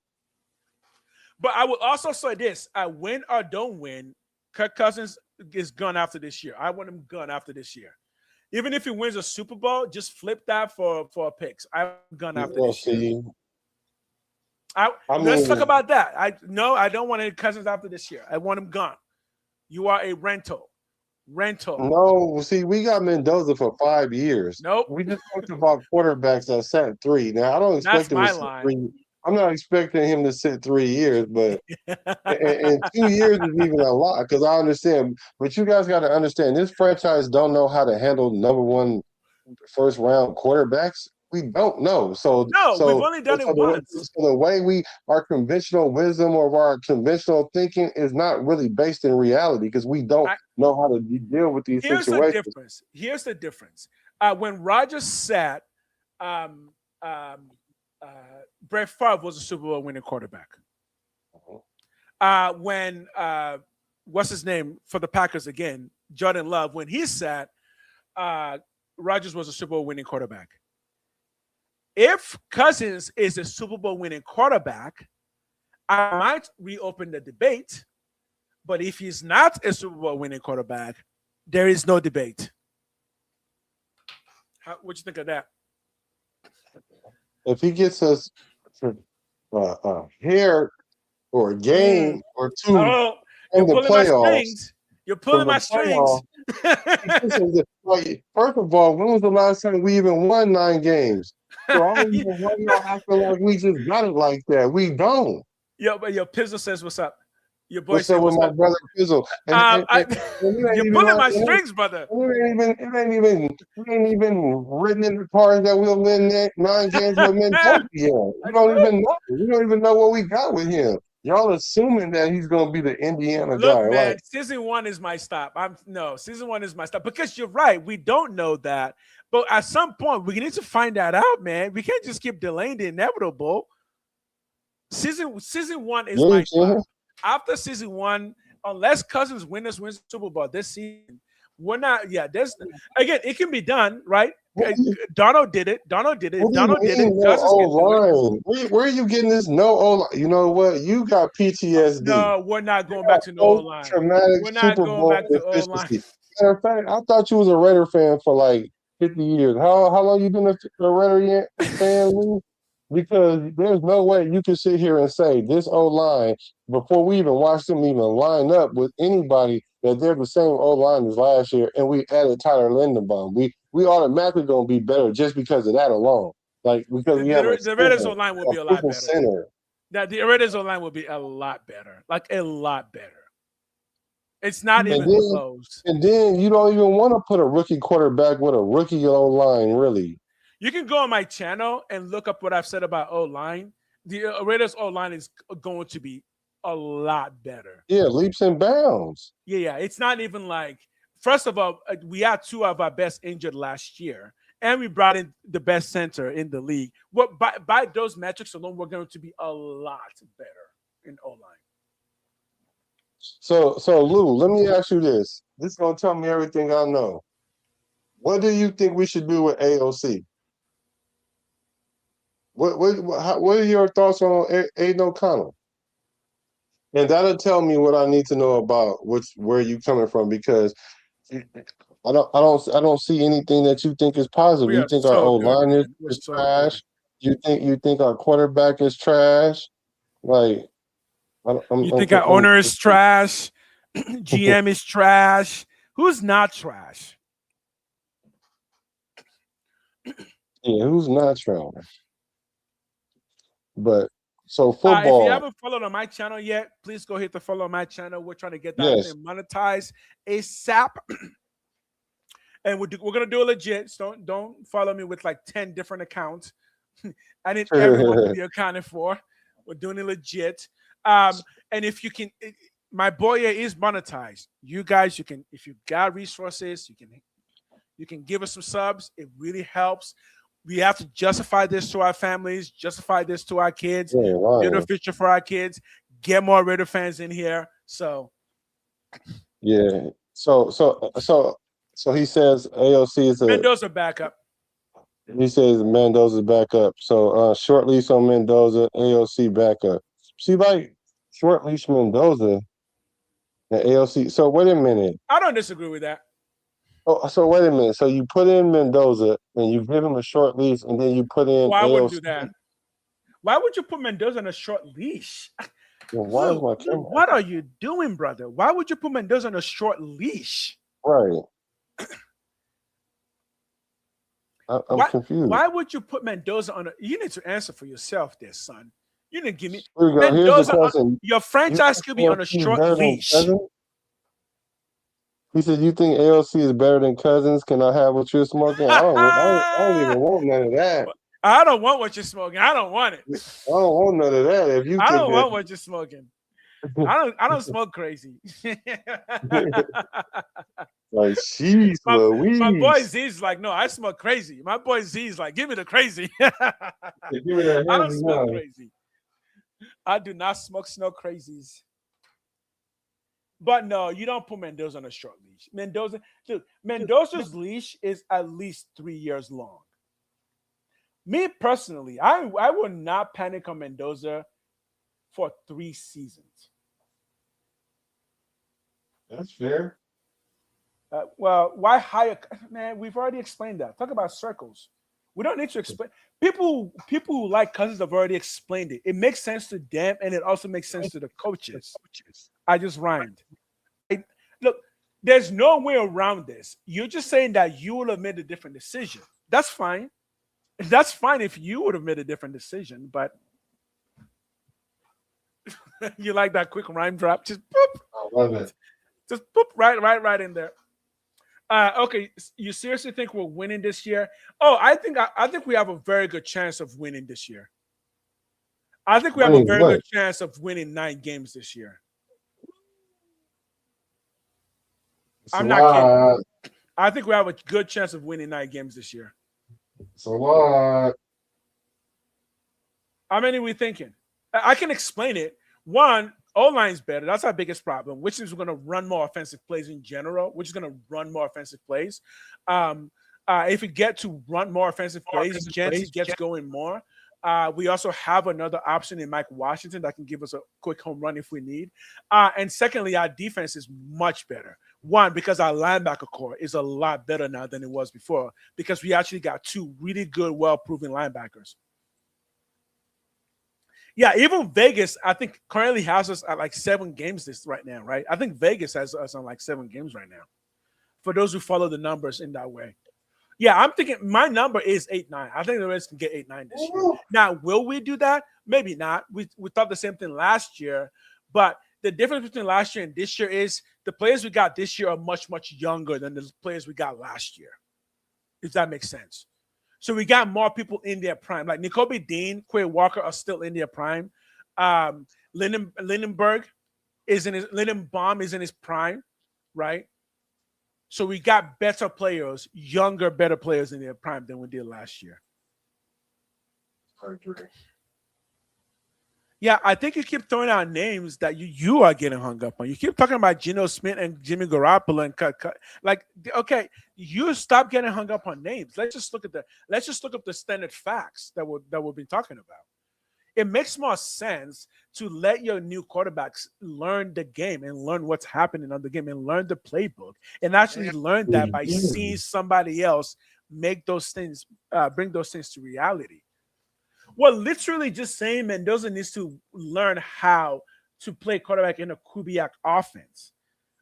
But I will also say this: win or don't win, Kirk Cousins is gone after this year. I want him gone after this year. Even if he wins a Super Bowl, just flip that for picks. I'm gone after this year. Let's talk about that. I don't want any Cousins after this year. I want him gone. You are a rental. No, see, we got Mendoza for 5 years. Nope. We just talked about quarterbacks that sat 3. Now I don't expect him to sit 3. I'm not expecting him to sit 3 years, but and 2 years is even a lot because I understand. But you guys got to understand, this franchise don't know how to handle number 1 first round quarterbacks. We don't know. We've only done it once. So the way our conventional wisdom or our conventional thinking is not really based in reality because we don't know how to deal with these situations. Here's the difference. When Rodgers sat, Brett Favre was a Super Bowl winning quarterback. When what's his name for the Packers again, Jordan Love, when he sat, Rodgers was a Super Bowl winning quarterback. If Cousins is a Super Bowl winning quarterback, I might reopen the debate. But if he's not a Super Bowl winning quarterback, there is no debate. What you think of that? If he gets us here or a game or two you're in the pulling my playoffs, strings. You're pulling my strings. First of all, when was the last time we even won 9 games? So I don't even why y'all acting like we just got it like that. We don't. Yo, but your Pizzle says what's up. Your boy What's said up with my brother Pizzle? You're pulling my strings, brother. It ain't even written in the cards that we'll win 9 games with Mendoza yet. We don't even know. We don't even know what we got with him. Y'all assuming that he's going to be the Indiana guy. Look, man, season 1 is my stop. Season 1 is my stop because you're right. We don't know that, but at some point we need to find that out, man. We can't just keep delaying the inevitable. Season 1 is my stop. After season 1, unless Cousins wins Super Bowl this season, we're not. Yeah, there's again, it can be done, right? Donald did it. Donald did it. Donald did it. Where are you getting this no O-line? You know what? You got PTSD. No, we're not going back to no O-line. We're not going back to O-line. Matter of fact, I thought you was a Raider fan for like 50 years. How long you been a Raider fan, Lou? Because there's no way you can sit here and say this O-line, before we even watch them even line up with anybody, that they're the same O-line as last year, and we added Tyler Lindenbaum. We automatically going to be better just because of that alone. Like, because we have the Raiders O-line will be a lot better. Center. The Raiders O-line will be a lot better. Like, a lot better. It's not even close. And then you don't even want to put a rookie quarterback with a rookie O-line, really. You can go on my channel and look up what I've said about O-line. The Raiders O-line is going to be a lot better. Yeah, leaps and bounds. Yeah. It's not even like, first of all, we had 2 of our best injured last year, and we brought in the best center in the league. By those metrics alone, we're going to be a lot better in O-line. So Lou, let me ask you this. This is going to tell me everything I know. What do you think we should do with AOC? What are your thoughts on Aiden O'Connell? And that'll tell me what I need to know about where you coming from, because I don't see anything that you think is positive. You think our O-line is trash. You think our quarterback is trash. Like, you think our owner is trash? GM is trash. Who's not trash? Yeah, who's not trash? But so football. If you haven't followed on my channel yet, please go hit the follow on my channel. We're trying to get that thing monetized ASAP. And we're gonna do it legit. So don't follow me with like 10 different accounts. I need everyone to be accounted for. We're doing it legit. And if you can, my boy is monetized. You guys, you can, if you got resources, you can give us some subs. It really helps. We have to justify this to our families, justify this to our kids, build a future for our kids, get more Raider fans in here. So, yeah. So he says AOC is Mendoza backup. He says Mendoza's backup. So short leash on Mendoza, AOC backup. See, like short leash Mendoza and AOC. So wait a minute. I don't disagree with that. Oh, so wait a minute. So you put in Mendoza and you give him a short leash, and then you put in. Why would do that? Why would you put Mendoza on a short leash? Well, what are you doing, brother? Why would you put Mendoza on a short leash? Right. I'm confused. Why would you put Mendoza on a? You need to answer for yourself, there, son. You didn't give me Mendoza. Your franchise could be on a short leash. He said, "You think AOC is better than Cousins? Can I have what you're smoking?" I don't even want none of that. I don't want what you're smoking. I don't want it. I don't want none of that. If you, I don't want what you're smoking. I don't smoke crazy. Like, she's my boy Z's like, no, I smoke crazy. My boy Z's like, give me the crazy. I don't smoke crazy. I do not smoke crazies. But no, you don't put Mendoza on a short leash. Mendoza's leash is at least 3 years long. Me personally, I would not panic on Mendoza for 3 seasons. That's fair. Well, why hire? Man, we've already explained that. Talk about circles. We don't need to explain. People who like Cousins have already explained it. It makes sense to them, and it also makes sense to the coaches. I just rhymed. Look, there's no way around this. You're just saying that you will have made a different decision. That's fine. That's fine if you would have made a different decision, but you like that quick rhyme drop? Just boop. I love it. Just boop right in there. Okay, you seriously think we're winning this year? Oh, I think we have a very good chance of winning this year. I think we have a very good chance of winning 9 games this year. I'm not kidding. I think we have a good chance of winning 9 games this year. It's a lot. How many are we thinking? I can explain it. One, O-line's better. That's our biggest problem, which is we're going to run more offensive plays in general, which is going to run more offensive plays. If we get to run more offensive plays, Jensen gets going more. We also have another option in Mike Washington that can give us a quick home run if we need. And secondly, our defense is much better. One, because our linebacker core is a lot better now than it was before because we actually got 2 really good, well-proven linebackers. Yeah, even Vegas, I think, currently has us at like 7 games right now, right? I think Vegas has us on like 7 games right now. For those who follow the numbers in that way. Yeah, I'm thinking my number is 8-9. I think the Reds can get 8-9 this year. Now, will we do that? Maybe not. We thought the same thing last year, but the difference between last year and this year is the players we got this year are much, much younger than the players we got last year, if that makes sense. So we got more people in their prime. Like Nakobe Dean, Quay Walker are still in their prime. Lindenbaum is in his prime, right? So we got better players, younger, better players in their prime than we did last year. I agree. Yeah, I think you keep throwing out names that you are getting hung up on. You keep talking about Geno Smith and Jimmy Garoppolo and cut. Like, okay, you stop getting hung up on names. Let's just look up the standard facts that we've been talking about. It makes more sense to let your new quarterbacks learn the game and learn what's happening on the game and learn the playbook and actually learn that by seeing somebody else make those things, bring those things to reality. Well, literally just saying Mendoza needs to learn how to play quarterback in a Kubiak offense.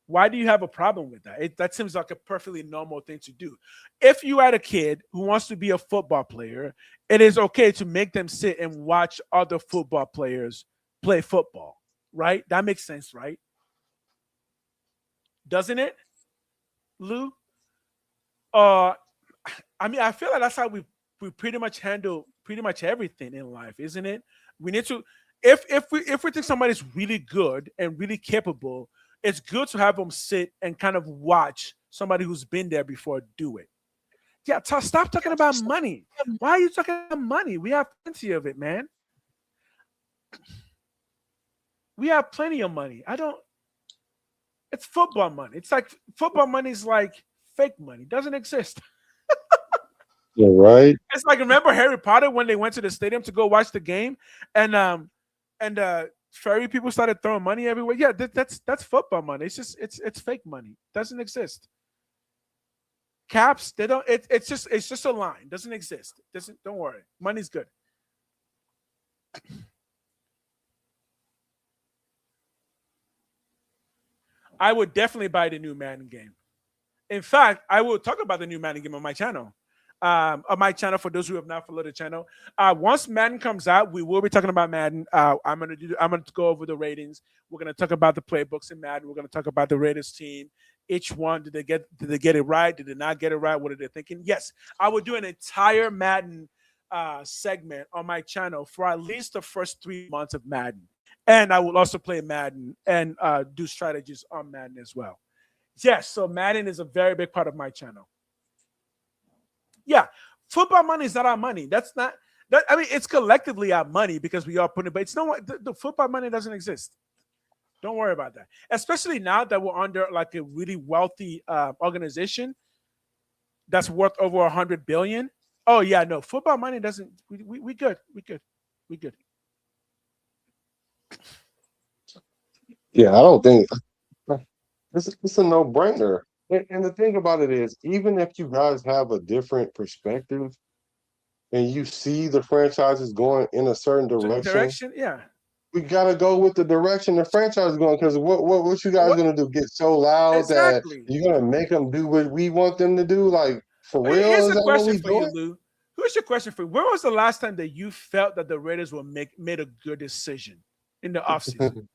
Why do you have a problem with that? That seems like a perfectly normal thing to do. If you had a kid who wants to be a football player, it is okay to make them sit and watch other football players play football, right? That makes sense, right? Doesn't it, Lou? I mean, I feel like that's how we pretty much handle pretty much everything in life, isn't it? We need to, if we think somebody's really good and really capable, it's good to have them sit and kind of watch somebody who's been there before do it. Yeah, stop talking about money. Why are you talking about money? We have plenty of it, man. We have plenty of money. It's football money. It's like football money is like fake money. It doesn't exist. Yeah, right. It's like, remember Harry Potter when they went to the stadium to go watch the game, and fairy people started throwing money everywhere. Yeah, that's football money. It's just it's fake money. It doesn't exist. Caps, they don't. It's just a line. It doesn't exist. Don't worry. Money's good. I would definitely buy the new Madden game. In fact, I will talk about the new Madden game on my channel. For those who have not followed the channel. Once Madden comes out, we will be talking about Madden. I'm gonna go over the ratings. We're gonna talk about the playbooks in Madden. We're gonna talk about the Raiders team. Each one, did they get it right? Did they not get it right? What are they thinking? Yes, I will do an entire Madden segment on my channel for at least the first 3 months of Madden. And I will also play Madden and do strategies on Madden as well. Yes, so Madden is a very big part of my channel. Yeah, football money is not our money. That's not that. I mean, it's collectively our money because we are putting it, but it's no, the football money doesn't exist. Don't worry about that. Especially now that we're under like a really wealthy organization that's worth over $100 billion. Oh yeah, no, football money doesn't. We good. We good. We good. Yeah, I don't think it's a no-brainer. And the thing about it is, even if you guys have a different perspective and you see the franchises going in a certain direction, yeah. We gotta go with the direction the franchise is going. Because what you guys gonna do? Get so loud that Exactly. you're gonna make them do what we want them to do? Like for real? Here's Is a that what question we for you, doing? Lou. Here's your question for you. When was the last time that you felt that the Raiders were made a good decision in the offseason?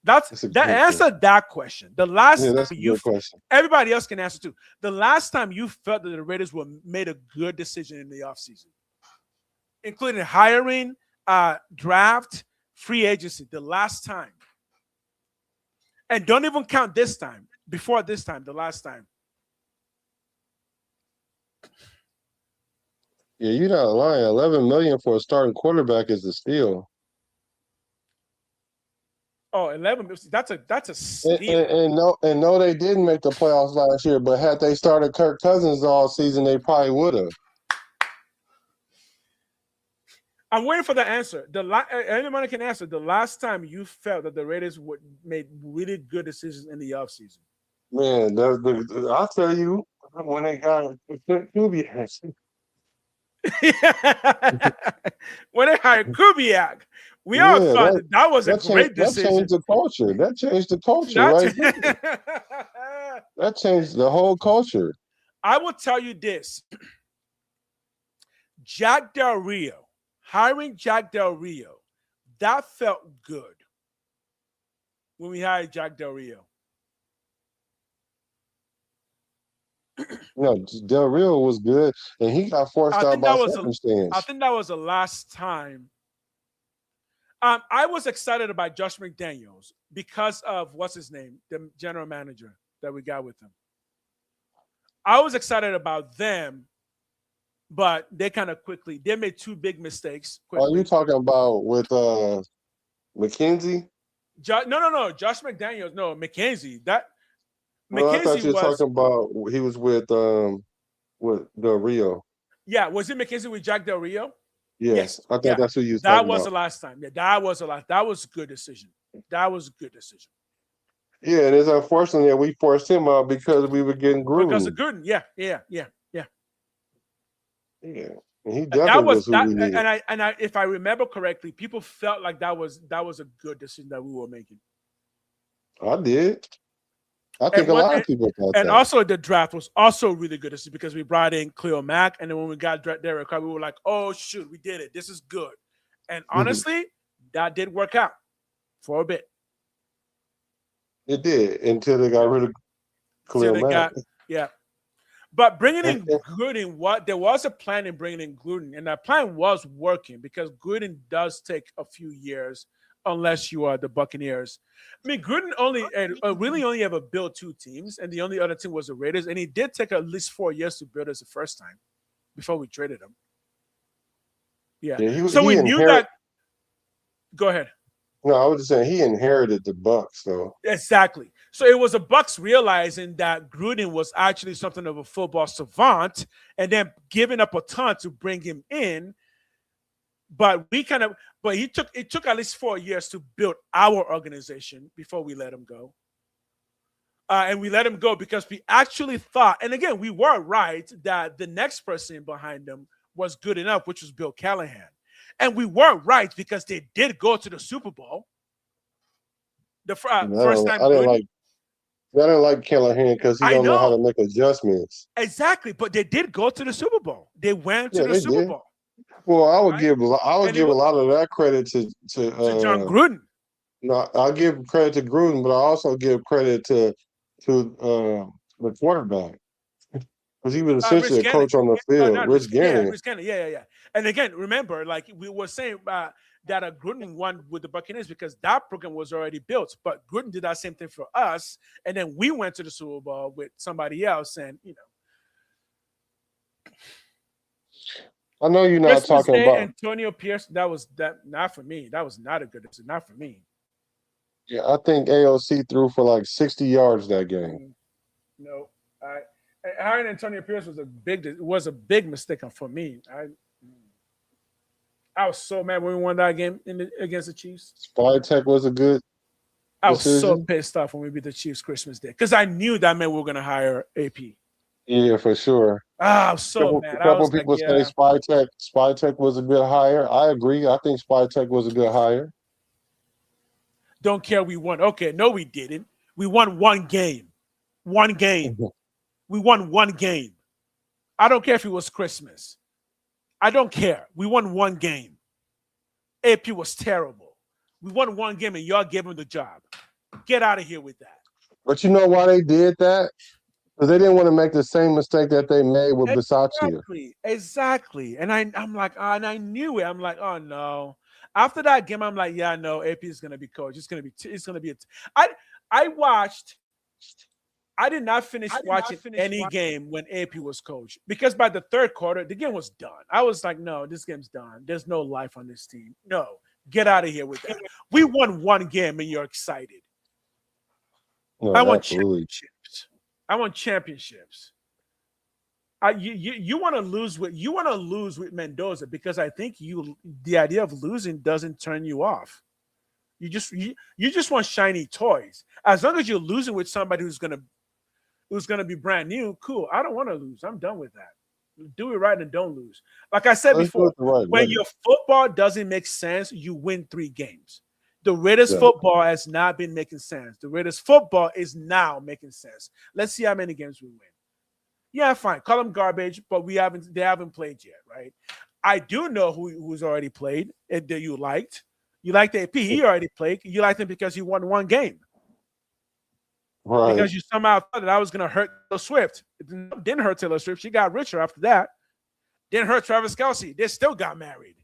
That's that answer that question. The last that's time a good question. everybody else can answer too. The last time you felt that the Raiders were made a good decision in the offseason, including hiring, draft, free agency, the last time. And don't even count this time. Before this time, the last time. Yeah, you're not lying. 11 million for a starting quarterback is a steal. Oh, 11. That's a steal. And no, they didn't make the playoffs last year. But had they started Kirk Cousins all season, they probably would have. I'm waiting for the answer. Anyone can answer. The last time you felt that the Raiders made really good decisions in the offseason. Man, I'll tell you when they got Kubiak. When they hired Kubiak, we all thought that was a great decision. That changed the culture. That changed the culture, right? That changed the whole culture. I will tell you this. Jack Del Rio, hiring Jack Del Rio, that felt good when we hired Jack Del Rio. No, Del Rio was good, and he got forced out by circumstance. I think that was the last time. I was excited about Josh McDaniels because of what's his name, the general manager that we got with him. I was excited about them, but they kind of they made two big mistakes. Are you talking about with McKenzie? No. Josh McDaniels, no, McKenzie. I thought you were talking about he was with Del Rio. Yeah, was it McKenzie with Jack Del Rio? Yes. I thought that's who you was talking about. That was the last time. Yeah, that was a good decision. That was a good decision. Yeah, and it's unfortunate that we forced him out because we were getting Gruden. Because of Gruden, yeah. Yeah, and he definitely was who we needed. And I, if I remember correctly, people felt like that was a good decision that we were making. I did. I think a lot of people thought that. And also the draft was also really good because we brought in Cleo Mack, and then when we got Derek Carr, we were like, oh shoot, we did it. This is good. And honestly, that did work out for a bit. It did until they got rid of Cleo Mack. But bringing in Gruden, there was a plan in bringing in Gruden, and that plan was working because Gruden does take a few years unless you are the Buccaneers. I mean, Gruden really only ever built two teams, and the only other team was the Raiders, and he did take at least 4 years to build us the first time before we traded him. Yeah. We knew that. Go ahead. No, I was just saying he inherited the Bucs, though. Exactly. So it was the Bucs realizing that Gruden was actually something of a football savant, and then giving up a ton to bring him in. But it took at least 4 years to build our organization before we let him go. And we let him go because we actually thought, and again, we were right that the next person behind him was good enough, which was Bill Callahan. And we were right because they did go to the Super Bowl. The first time. I didn't like Callahan because he don't know how to make adjustments. Exactly, but they did go to the Super Bowl. They went to the Super Bowl. Well, I would give a lot of that credit to John Gruden. No, I'll give credit to Gruden, but I also give credit to the quarterback. Because he was essentially a coach on the field, Rich Gannon. Rich Gannon, yeah. And again, remember, like we were saying that Gruden won with the Buccaneers because that program was already built. But Gruden did that same thing for us, and then we went to the Super Bowl with somebody else, and I know you're not talking about Antonio Pierce. That was not for me. That was not a good decision. Not for me. Yeah, I think AOC threw for like 60 yards that game. No, hiring Antonio Pierce was a big mistake for me. I was so mad when we won that game against the Chiefs. Spy Tech was a good I was decision. so pissed off when we beat the Chiefs Christmas Day because I knew that meant we were going to hire AP. Yeah, for sure. I was so mad. A couple people say Spy Tech was a good hire. I agree. I think Spy Tech was a good hire. Don't care. We won. Okay, no, we didn't. We won one game. One game. We won one game. I don't care if it was Christmas. I don't care. We won one game. AP was terrible. We won one game and y'all gave him the job. Get out of here with that. But you know why they did that? Because they didn't want to make the same mistake that they made with Bisaccia. Exactly. And I'm like, and I knew it. I'm like, oh no. After that game, I'm like, yeah, no, AP is gonna be coach. It's gonna be. I did not finish watching any game when AP was coach because by the third quarter, the game was done. I was like, no, this game's done. There's no life on this team. No, get out of here with that. We won one game and you're excited. No, I want championships. You want to lose with Mendoza because I think the idea of losing doesn't turn you off. You just want shiny toys. As long as you're losing with somebody who's gonna be brand new, cool. I don't want to lose. I'm done with that. Do it right and don't lose. Like I said before, when your football doesn't make sense, you win 3 games. The Raiders football has not been making sense. The Raiders football is now making sense. Let's see how many games we win. Yeah, fine. Call them garbage, but they haven't played yet, right? I do know who's already played and that you liked. You liked AP. He already played. You liked him because he won one game. Right. Because you somehow thought that I was going to hurt Taylor Swift. It didn't hurt Taylor Swift. She got richer after that. Didn't hurt Travis Kelce. They still got married.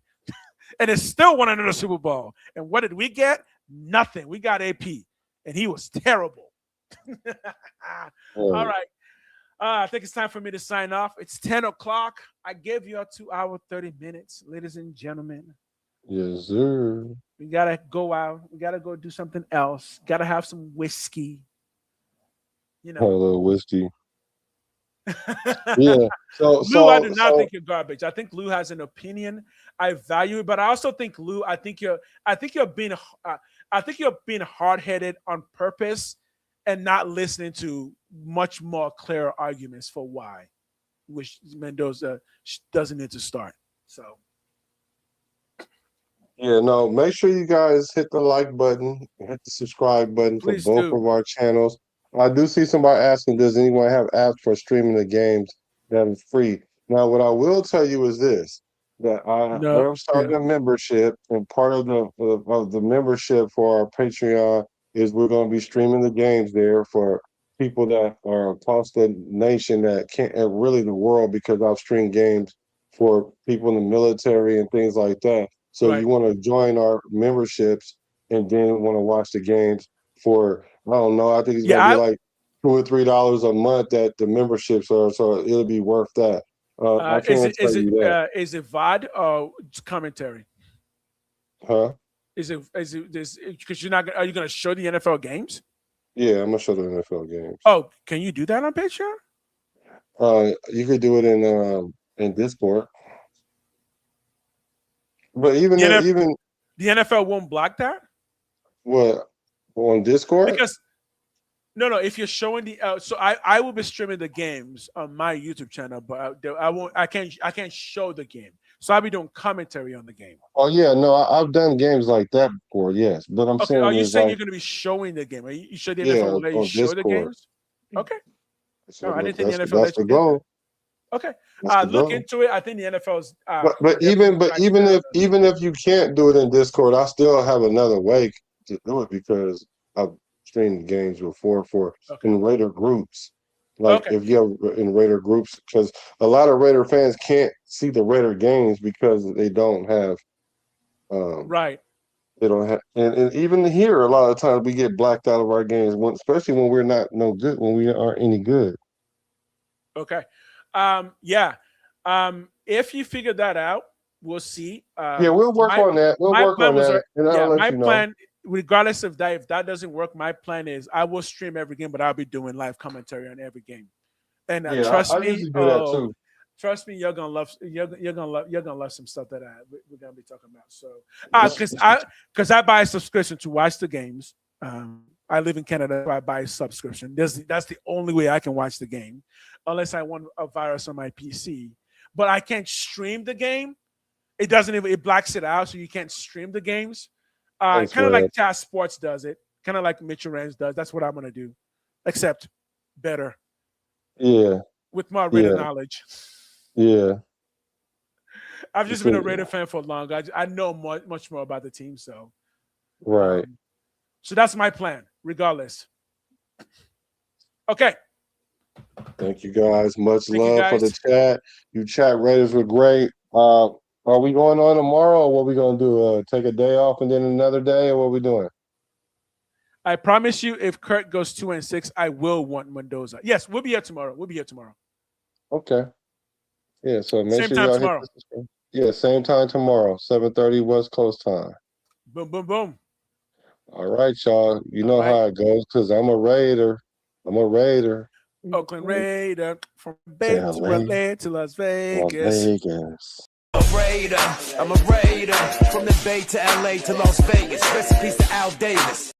And they still won another Super Bowl. And what did we get? Nothing. We got AP. And he was terrible. All right. I think it's time for me to sign off. It's 10 o'clock. I gave you a 2 hour, 30 minutes, ladies and gentlemen. Yes, sir. We got to go out. We got to go do something else. Got to have some whiskey. You know. A little whiskey. Yeah. Lou, I do not think you're garbage. I think Lou has an opinion. I value it, but I also think Lou. I think you're being hard-headed on purpose and not listening to much more clear arguments for why, which Mendoza doesn't need to start. So. Yeah, no. Make sure you guys hit the like button, hit the subscribe button for both of our channels. I do see somebody asking, does anyone have apps for streaming the games that is free? Now, what I will tell you is this, that I'm starting a membership, and part of the membership for our Patreon is we're going to be streaming the games there for people that are across the nation that can't, really the world, because I've streamed games for people in the military and things like that. So you want to join our memberships and then want to watch the games for, I don't know, I think it's going to be like $2 or $3 a month that the memberships are, so it'll be worth that. Is it VOD or commentary? Huh? Is it because are you going to show the NFL games? Yeah, I'm going to show the NFL games. Oh, can you do that on Patreon? You could do it in Discord. But even the NFL won't block that? What, on Discord? Because no, if you're showing the so I will be streaming the games on my YouTube channel, but I can't show the game. So I'll be doing commentary on the game. Oh yeah, no, I've done games like that before, yes. But I'm saying, are you saying you're going to be showing the game? Are you sure the NFL will let you show the games? Okay. No, I didn't think the NFL let you do that. Okay, look into it. I think the NFL's. But even if you can't do it in Discord, I still have another way to do it because I've streamed games before in Raider groups. Like if you have in Raider groups, because a lot of Raider fans can't see the Raider games because they don't have. Right. They don't have, and even here, a lot of times we get blacked out of our games, especially when we're not no good, when we aren't any good. Okay. If you figure that out, we'll see. We'll work on that. We'll work on that. My plan, regardless of that, if that doesn't work, my plan is I will stream every game, but I'll be doing live commentary on every game. And Yeah, trust I me, usually do that too. trust me, you're gonna love some stuff that we're gonna be talking about. So, because I buy a subscription to watch the games. I live in Canada, so I buy a subscription. That's the only way I can watch the game, unless I want a virus on my PC. But I can't stream the game. It blacks it out, so you can't stream the games. Kind of like Chat Sports does it. Kind of like Mitchell Rams does. That's what I'm gonna do, except better. Yeah. With my Raider knowledge. Yeah. I've just been a Raider fan for long. I know much more about the team, so. Right. So that's my plan, regardless. Okay. Thank you guys. Much love for the chat. You chat Raiders were great. Are we going on tomorrow, or what we gonna do? Take a day off and then another day, or what we doing? I promise you, if Kurt goes 2-6, I will want Mendoza. Yes, we'll be here tomorrow. Okay. Yeah, so make same sure time y'all tomorrow. hit this. Yeah, same time tomorrow, 7:30 West Coast time. Boom, boom, boom. All right, y'all. You know how it goes, because I'm a Raider. Oakland Raider, from Bay to LA to Las Vegas. I'm a Raider, from the Bay to LA to Las Vegas. Recipes to Al Davis.